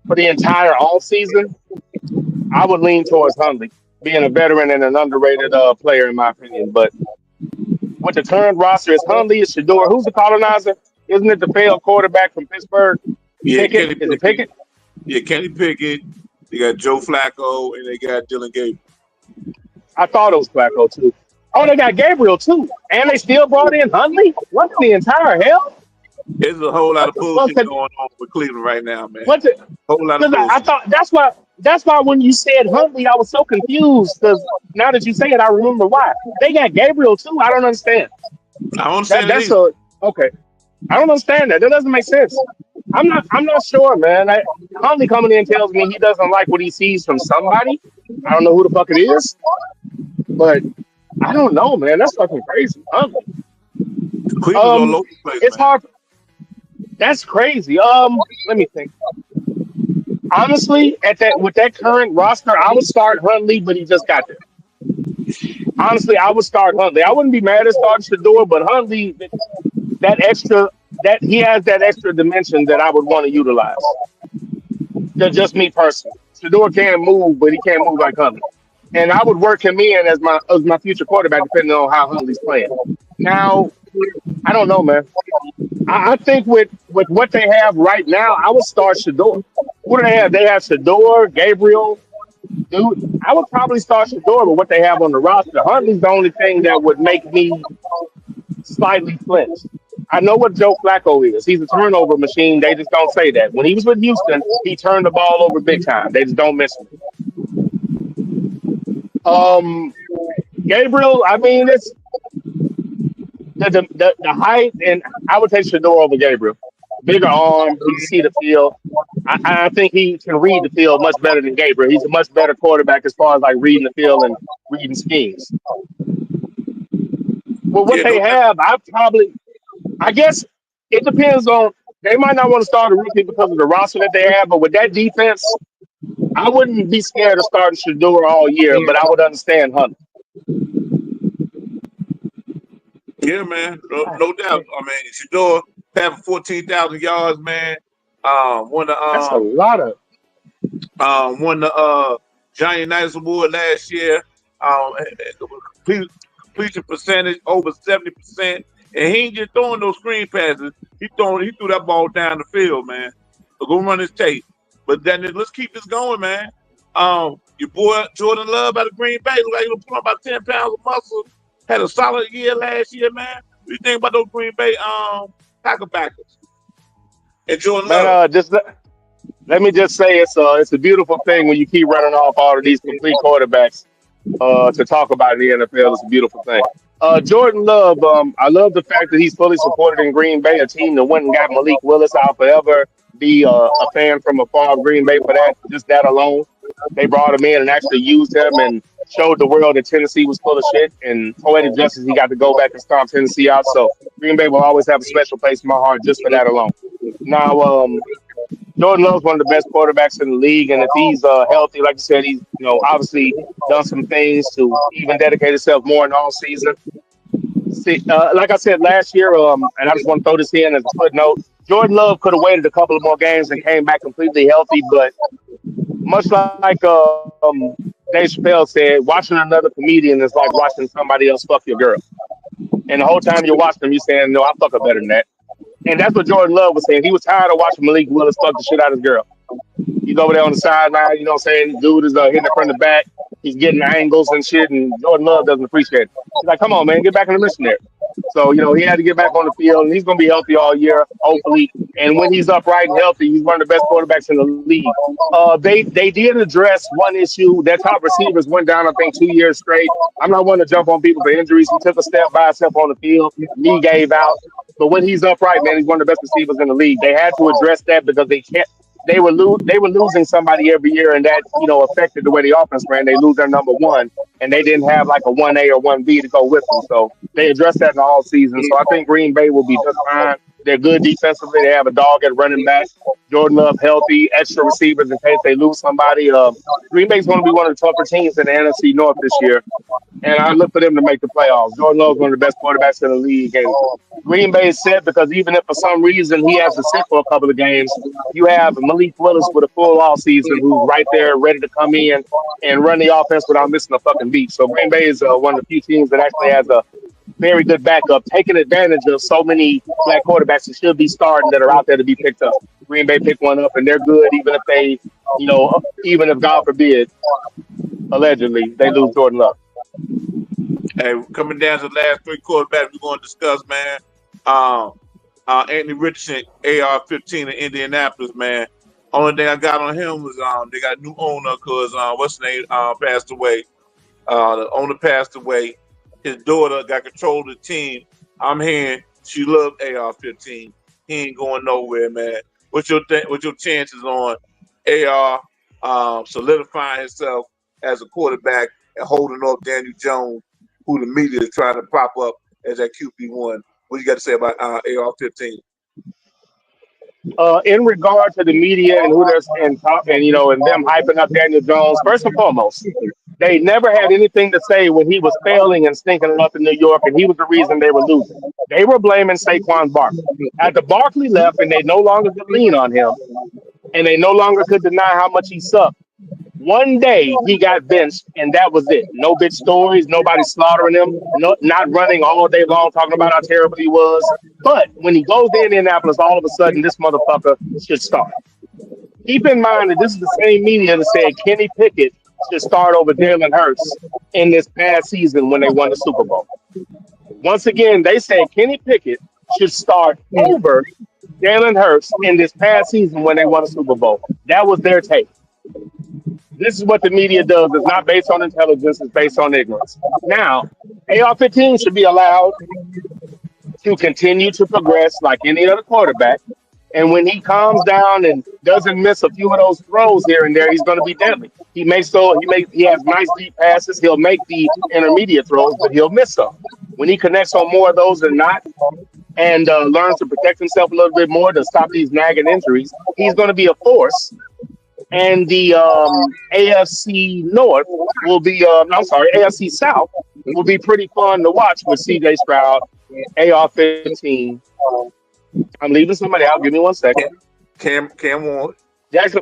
for the entire all season, I would lean towards Huntley being a veteran and an underrated player in my opinion. But with the current roster, it's Huntley, it's Shedeur. Who's the colonizer? Isn't it the failed quarterback from Pittsburgh? Yeah, Pickett? Is it Pickett? Yeah, Kenny Pickett. They got Joe Flacco and they got Dylan Gabriel. I thought it was Flacco too. Oh, they got Gabriel too, and they still brought in Huntley. What the entire hell? There's a whole lot of bullshit going on with Cleveland right now, man. Whole lot of bullshit. I thought that's why when you said Huntley, I was so confused because now that you say it, I remember why. They got Gabriel too. I don't understand. I don't understand okay. I don't understand that. That doesn't make sense. I'm not sure, man. Huntley coming in tells me he doesn't like what he sees from somebody. I don't know who the fuck it is, but I don't know, man. That's fucking crazy. Huntley. Cleveland's all over the place, it's hard. That's crazy. Let me think. Honestly, with that current roster, I would start Huntley, but he just got there. Honestly, I would start Huntley. I wouldn't be mad at starting Shedeur, but Huntley, that extra that he has that extra dimension that I would want to utilize. That's just me personally. Shador can move, but he can't move like Huntley. And I would work him in as my future quarterback, depending on how Huntley's playing. Now, I don't know, man. I think with what they have right now, I would start Shador. What do they have? They have Shador, Gabriel. Dude, I would probably start Shador with what they have on the roster. Huntley's the only thing that would make me slightly flinch. I know what Joe Flacco is. He's a turnover machine. They just don't say that. When he was with Houston, he turned the ball over big time. They just don't miss him. Gabriel, I mean, it's the height, and I would take Shador over Gabriel. Bigger arm, he can see the field. I think he can read the field much better than Gabriel. He's a much better quarterback as far as like reading the field and reading schemes. Well, what they have, I guess it depends on. They might not want to start a rookie because of the roster that they have, but with that defense, I wouldn't be scared of starting Shador all year, but I would understand Hunter. Yeah, man, no doubt. I mean, Shador having 14,000 yards, man. Won That's a the lot of. won the Johnny Unitas Award last year. Completion percentage over 70%, and he ain't just throwing those screen passes. He threw that ball down the field, man. So go run his tape. But then let's keep this going, man. Your boy Jordan Love out of Green Bay look like he was putting on about 10 pounds of muscle. Had a solid year last year, man. What do you think about those Green Bay Packers and Jordan Man, Love? let me just say it's a beautiful thing when you keep running off all of these complete quarterbacks to talk about in the NFL. It's a beautiful thing. Jordan Love, I love the fact that he's fully supported in Green Bay, a team that went and got Malik Willis. I'll forever be a fan from afar of Green Bay for that, just that alone. They brought him in and actually used him and showed the world that Tennessee was full of shit. And poetic justice, he got to go back and stomp Tennessee out. So Green Bay will always have a special place in my heart just for that alone. Now, Jordan Love's one of the best quarterbacks in the league, and if he's healthy, like you said, he's obviously done some things to even dedicate himself more in all season. See, like I said last year, and I just want to throw this in as a footnote. Jordan Love could have waited a couple of more games and came back completely healthy, but much like Dave Chappelle said, watching another comedian is like watching somebody else fuck your girl. And the whole time you're watching them, you're saying, "No, I fuck her better than that." And that's what Jordan Love was saying. He was tired of watching Malik Willis fuck the shit out of his girl. He's over there on the sideline, you know what I'm saying? Dude is hitting it from the back. He's getting angles and shit, and Jordan Love doesn't appreciate it. He's like, come on, man, get back in the mission there. So, he had to get back on the field, and he's going to be healthy all year, hopefully. And when he's upright and healthy, he's one of the best quarterbacks in the league. They did address one issue. Their top receivers went down, I think, 2 years straight. I'm not one to jump on people for injuries. He took a step by step on the field. Knee gave out. But when he's upright, man, he's one of the best receivers in the league. They had to address that because they were losing somebody every year, and that affected the way the offense ran. They lose their number one, and they didn't have like a 1A or 1B to go with them. So they addressed that in the all season. So I think Green Bay will be just fine. They're good defensively. They have a dog at running back. Jordan Love healthy, extra receivers in case they lose somebody. Green Bay's going to be one of the tougher teams in the NFC North this year, and I look for them to make the playoffs. Jordan Love is one of the best quarterbacks in the league, and Green Bay is set because even if for some reason he has to sit for a couple of games, you have Malik Willis with a full off season who's right there ready to come in and run the offense without missing a fucking beat. So Green Bay is one of the few teams that actually has a very good backup, taking advantage of so many black quarterbacks that should be starting that are out there to be picked up. Green Bay picked one up, and they're good, even if they, even if God forbid, allegedly, they lose Jordan Love. Hey, coming down to the last three quarterbacks we're going to discuss, man. Anthony Richardson, AR-15 in Indianapolis, man. Only thing I got on him was they got a new owner because what's his name passed away. The owner passed away. His daughter got control of the team. I'm hearing she loved AR-15. He ain't going nowhere, man. What's your chances on AR solidifying himself as a quarterback and holding up Daniel Jones, who the media is trying to prop up as that QB1? What you got to say about AR-15? In regard to the media and who they're and talk and and them hyping up Daniel Jones, first and foremost, they never had anything to say when he was failing and stinking it up in New York, and he was the reason they were losing. They were blaming Saquon Barkley. After Barkley left, and they no longer could lean on him, and they no longer could deny how much he sucked. One day he got benched, and that was it. No big stories, nobody slaughtering him, not running all day long talking about how terrible he was. But when he goes to Indianapolis, all of a sudden this motherfucker should start. Keep in mind that this is the same media that said Kenny Pickett should start over Jalen Hurts in this past season when they won the Super Bowl. Once again, they said Kenny Pickett should start over Jalen Hurts in this past season when they won the Super Bowl. That was their take. This is what the media does. It's not based on intelligence. It's based on ignorance. Now, AR-15 should be allowed to continue to progress like any other quarterback. And when he calms down and doesn't miss a few of those throws here and there, he's going to be deadly. He has nice deep passes. He'll make the intermediate throws, but he'll miss some. When he connects on more of those than not, and learns to protect himself a little bit more to stop these nagging injuries, he's going to be a force. And the AFC North will be, AFC South will be pretty fun to watch with CJ Stroud, AR-15. I'm leaving somebody out. Give me 1 second. Cam Ward. Jackson.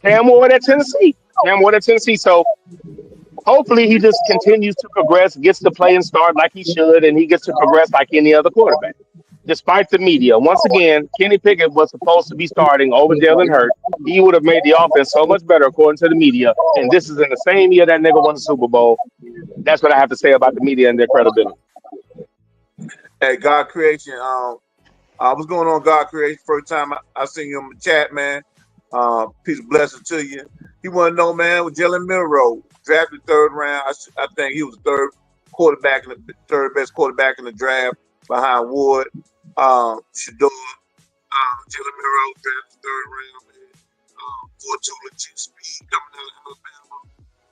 Cam Ward at Tennessee. So hopefully he just continues to progress, gets to play and start like he should, and he gets to progress like any other quarterback. Despite the media, once again, Kenny Pickett was supposed to be starting over Jalen Hurts. He would have made the offense so much better, according to the media. And this is in the same year that nigga won the Super Bowl. That's what I have to say about the media and their credibility. Hey, God Creation. What's going on, God Creation? First time I seen you in the chat, man. Peace and blessing to you. He want to know, man, with Jalen Milroe, drafted 3rd round. I think he was the third best quarterback in the draft behind Wood, Shador, Jalen Milroe, drafted 3rd round, man. 4.2 legit speed coming out of Alabama.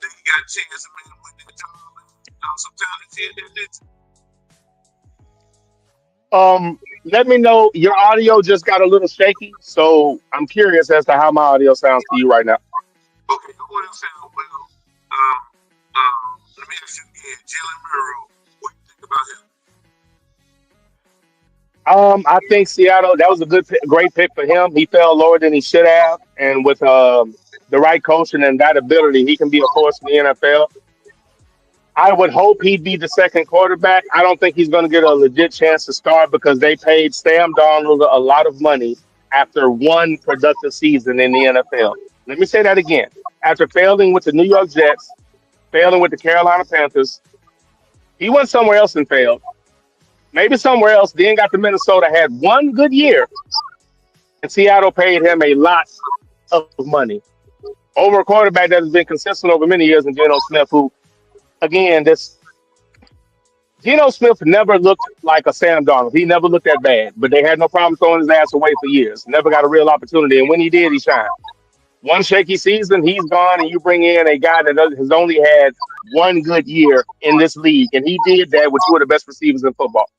Then you got a chance to win that job. Sometimes it's here, that's Let me know. Your audio just got a little shaky, so I'm curious as to how my audio sounds to you right now. Okay, your audio sounds well. Let me ask you again, Jalen Milroe, what do you think about him? I think Seattle, that was a great pick for him. He fell lower than he should have, and with the right coaching and that ability, he can be a force in the NFL. I would hope he'd be the second quarterback. I don't think he's going to get a legit chance to start because they paid Sam Darnold a lot of money after one productive season in the NFL. Let me say that again. After failing with the New York Jets, failing with the Carolina Panthers, he went somewhere else and failed. Maybe somewhere else, then got to Minnesota, had one good year, and Seattle paid him a lot of money over a quarterback that has been consistent over many years in Geno Smith, who, again, Geno Smith never looked like a Sam Darnold. He never looked that bad, but they had no problem throwing his ass away for years. Never got a real opportunity, and when he did, he shined. One shaky season, he's gone, and you bring in a guy that has only had one good year in this league, and he did that with two of the best receivers in football.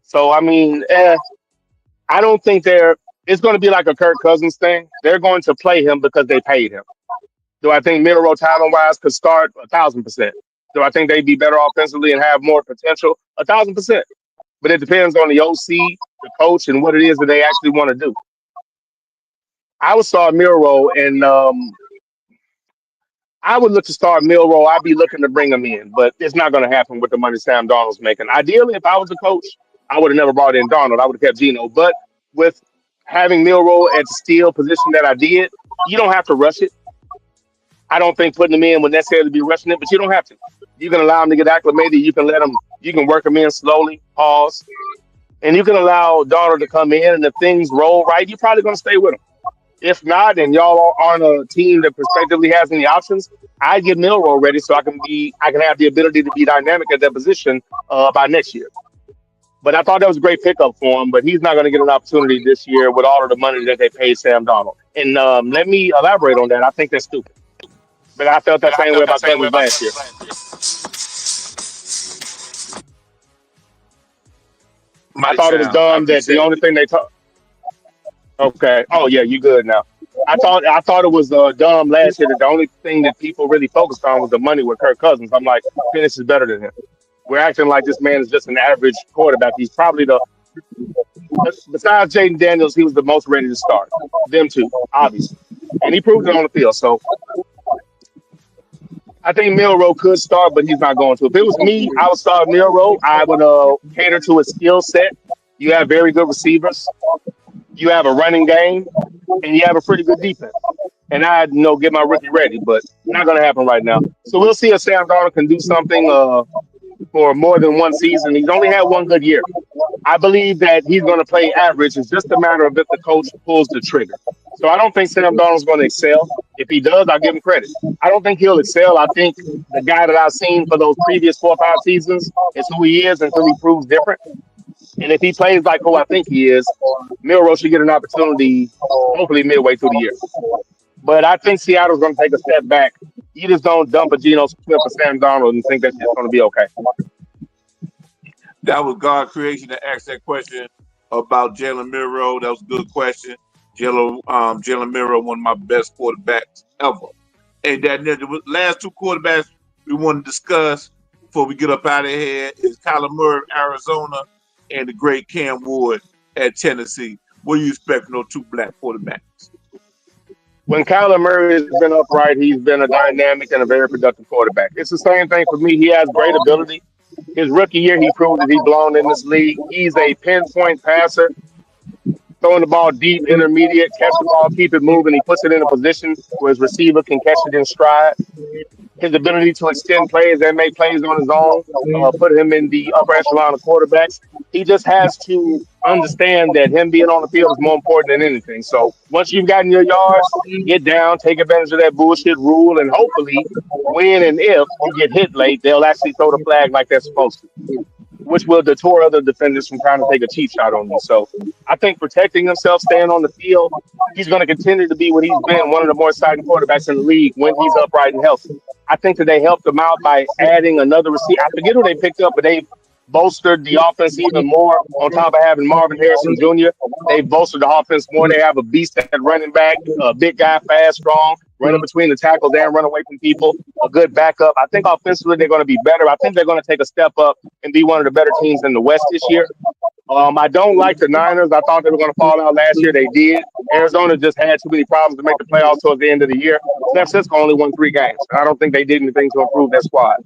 So, I mean, I don't think it's going to be like a Kirk Cousins thing. They're going to play him because they paid him. Do I think Milroe talent-wise could start? 1,000%. Do I think they'd be better offensively and have more potential? 1,000%. But it depends on the OC, the coach, and what it is that they actually want to do. I would start Milroe, and I would look to start Milroe. I'd be looking to bring him in, but it's not going to happen with the money Sam Darnold's making. Ideally, if I was a coach, I would have never brought in Darnold. I would have kept Geno. But with having Milroe at the steal position that I did, you don't have to rush it. I don't think putting him in would necessarily be rushing it, but you don't have to. You can allow him to get acclimated. You can work him in slowly, pause, and you can allow Darnold to come in. And if things roll right, you're probably going to stay with him. If not, and y'all aren't a team that prospectively has any options, I get Milroe ready so I can have the ability to be dynamic at that position by next year. But I thought that was a great pickup for him, but he's not going to get an opportunity this year with all of the money that they paid Sam Darnold. And let me elaborate on that. I think that's stupid. But I felt that same way about Cousins last year. I thought it was dumb that the only thing they talk. Okay. Oh yeah, you good now. I thought it was dumb last year that the only thing that people really focused on was the money with Kirk Cousins. I'm like, Penix is better than him. We're acting like this man is just an average quarterback. He's probably besides Jaden Daniels, he was the most ready to start. Them two, obviously, and he proved it on the field. So I think Milrow could start, but he's not going to. If it was me, I would start Milrow. I would cater to his skill set. You have very good receivers. You have a running game, and you have a pretty good defense. And I, get my rookie ready, but not going to happen right now. So we'll see if Sam Darnold can do something for more than one season. He's only had one good year. I believe that he's going to play average. It's just a matter of if the coach pulls the trigger. So I don't think Sam Darnold's going to excel. If he does, I'll give him credit. I don't think he'll excel. I think the guy that I've seen for those previous 4 or 5 seasons is who he is until he proves different. And if he plays like who I think he is, Milrow should get an opportunity hopefully midway through the year. But I think Seattle's going to take a step back. You just don't dump a Geno Smith for Sam Darnold and think that's just going to be okay. That was God creation that asked that question about Jalen Milrow. That was a good question. Jalen Milrow, one of my best quarterbacks ever. And the last 2 quarterbacks we want to discuss before we get up out of here is Kyler Murray, Arizona, and the great Cam Ward at Tennessee. What do you expect from those 2 black quarterbacks? When Kyler Murray has been upright, he's been a dynamic and a very productive quarterback. It's the same thing for me. He has great ability. His rookie year, he proved that he belonged in this league. He's a pinpoint passer, throwing the ball deep, intermediate, catch the ball, keep it moving. He puts it in a position where his receiver can catch it in stride. His ability to extend plays and make plays on his own, put him in the upper echelon of quarterbacks. He just has to understand that him being on the field is more important than anything. So once you've gotten your yards, get down, take advantage of that bullshit rule, and hopefully when and if you get hit late, they'll actually throw the flag like they're supposed to, which will deter other defenders from trying to take a cheap shot on you. So I think protecting himself, staying on the field, he's going to continue to be what he's been, one of the more exciting quarterbacks in the league when he's upright and healthy. I think that they helped him out by adding another receiver. I forget who they picked up, but they bolstered the offense even more on top of having Marvin Harrison Jr. They bolstered the offense more. They have a beast at running back, a big guy, fast, strong, running between the tackles and run away from people, a good backup. I think offensively they're going to be better. I think they're going to take a step up and be one of the better teams in the West this year. I don't like the Niners. I thought they were going to fall out last year. They did. Arizona just had too many problems to make the playoffs towards the end of the year. San Francisco only won 3 games. I don't think they did anything to improve their squad.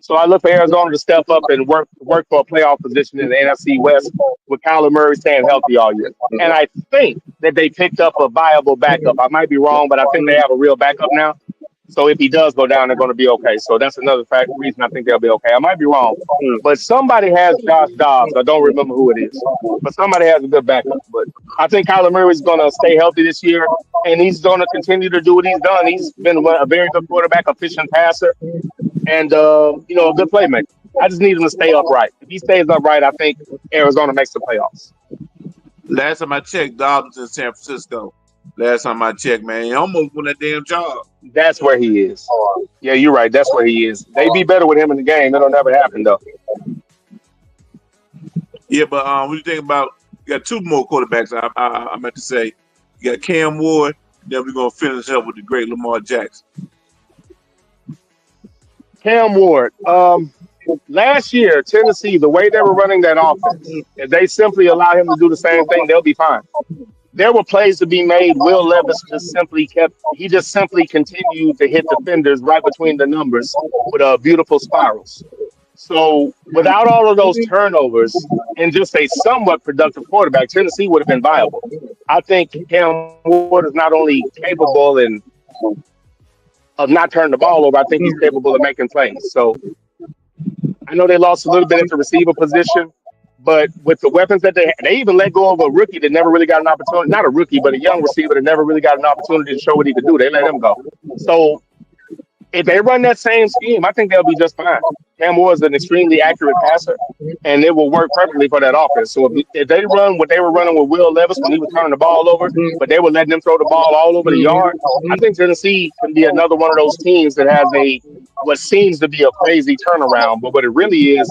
So I look for Arizona to step up and work for a playoff position in the NFC West with Kyler Murray staying healthy all year. And I think that they picked up a viable backup. I might be wrong, but I think they have a real backup now. So if he does go down, they're going to be okay. So that's another reason I think they'll be okay. I might be wrong, but somebody has Josh Dobbs. I don't remember who it is, but somebody has a good backup. But I think Kyler Murray is going to stay healthy this year, and he's going to continue to do what he's done. He's been a very good quarterback, efficient passer, and a good playmaker. I just need him to stay upright. If he stays upright, I think Arizona makes the playoffs. Last time I checked, Dobbs in San Francisco. Last time I checked, man, he almost won that damn job. That's where he is. Yeah, you're right. That's where he is. They be better with him in the game. It'll never happen, though. Yeah, but what do you think about? You got 2 more quarterbacks. I meant to say, you got Cam Ward. Then we're gonna finish up with the great Lamar Jackson. Cam Ward. Last year, Tennessee, the way they were running that offense, if they simply allow him to do the same thing, they'll be fine. There were plays to be made. Will Levis just simply continued to hit defenders right between the numbers with beautiful spirals. So without all of those turnovers and just a somewhat productive quarterback, Tennessee would have been viable. I think Cam Ward is not only capable of not turning the ball over, I think he's capable of making plays. So I know they lost a little bit at the receiver position, but with the weapons that they even let go of a rookie that never really got an opportunity, not a rookie, but a young receiver that never really got an opportunity to show what he could do. They let him go. So if they run that same scheme, I think they'll be just fine. Cam Ward is an extremely accurate passer, and it will work perfectly for that offense. So if they run what they were running with Will Levis when he was turning the ball over, but they were letting him throw the ball all over the yard, I think Tennessee can be another one of those teams that has a what seems to be a crazy turnaround, but what it really is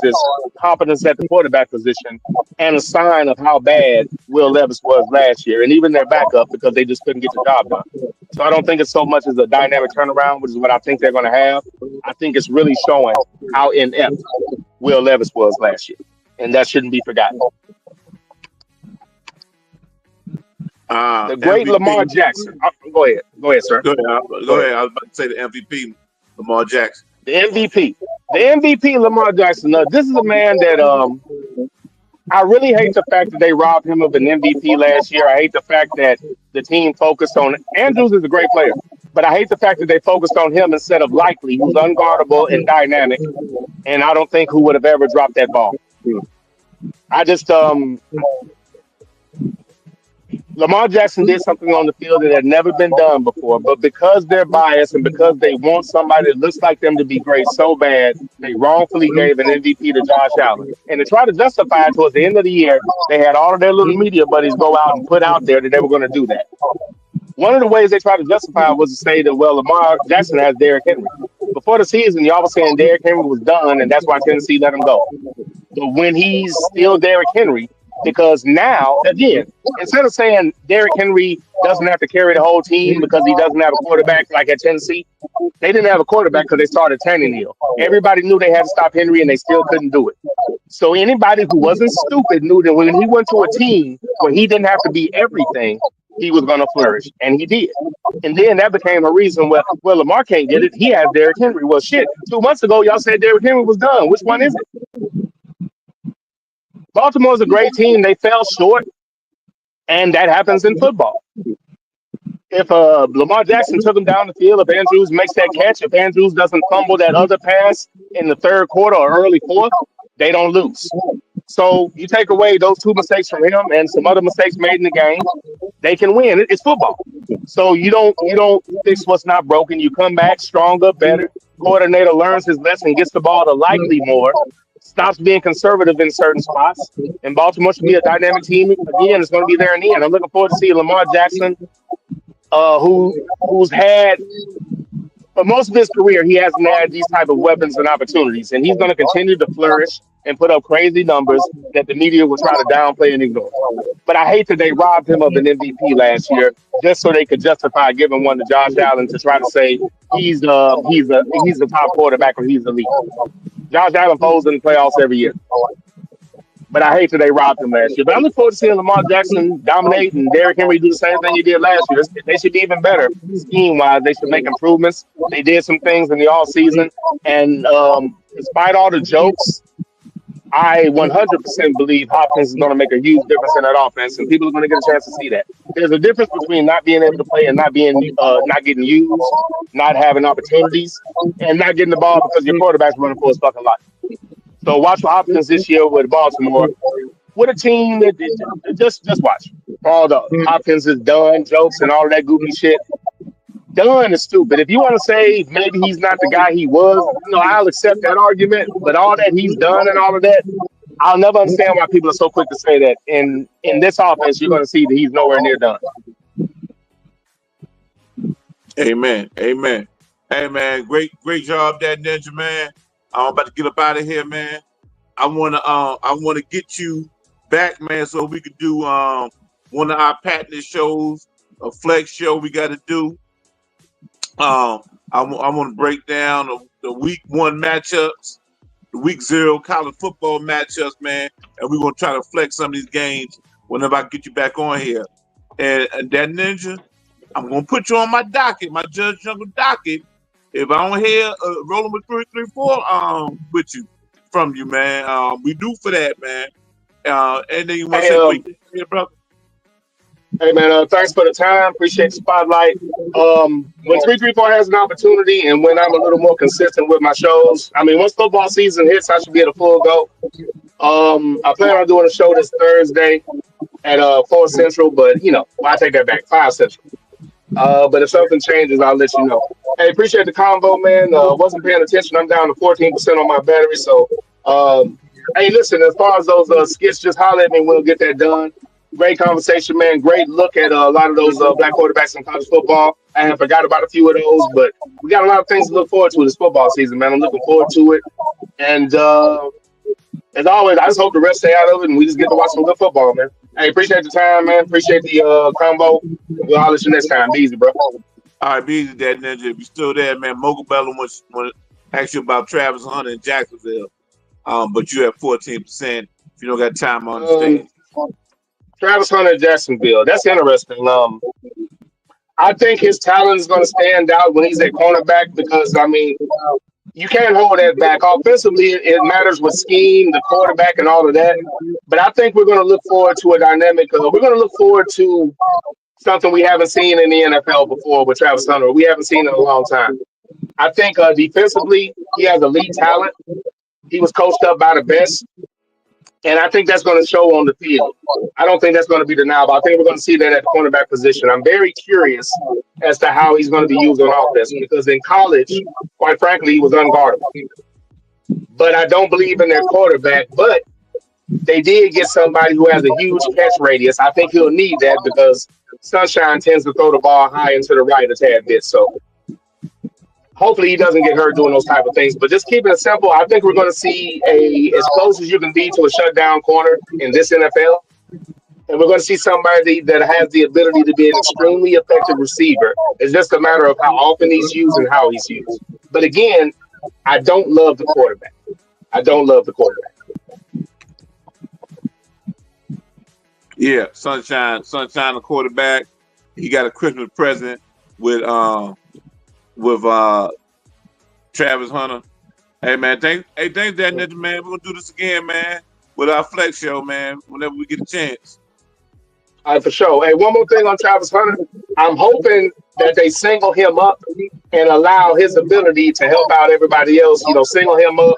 competence at the quarterback position and a sign of how bad Will Levis was last year, and even their backup because they just couldn't get the job done. So I don't think it's so much as a dynamic turnaround, which is what I think they're going to have. I think it's really showing how inept Will Levis was last year, and that shouldn't be forgotten. The great MVP. Lamar Jackson. Go ahead, sir. Go ahead. I was about to say the MVP, Lamar Jackson. The MVP, Lamar Jackson. Now, this is a man that I really hate the fact that they robbed him of an MVP last year. I hate the fact that the team focused on Andrews is a great player, but I hate the fact that they focused on him instead of Likely, who's unguardable and dynamic, and I don't think who would have ever dropped that ball. I just Lamar Jackson did something on the field that had never been done before, but because they're biased and because they want somebody that looks like them to be great so bad, they wrongfully gave an MVP to Josh Allen. And to try to justify it towards the end of the year, they had all of their little media buddies go out and put out there that they were going to do that. One of the ways they tried to justify it was to say that, well, Lamar Jackson has Derrick Henry. Before the season, y'all were saying Derrick Henry was done, and that's why Tennessee let him go. But when he's still Derrick Henry, because now, again, instead of saying Derrick Henry doesn't have to carry the whole team because he doesn't have a quarterback like at Tennessee, they didn't have a quarterback because they started Tannehill. Everybody knew they had to stop Henry, and they still couldn't do it. So anybody who wasn't stupid knew that when he went to a team where he didn't have to be everything, he was going to flourish, and he did. And then that became a reason where, well, Lamar can't get it. He has Derrick Henry. Well, shit, 2 months ago, y'all said Derrick Henry was done. Which one is it? Baltimore's a great team. They fell short, and that happens in football. If Lamar Jackson took him down the field, if Andrews makes that catch, if Andrews doesn't fumble that other pass in the third quarter or early fourth, they don't lose. So you take away those 2 mistakes from him and some other mistakes made in the game, they can win. It's football. So you don't fix what's not broken. You come back stronger, better. Coordinator learns his lesson, gets the ball to Likely more, stops being conservative in certain spots, and Baltimore should be a dynamic team again. It's going to be there in the end. I'm looking forward to seeing Lamar Jackson, who's had for most of his career, he hasn't had these type of weapons and opportunities, and he's going to continue to flourish and put up crazy numbers that the media will try to downplay and ignore. But I hate that they robbed him of an MVP last year just so they could justify giving one to Josh Allen to try to say he's the top quarterback or he's the lead. Josh Allen falls in the playoffs every year. But I hate that they robbed him last year. But I look forward to seeing Lamar Jackson dominate and Derrick Henry do the same thing he did last year. They should be even better scheme-wise. They should make improvements. They did some things in the offseason. And despite all the jokes, I 100% believe Hopkins is going to make a huge difference in that offense, and people are going to get a chance to see that. There's a difference between not being able to play and not getting used, not having opportunities, and not getting the ball because your quarterback's running for his fucking life. So watch for Hopkins this year with Baltimore, with a team that just watch. All the Hopkins is done, jokes and all that goofy shit. Done is stupid. If you want to say maybe he's not the guy he was, I'll accept that argument. But all that he's done and all of that, I'll never understand why people are so quick to say that. In this offense, you're going to see that he's nowhere near done. Amen. Hey, man, great job, that Ninja, man. I'm about to get up out of here, man. I wanna get you back, man, so we could do one of our patented shows, a flex show we got to do. I want to break down the week 1 matchups, the week 0 college football matchups, man, and we're gonna try to flex some of these games whenever I get you back on here. And that Ninja, I'm gonna put you on my docket, my Judge Jungle docket. If I don't hear rolling with 334 with you from you, man, we do for that, man. And then you want to say, wait, here, brother. Hey, man, thanks for the time. Appreciate the spotlight. When 334 has an opportunity and when I'm a little more consistent with my shows, I mean, once football season hits, I should be at a full go. I plan on doing a show this Thursday at 4 Central, but, I take that back, 5 Central. But if something changes, I'll let you know. Hey, appreciate the convo, man. Wasn't paying attention. I'm down to 14% on my battery. So, hey, listen, as far as those skits, just holler at me. We'll get that done. Great conversation, man. Great look at a lot of those black quarterbacks in college football. I had forgot about a few of those, but we got a lot of things to look forward to this football season, man. I'm looking forward to it. And as always, I just hope the rest stay out of it and we just get to watch some good football, man. Hey, appreciate the time, man. Appreciate the combo. We'll holler at you next time. Be easy, bro. All right, be easy, Dad Ninja. If you're still there, man, Mogul Bella wants to ask you about Travis Hunter in Jacksonville. But you have 14%. If you don't got time, I understand. Travis Hunter, Jacksonville. That's interesting. I think his talent is going to stand out when he's at cornerback because, I mean, you can't hold that back. Offensively, it matters with scheme, the quarterback, and all of that. But I think we're going to look forward to a dynamic. We're going to look forward to something we haven't seen in the NFL before with Travis Hunter. We haven't seen in a long time. I think defensively, he has elite talent. He was coached up by the best. And I think that's going to show on the field. I don't think that's going to be deniable. I think we're going to see that at the cornerback position. I'm very curious as to how he's going to be used on offense because in college, quite frankly, he was unguardable. But I don't believe in their quarterback. But they did get somebody who has a huge catch radius. I think he'll need that because Sunshine tends to throw the ball high and to the right a tad bit. So hopefully he doesn't get hurt doing those type of things. But just keeping it simple, I think we're going to see as close as you can be to a shutdown corner in this NFL. And we're going to see somebody that has the ability to be an extremely effective receiver. It's just a matter of how often he's used and how he's used. But again, I don't love the quarterback. Yeah, Sunshine, the quarterback. He got a Christmas present with Travis Hunter. Hey man, thanks Dad Ninja, man. We're gonna do this again, man, with our flex show, man, whenever we get a chance. All right, for sure. Hey, one more thing on Travis Hunter. I'm hoping that they single him up and allow his ability to help out everybody else, single him up,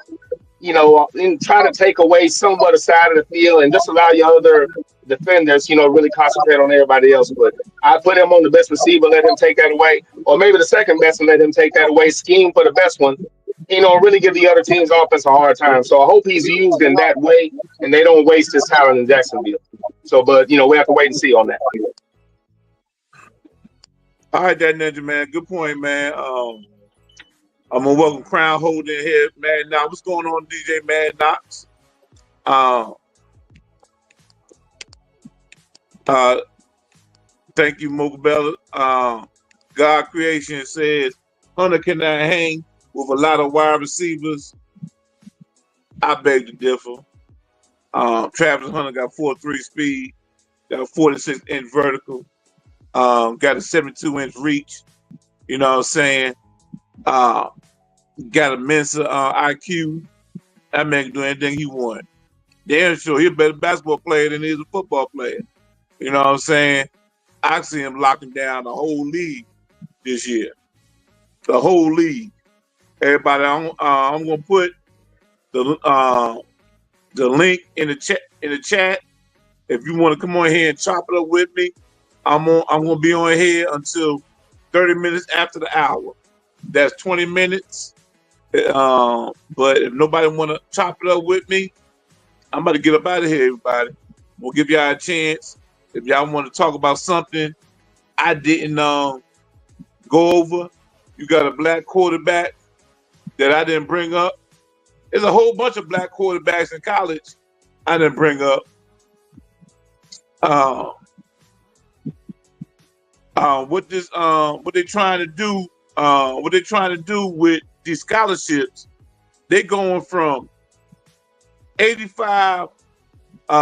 and try to take away somewhat a side of the field and just allow your other defenders, really concentrate on everybody else. But I put him on the best receiver, let him take that away, or maybe the second best and let him take that away, scheme for the best one, really give the other team's offense a hard time. So I hope he's used in that way and they don't waste his talent in Jacksonville. So, but, we have to wait and see on that. All right, Dad Ninja, man. Good point, man. I'm gonna welcome Crown Holder in here, Mad Knox. What's going on, DJ Mad Knox? Thank you, Mogul Bella. God Creation says Hunter cannot hang with a lot of wide receivers. I beg to differ. Travis Hunter got 4.3 speed, got a 46-inch vertical, got a 72-inch reach. You know what I'm saying? Got a Mensa IQ. That man can do anything he wants. Damn sure he's a better basketball player than he is a football player. You know what I'm saying? I see him locking down the whole league this year. The whole league. Everybody, I'm gonna put the link in the chat. If you want to come on here and chop it up with me, I'm gonna be on here until 30 minutes after the hour. That's 20 minutes. But if nobody want to chop it up with me, I'm about to get up out of here, everybody. We'll give y'all a chance. If y'all want to talk about something I didn't go over, you got a black quarterback that I didn't bring up. There's a whole bunch of black quarterbacks in college I didn't bring up. What they trying to do? What they trying to do with these scholarships? They going from 85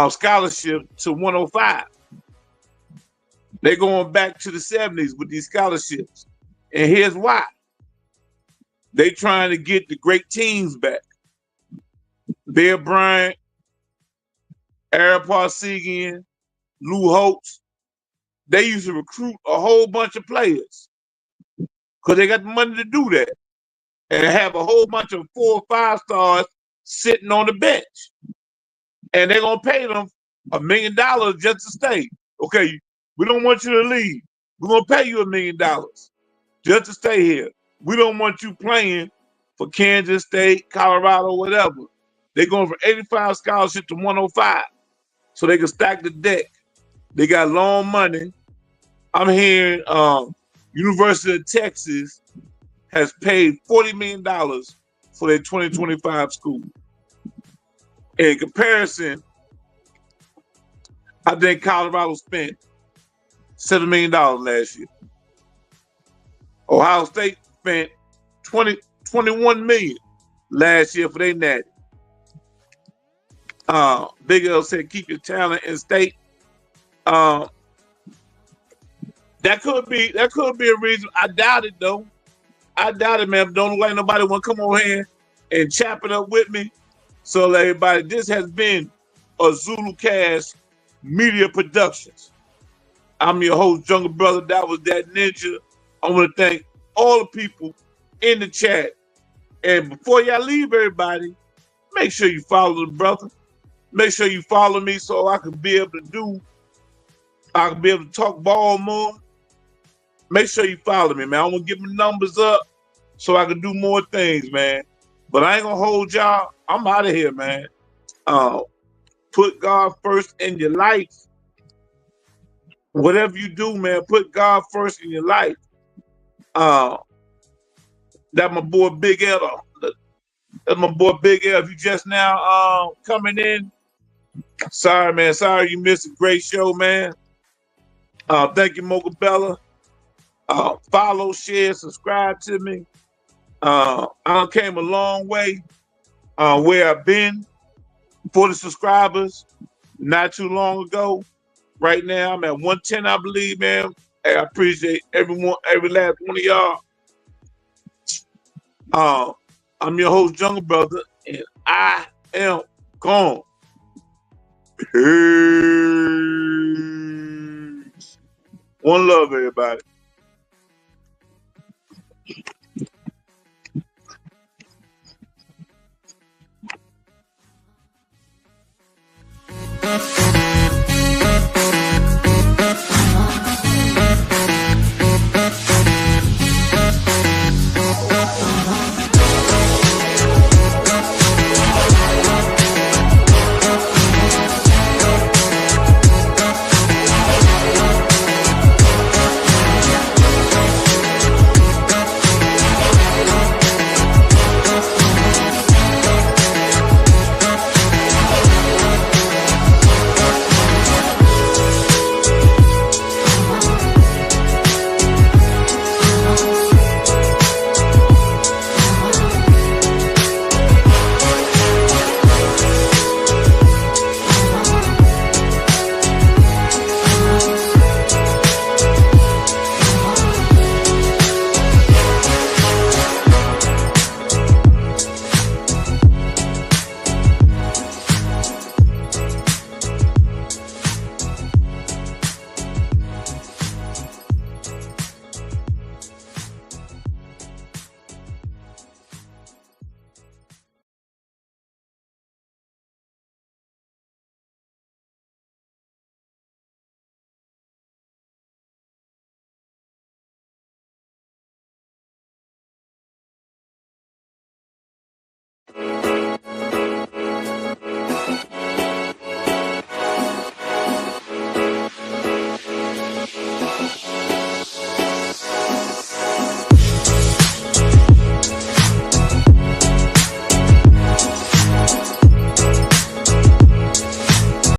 scholarships to 105. They're going back to the 70s with these scholarships. And here's why. They trying to get the great teams back. Bear Bryant, Aaron Parsegian, Lou Holtz. They used to recruit a whole bunch of players because they got the money to do that and have a whole bunch of 4 or 5 stars sitting on the bench. And they're going to pay them $1 million just to stay. Okay, we don't want you to leave. We're going to pay you $1 million just to stay here. We don't want you playing for Kansas State, Colorado, whatever. They're going from 85 scholarships to 105 so they can stack the deck. They got loan money. I'm hearing University of Texas has paid $40 million for their 2025 school. In comparison, I think Colorado spent $7 million last year. Ohio State spent 21 million last year for their natty. Big L said, keep your talent in state. That could be a reason. I doubt it though. I doubt it, man. Don't look like nobody want to come over here and chop it up with me. So everybody, this has been a Zulu Cast Media Productions. I'm your host, Jungle Brother. That was that ninja. I want to thank all the people in the chat. And before y'all leave, everybody, make sure you follow the brother. Make sure you follow me so I can be able to talk ball more. Make sure you follow me, man. I want to get my numbers up so I can do more things, man. But I ain't gonna hold y'all. I'm out of here, man. Put God first in your life. Whatever you do, man, put God first in your life. That my boy Big L. That's my boy Big L. If you just now coming in, sorry, man. Sorry you missed a great show, man. Thank you, Mocha Bella. Follow, share, subscribe to me. I came a long way where I've been for the subscribers not too long ago. Right now, I'm at 110, I believe, man. Hey, I appreciate everyone, every last one of y'all. I'm your host, Jungle Brother, and I am gone. Peace. One love, everybody.